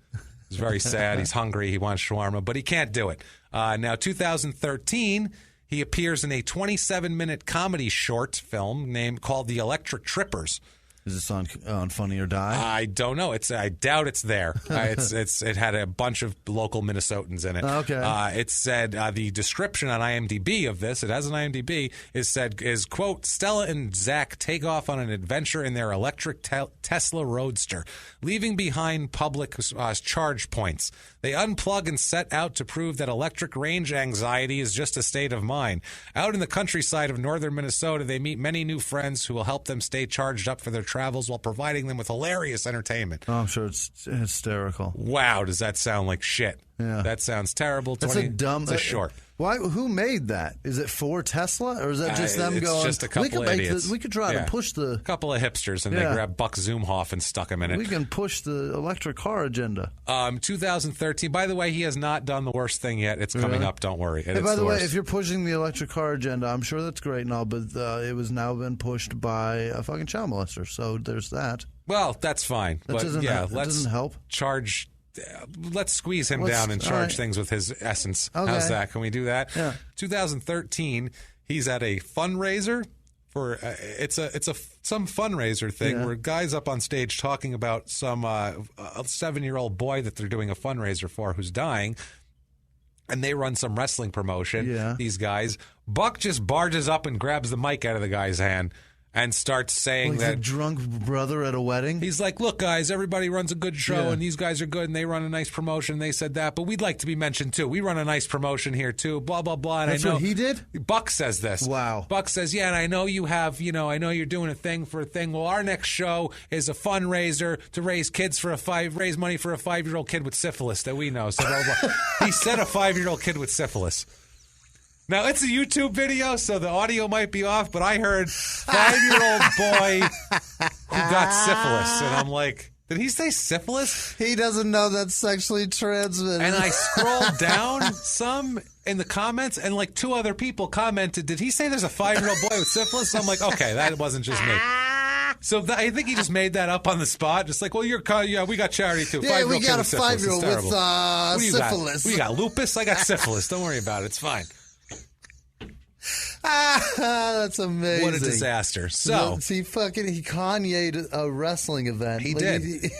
He's very sad. He's hungry. He wants shawarma, but he can't do it. Now, 2013, he appears in a 27-minute comedy short film called The Electric Trippers. Is this on Funny or Die? I don't know. I doubt it's there. It had a bunch of local Minnesotans in it. Okay. It said the description on IMDb of this. It has an IMDb. Is quote Stella and Zach take off on an adventure in their electric Tesla Roadster, leaving behind public charge points. They unplug and set out to prove that electric range anxiety is just a state of mind. Out in the countryside of northern Minnesota, they meet many new friends who will help them stay charged up for their travels while providing them with hilarious entertainment. Oh, I'm sure it's hysterical. Wow, does that sound like shit? Yeah. That sounds terrible. That's It's a short. Why? Who made that? Is it for Tesla, or is that just them it's going? Just a couple of idiots. We could try to push the. A couple of hipsters, and they grabbed Buck Zumhofe and stuck him in it. We can push the electric car agenda. 2013. By the way, he has not done the worst thing yet. It's coming up. Don't worry. Hey, by the way, if you're pushing the electric car agenda, I'm sure that's great and all, but it was now been pushed by a fucking child molester. So there's that. Well, that's fine. That doesn't help. Let's squeeze him down and charge things with his essence. Okay. How's that? Can we do that? Yeah. 2013, he's at a fundraiser for some fundraiser thing where guys up on stage talking about some a 7-year-old boy that they're doing a fundraiser for who's dying. And they run some wrestling promotion, these guys. Buck just barges up and grabs the mic out of the guy's hand and starts saying like that... a drunk brother at a wedding? He's like, look, guys, everybody runs a good show, and these guys are good, and they run a nice promotion. They said that, but we'd like to be mentioned, too. We run a nice promotion here, too, blah, blah, blah. And That's what he did? Buck says this. Wow. Buck says, and I know you have, I know you're doing a thing for a thing. Well, our next show is a fundraiser to raise money for a 5-year-old kid with syphilis that we know. So blah, blah, blah. He said a 5-year-old kid with syphilis. Now, it's a YouTube video, so the audio might be off, but I heard 5-year-old boy who got syphilis. And I'm like, did he say syphilis? He doesn't know that's sexually transmitted. And I scrolled down some in the comments, and like 2 other people commented, did he say there's a 5-year-old boy with syphilis? I'm like, okay, that wasn't just me. So I think he just made that up on the spot. Just like, well, we got charity too. Yeah, we got a 5-year-old with syphilis. We got lupus. I got syphilis. Don't worry about it. It's fine. That's amazing. What a disaster. So he Kanye'd a wrestling event. He did.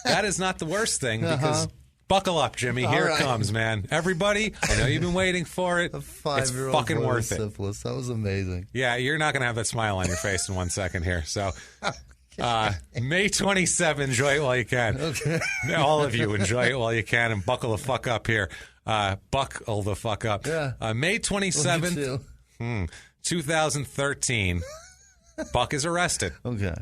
That is not the worst thing because buckle up, Jimmy. Here it comes, man. Everybody, I know you've been waiting for it. A 5-year-old it's fucking worth it. Syphilis. That was amazing. Yeah, you're not going to have that smile on your face in 1 second here. So May 27, enjoy it while you can. Okay. All of you enjoy it while you can and buckle the fuck up here. Buckle the fuck up. Yeah. May 27th. 2013, Buck is arrested. Okay.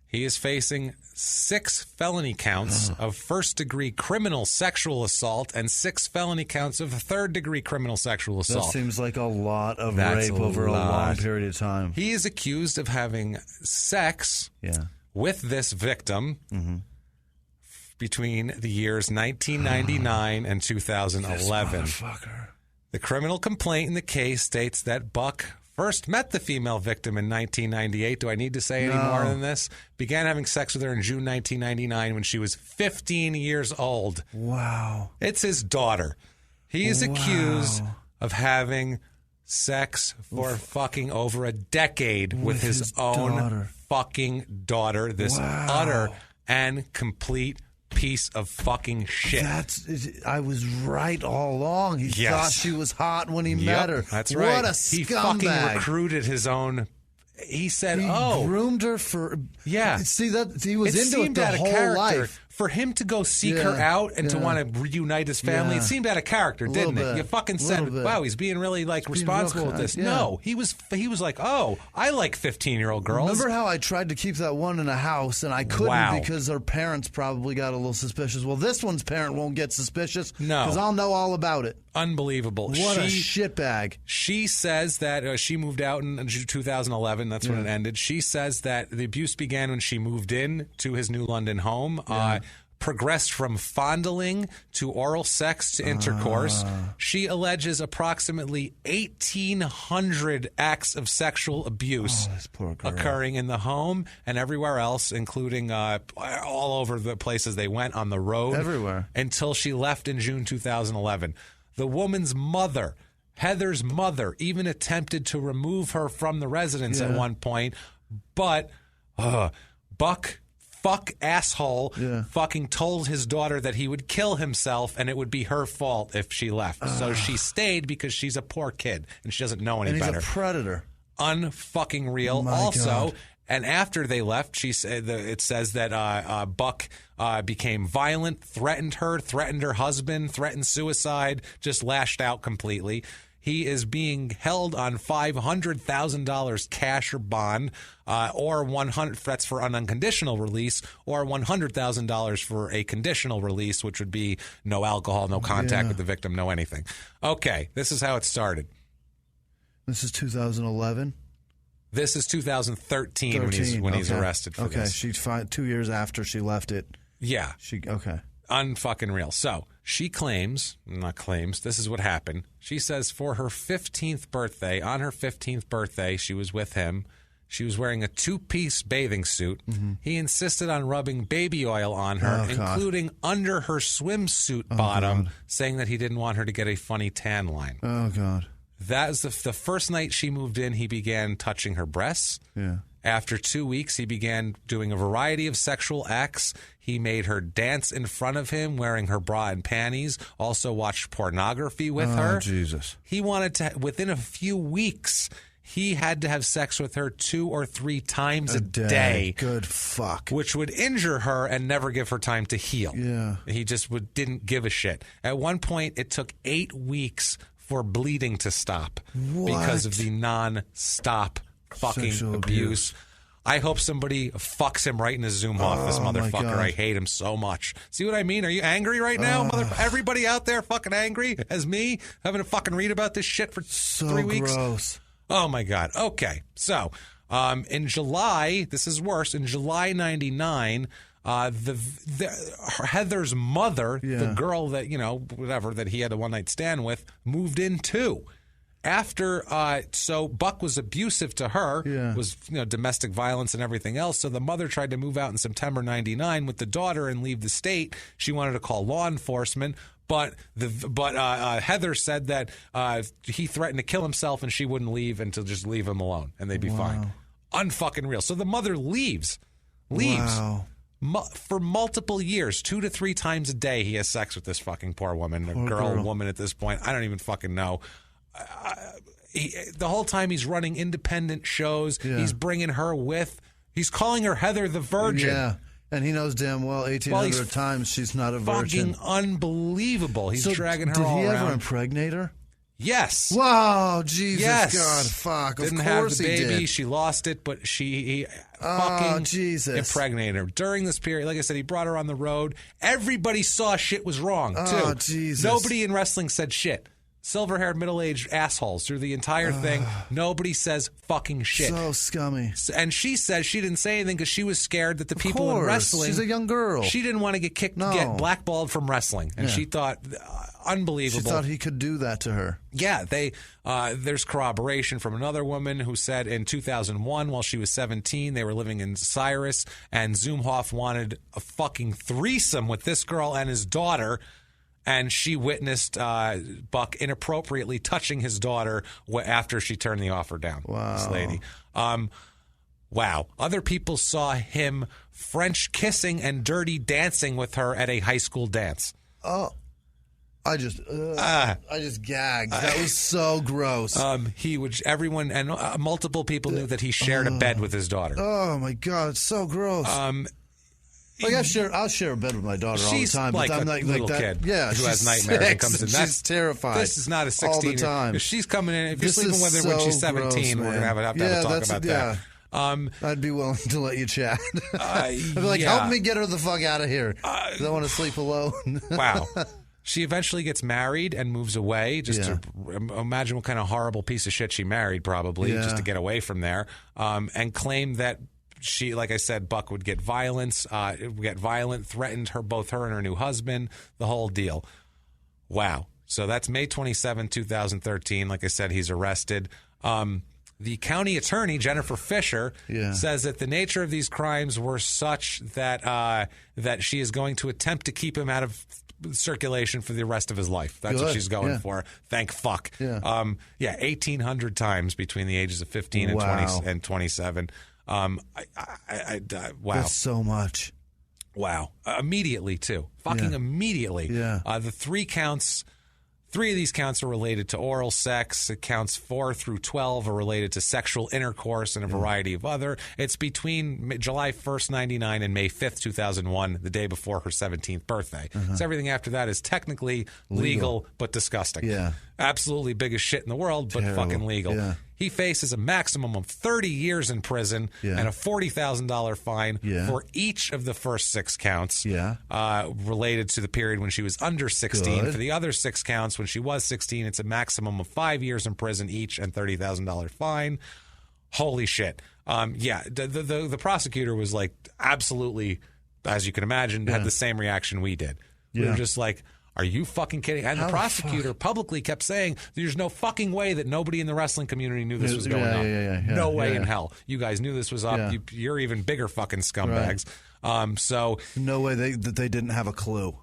He is facing 6 felony counts of first-degree criminal sexual assault and 6 felony counts of third-degree criminal sexual assault. That seems like a lot of rape over a long period of time. He is accused of having sex with this victim between the years 1999 and 2011. This motherfucker. The criminal complaint in the case states that Buck first met the female victim in 1998. Do I need to say any more than this? Began having sex with her in June 1999 when she was 15 years old. Wow. It's his daughter. He is accused of having sex for fucking over a decade with his own fucking daughter. This utter and complete piece of fucking shit. I was right all along. He thought she was hot when he met her. That's right. What a scumbag. He fucking recruited his own. He said, he groomed her for. Yeah. See, that he was into it the out of whole character life. for him to go seek her out and to want to reunite his family, it seemed out of character, didn't it? You fucking said, wow, he's being really responsible with this. No, he was like, oh, I like 15-year-old girls. Remember how I tried to keep that one in a house and I couldn't because her parents probably got a little suspicious. Well, this one's parent won't get suspicious because I'll know all about it. Unbelievable. What a shitbag. She says that she moved out in 2011. That's when it ended. She says that the abuse began when she moved in to his New London home. Progressed from fondling to oral sex to intercourse. She alleges approximately 1,800 acts of sexual abuse occurring in the home and everywhere else, including all over the places they went on the road. Everywhere. Until she left in June 2011. The woman's mother, Heather's mother, even attempted to remove her from the residence at one point, but Buck asshole fucking told his daughter that he would kill himself and it would be her fault if she left. So she stayed because she's a poor kid and she doesn't know any better. He's a predator. Unfucking real. God. And after they left, it says that Buck became violent, threatened her husband, threatened suicide, just lashed out completely. He is being held on $500,000 cash or bond, or 100. That's for an unconditional release, or $100,000 for a conditional release, which would be no alcohol, no contact with the victim, no anything. Okay, this is how it started. This is 2011. This is 2013 when he's arrested for this. Okay, she's 2 years after she left it. Yeah. Unfucking real. So she this is what happened. She says on her 15th birthday, she was with him. She was wearing a 2-piece bathing suit. Mm-hmm. He insisted on rubbing baby oil on her, including under her swimsuit bottom, saying that he didn't want her to get a funny tan line. Oh, God. That is the first night she moved in, he began touching her breasts. Yeah. After 2 weeks, he began doing a variety of sexual acts. He made her dance in front of him, wearing her bra and panties, also watched pornography with her. Oh, Jesus. He wanted to, within a few weeks, he had to have sex with her 2 or 3 times a day. Good fuck. Which would injure her and never give her time to heal. Yeah. He just didn't give a shit. At one point, it took 8 weeks for bleeding to stop because of the non-stop fucking sexual abuse. I hope somebody fucks him right in his Zumhofe, this motherfucker. I hate him so much. See what I mean? Are you angry right now? Everybody out there fucking angry as me, having to fucking read about this shit for 3 weeks? Gross. Oh, my God. Okay. So, in July, this is worse, in July 99, Heather's mother, the girl that, whatever, that he had a one-night stand with, moved in too. After, so Buck was abusive to her, was domestic violence and everything else. So the mother tried to move out in September 99 with the daughter and leave the state. She wanted to call law enforcement, but Heather said that he threatened to kill himself and she wouldn't leave and to just leave him alone and they'd be fine. Unfucking real. So the mother leaves. Wow. For multiple years, 2 to 3 times a day, he has sex with this fucking poor woman, woman at this point. I don't even fucking know. The whole time he's running independent shows, he's bringing her with. He's calling her Heather the Virgin. Yeah, and he knows damn well 1,800 times she's not a virgin. Fucking unbelievable. He's dragging her all around. Did he ever impregnate her? Yes. Wow, Jesus yes. God, fuck. Didn't of have course the baby. He did. She lost it, but he fucking impregnated her. During this period, like I said, he brought her on the road. Everybody saw shit was wrong, too. Oh, Jesus. Nobody in wrestling said shit. Silver-haired, middle-aged assholes through the entire thing. Nobody says fucking shit. So scummy. And she says she didn't say anything because she was scared that the people in wrestling... She's a young girl. She didn't want to get get blackballed from wrestling. And she thought... Unbelievable. She thought he could do that to her. Yeah, there's corroboration from another woman who said in 2001, while she was 17, they were living in Cyrus, and Zumhofe wanted a fucking threesome with this girl and his daughter, and she witnessed Buck inappropriately touching his daughter after she turned the offer down. Wow. This lady. Wow. Other people saw him French kissing and dirty dancing with her at a high school dance. Oh. I just gagged. That was so gross. Everyone and multiple people knew that he shared a bed with his daughter. Oh my God, it's so gross. Like I'll share a bed with my daughter all the time, like but I'm a like little that. kid Yeah, who has she's nightmares and 6, comes in. She's terrified. This is not a 16 all the time. If she's coming in, if you're This sleeping is with her when so she's 17, gross, we're gonna have to have a talk about that. I'd be willing to let you chat. I'd be like, yeah. help me get her the fuck out of here. I don't want to sleep alone. Wow. She eventually gets married and moves away. Just to imagine what kind of horrible piece of shit she married, probably, just to get away from there. And claimed that she, like I said, Buck would get violent, threatened both her and her new husband, the whole deal. Wow. So that's May 27, 2013. Like I said, he's arrested. The county attorney, Jennifer Fisher, says that the nature of these crimes were such that that she is going to attempt to keep him out of circulation for the rest of his life. That's what she's going for. Thank fuck. 1,800 times between the ages of 15 and 27. Wow. That's so much. Wow. Immediately, too. Fucking immediately. Yeah. The 3 of these counts are related to oral sex. Counts 4 through 12 are related to sexual intercourse and a variety of other. It's between July 1st, 99 and May 5th, 2001, the day before her 17th birthday. So everything after that is technically legal but disgusting. Yeah. Absolutely biggest shit in the world, but fucking legal. Yeah. He faces a maximum of 30 years in prison and a $40,000 fine for each of the first 6 counts related to the period when she was under 16. Good. For the other 6 counts, when she was 16, it's a maximum of 5 years in prison each and $30,000 fine. Holy shit. The prosecutor was like absolutely, as you can imagine, had the same reaction we did. We were just like, are you fucking kidding? And the prosecutor publicly kept saying, there's no fucking way that nobody in the wrestling community knew this was going on. No way in hell. You guys knew this was up. Yeah. You're even bigger fucking scumbags. Right. No way that they didn't have a clue.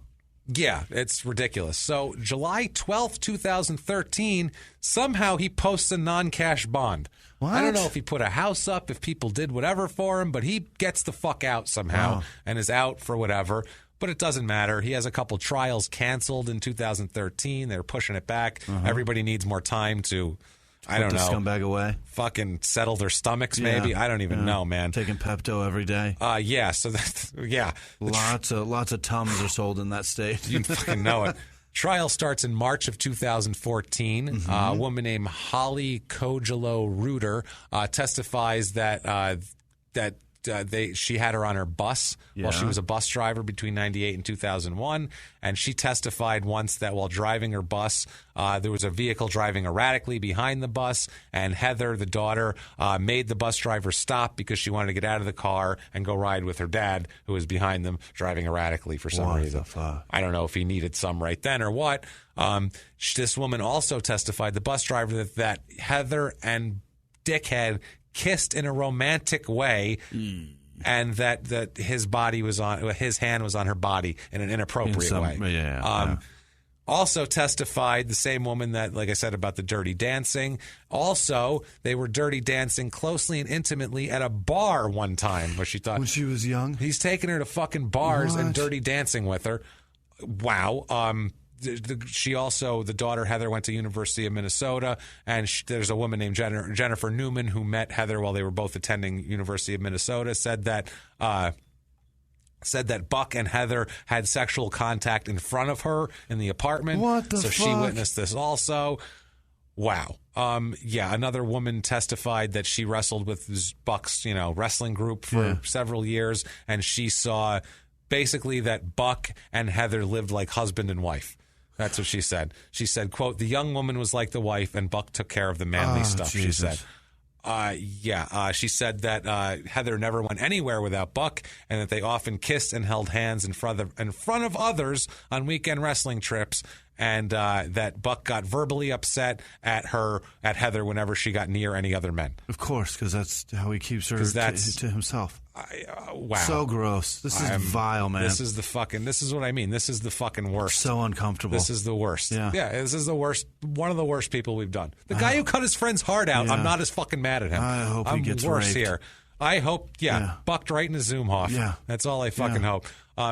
Yeah, it's ridiculous. So July 12th, 2013, somehow he posts a non-cash bond. What? I don't know if he put a house up, if people did whatever for him, but he gets the fuck out somehow and is out for whatever. But it doesn't matter. He has a couple trials canceled in 2013. They're pushing it back. Everybody needs more time to, I don't know. Put the scumbag away. Fucking settle their stomachs, maybe. I don't even know, man. Taking Pepto every day. So that's, Lots of Tums are sold in that state. You fucking know it. Trial starts in March of 2014. A woman named Holly Kojalo-Reuter testifies that she had her on her bus while she was a bus driver between 98 and 2001. And she testified once that while driving her bus, there was a vehicle driving erratically behind the bus. And Heather, the daughter, made the bus driver stop because she wanted to get out of the car and go ride with her dad, who was behind them driving erratically for some reason. I don't know if he needed some right then or what. This woman also testified, the bus driver, that Heather and Dickhead kissed in a romantic way, and that his hand was on her body in an inappropriate way. Also testified, the same woman that, like I said, about the dirty dancing. Also, they were dirty dancing closely and intimately at a bar one time where she thought, when she was young, he's taking her to fucking bars and dirty dancing with her. Wow. The daughter Heather went to University of Minnesota, and there's a woman named Jennifer Newman who met Heather while they were both attending University of Minnesota. Said that Buck and Heather had sexual contact in front of her in the apartment. What the fuck? So she witnessed this also. Wow. Another woman testified that she wrestled with Buck's wrestling group for several years, and she saw basically that Buck and Heather lived like husband and wife. That's what she said. She said, quote, the young woman was like the wife and Buck took care of the manly stuff, Jesus. She said. She said that Heather never went anywhere without Buck and that they often kissed and held hands in front of others on weekend wrestling trips, and that Buck got verbally upset at Heather whenever she got near any other men. Of course, because that's how he keeps her to himself. Wow. So gross. This is vile, man. This is what I mean. This is the fucking worst. So uncomfortable. This is the worst. Yeah, this is the worst. One of the worst people we've done. The guy who cut his friend's heart out, I'm not as fucking mad at him. I hope he gets worse raped. here. I hope, bucked right in a Zumhofe. Yeah. That's all I fucking hope.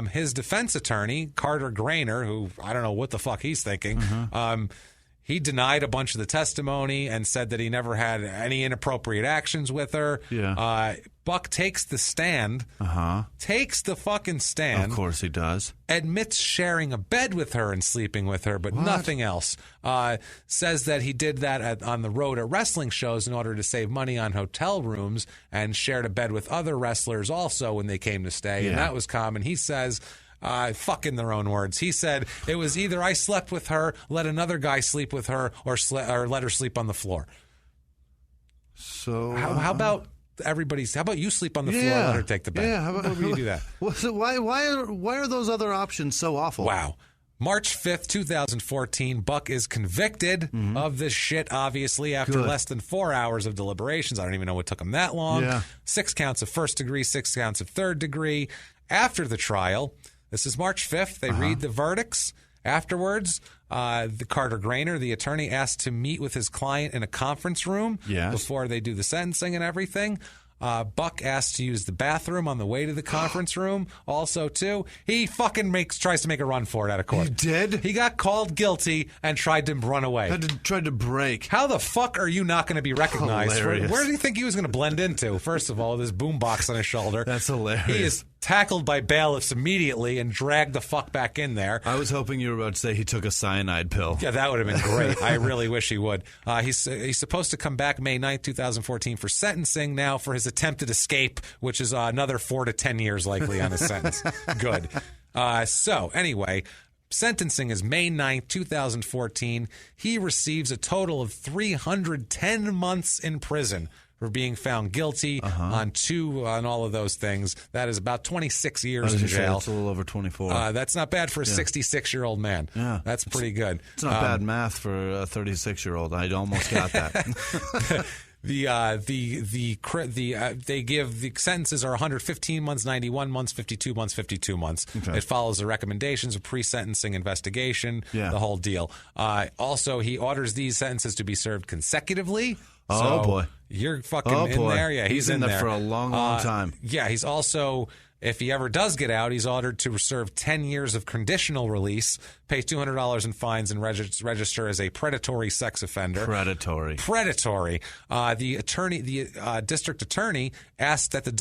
His defense attorney, Carter Grainer, who I don't know what the fuck he's thinking, He denied a bunch of the testimony and said that he never had any inappropriate actions with her. Yeah. Buck takes the stand. Takes the fucking stand. Of course he does. Admits sharing a bed with her and sleeping with her, but nothing else. Says that he did that on the road at wrestling shows in order to save money on hotel rooms, and shared a bed with other wrestlers also when they came to stay, and that was common. He says... fuck in their own words. He said it was either I slept with her, let another guy sleep with her, or let her sleep on the floor. So how about everybody's? How about you sleep on the floor and let her take the bed? Yeah, how about you do that? So why are those other options so awful? Wow. March 5th, 2014, Buck is convicted of this shit, obviously, after less than 4 hours of deliberations. I don't even know what took him that long. 6 counts of first degree, 6 counts of third degree. After the trial, this is March 5th, they read the verdicts. Afterwards, the Carter Grainer, the attorney, asked to meet with his client in a conference room before they do the sentencing and everything. Buck asked to use the bathroom on the way to the conference room. Also, too, he fucking tries to make a run for it out of court. He did? He got called guilty and tried to run away. Tried to break. How the fuck are you not going to be recognized? Hilarious. Where do you think he was going to blend into? First of all, this boombox on his shoulder. That's hilarious. He is tackled by bailiffs immediately and dragged the fuck back in there. I was hoping you were about to say he took a cyanide pill. Yeah, that would have been great. I really wish he would. He's supposed to come back May 9th, 2014 for sentencing now for his attempted escape, which is another 4 to 10 years likely on his sentence. Good. So, anyway, sentencing is May 9th, 2014. He receives a total of 310 months in prison for being found guilty on all of those things. That is about 26 years in jail. That's a little over 24. That's not bad for a 66-year-old man. Yeah. That's pretty good. It's not bad math for a 36-year-old. I almost got that. They give the sentences are 115 months, 91 months, 52 months, 52 months. Okay. It follows the recommendations of pre-sentencing investigation, the whole deal. Also, he orders these sentences to be served consecutively. Oh, boy. You're fucking in there? Yeah, he's in there for a long, long time. Yeah, he's also, if he ever does get out, he's ordered to serve 10 years of conditional release, pay $200 in fines, and register as a predatory sex offender. Predatory. The district attorney asked that the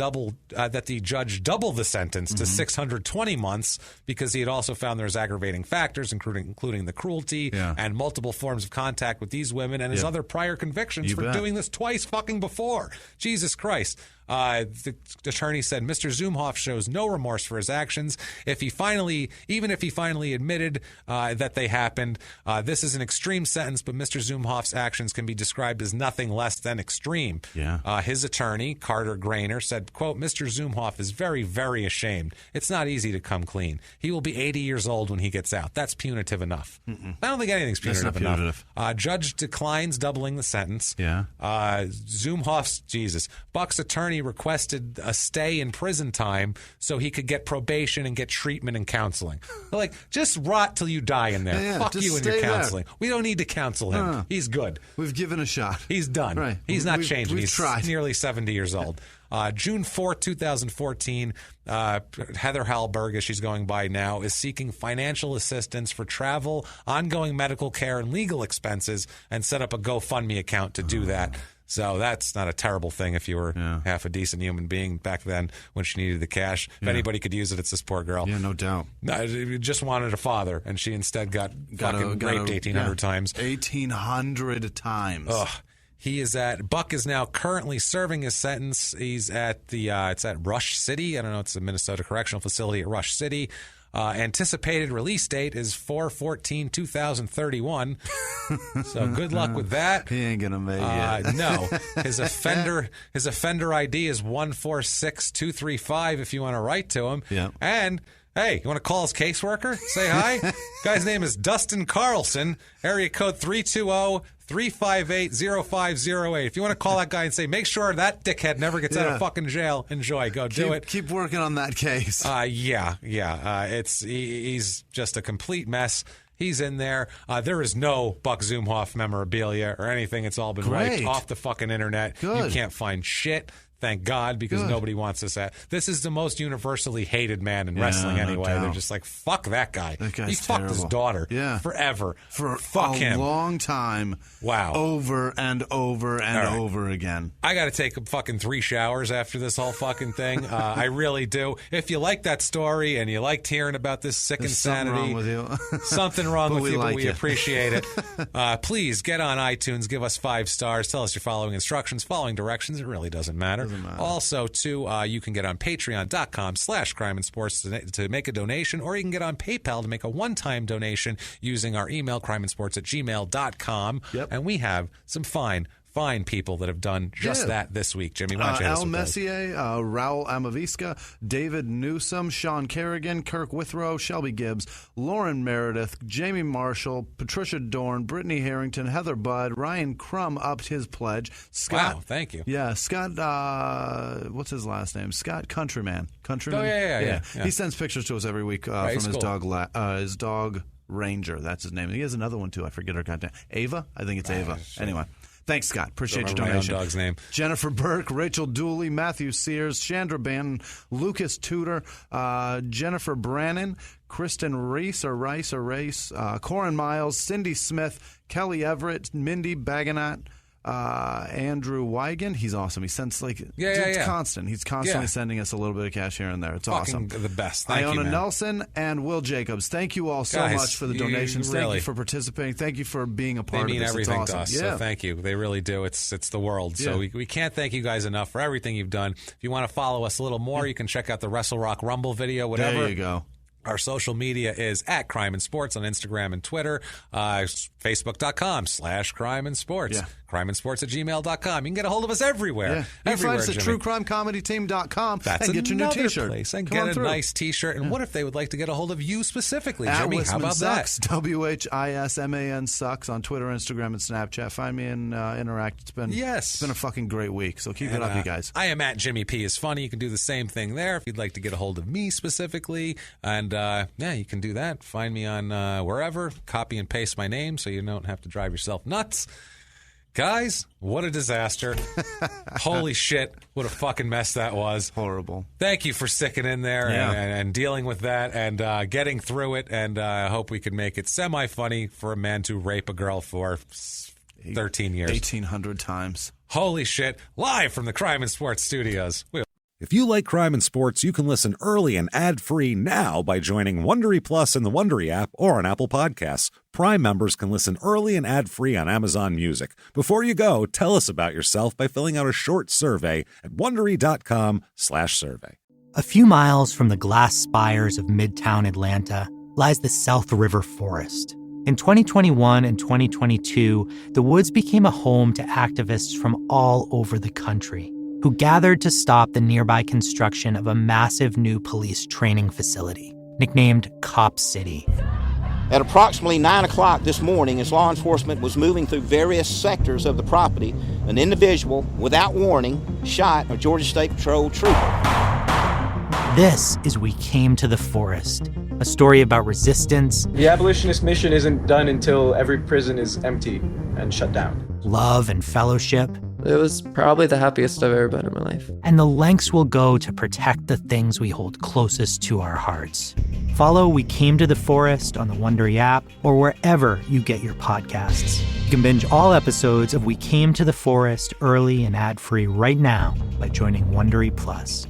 judge double the sentence to 620 months because he had also found there's aggravating factors, including the cruelty and multiple forms of contact with these women and his other prior convictions for doing this twice fucking before. Jesus Christ. The attorney said Mr. Zumhofe shows no remorse for his actions. Even if he finally admitted that they happened, this is an extreme sentence, but Mr. Zumhofe's actions can be described as nothing less than extreme. Yeah. His attorney, Carter Grainer, said, quote, Mr. Zumhofe is very, very ashamed. It's not easy to come clean. He will be 80 years old when he gets out. That's punitive enough. I don't think anything's punitive enough. Judge declines doubling the sentence. Yeah. Buck's attorney requested a stay in prison time so he could get probation and get treatment and counseling. They're like, just rot till you die in there. Yeah, fuck you and your counseling. There. We don't need to counsel him. He's good. We've given a shot. He's done. Right. He's not changing. We've He's tried. Nearly 70 years old. June 4th, 2014, Heather Hallberg, as she's going by now, is seeking financial assistance for travel, ongoing medical care, and legal expenses, and set up a GoFundMe account to do that. So that's not a terrible thing if you were half a decent human being back then when she needed the cash. If anybody could use it, it's this poor girl. Yeah, no doubt. Just wanted a father, and she instead got fucking raped 1,800 times. 1,800 times. Ugh. Buck is now currently serving his sentence. He's at it's at Rush City. I don't know, it's a Minnesota Correctional Facility at Rush City. Anticipated release date is 4/14/2031. So good luck with that. He ain't gonna make it. No, his offender ID is 146235. If you want to write to him. Yeah. And hey, you want to call his caseworker? Say hi. Guy's name is Dustin Carlson. Area code 320-358-0508. If you want to call that guy and say, make sure that dickhead never gets out of fucking jail, enjoy. Go do it. Keep working on that case. He's just a complete mess. He's in there. There is no Buck Zumhofe memorabilia or anything. It's all been wiped off the fucking internet. Good. You can't find shit. Thank God, because nobody wants us at. This is the most universally hated man in wrestling anyway. They're just like, fuck that guy. That guy's he fucked his daughter forever. For fuck him. long time. Wow. Over and over and over again. I got to take fucking 3 showers after this whole fucking thing. I really do. If you like that story and you liked hearing about this sick insanity. Something wrong with you. Something wrong with you, like but we appreciate it. Please get on iTunes, give us 5 stars, tell us you're following instructions, following directions. It really doesn't matter. Also, too, you can get on patreon.com/crime and sports to make a donation, or you can get on PayPal to make a one-time donation using our email, crimeandsports@gmail.com. Yep. And we have some fine people that have done just that this week. Jimmy, why don't you hit us Al with those? Messier, Raul Amavisca, David Newsom, Sean Kerrigan, Kirk Withrow, Shelby Gibbs, Lauren Meredith, Jamie Marshall, Patricia Dorn, Brittany Harrington, Heather Budd, Ryan Crum upped his pledge. Scott, Wow, thank you. Yeah, Scott, what's his last name? Scott Countryman. Oh, yeah. He sends pictures to us every week from his dog Ranger. That's his name. He has another one, too. I forget her goddamn. Ava? I think it's Ava. Sure. Anyway. Thanks, Scott. Appreciate your My own donation. dog's name. Jennifer Burke, Rachel Dooley, Matthew Sears, Chandra Bannon, Lucas Tudor, Jennifer Brannon, Kristen Reese, Corin Miles, Cindy Smith, Kelly Everett, Mindy Baganat, Andrew Wigan. He's awesome. He sends it's constant. He's constantly sending us a little bit of cash here and there. It's Fucking awesome. the best. Thank you, Iona man. Nelson and Will Jacobs. Thank you all so Guys, much for the donations. really, thank you for participating. Thank you for being a part They mean of this. everything it's awesome. to us, so thank you. They really do. It's the world. So we can't thank you guys enough for everything you've done. If you want to follow us a little more, you can check out the Wrestle Rock Rumble video, whatever. There you go. Our social media is at Crime and Sports on Instagram and Twitter. Facebook.com/Crime and Sports. Yeah. crimeandsports@gmail.com. You can get a hold of us everywhere. You can find us at truecrimecomedyteam.com and get your new T-shirt. Place. And Come get on a nice T-shirt. And what if they would like to get a hold of you specifically, at Jimmy? How Wisman about Sucks, that? WHISMAN Sucks on Twitter, Instagram, and Snapchat. Find me and interact. It's been a fucking great week. So keep it up, you guys. I am at Jimmy P is funny. You can do the same thing there if you'd like to get a hold of me specifically. And you can do that. Find me on wherever. Copy and paste my name so you don't have to drive yourself nuts. Guys, what a disaster. Holy shit, what a fucking mess that was. Horrible. Thank you for sticking in there and dealing with that and getting through it. And I hope we can make it semi-funny for a man to rape a girl for 13 years. 1,800 times. Holy shit. Live from the Crime and Sports Studios. If you like crime and sports, you can listen early and ad-free now by joining Wondery Plus in the Wondery app or on Apple Podcasts. Prime members can listen early and ad-free on Amazon Music. Before you go, tell us about yourself by filling out a short survey at Wondery.com/survey. A few miles from the glass spires of Midtown Atlanta lies the South River Forest. In 2021 and 2022, the woods became a home to activists from all over the country who gathered to stop the nearby construction of a massive new police training facility, nicknamed Cop City. At approximately 9 o'clock this morning, as law enforcement was moving through various sectors of the property, an individual, without warning, shot a Georgia State Patrol trooper. This is We Came to the Forest, a story about resistance. The abolitionist mission isn't done until every prison is empty and shut down. Love and fellowship. It was probably the happiest I've ever been in my life. And the lengths we'll go to protect the things we hold closest to our hearts. Follow We Came to the Forest on the Wondery app or wherever you get your podcasts. You can binge all episodes of We Came to the Forest early and ad-free right now by joining Wondery Plus.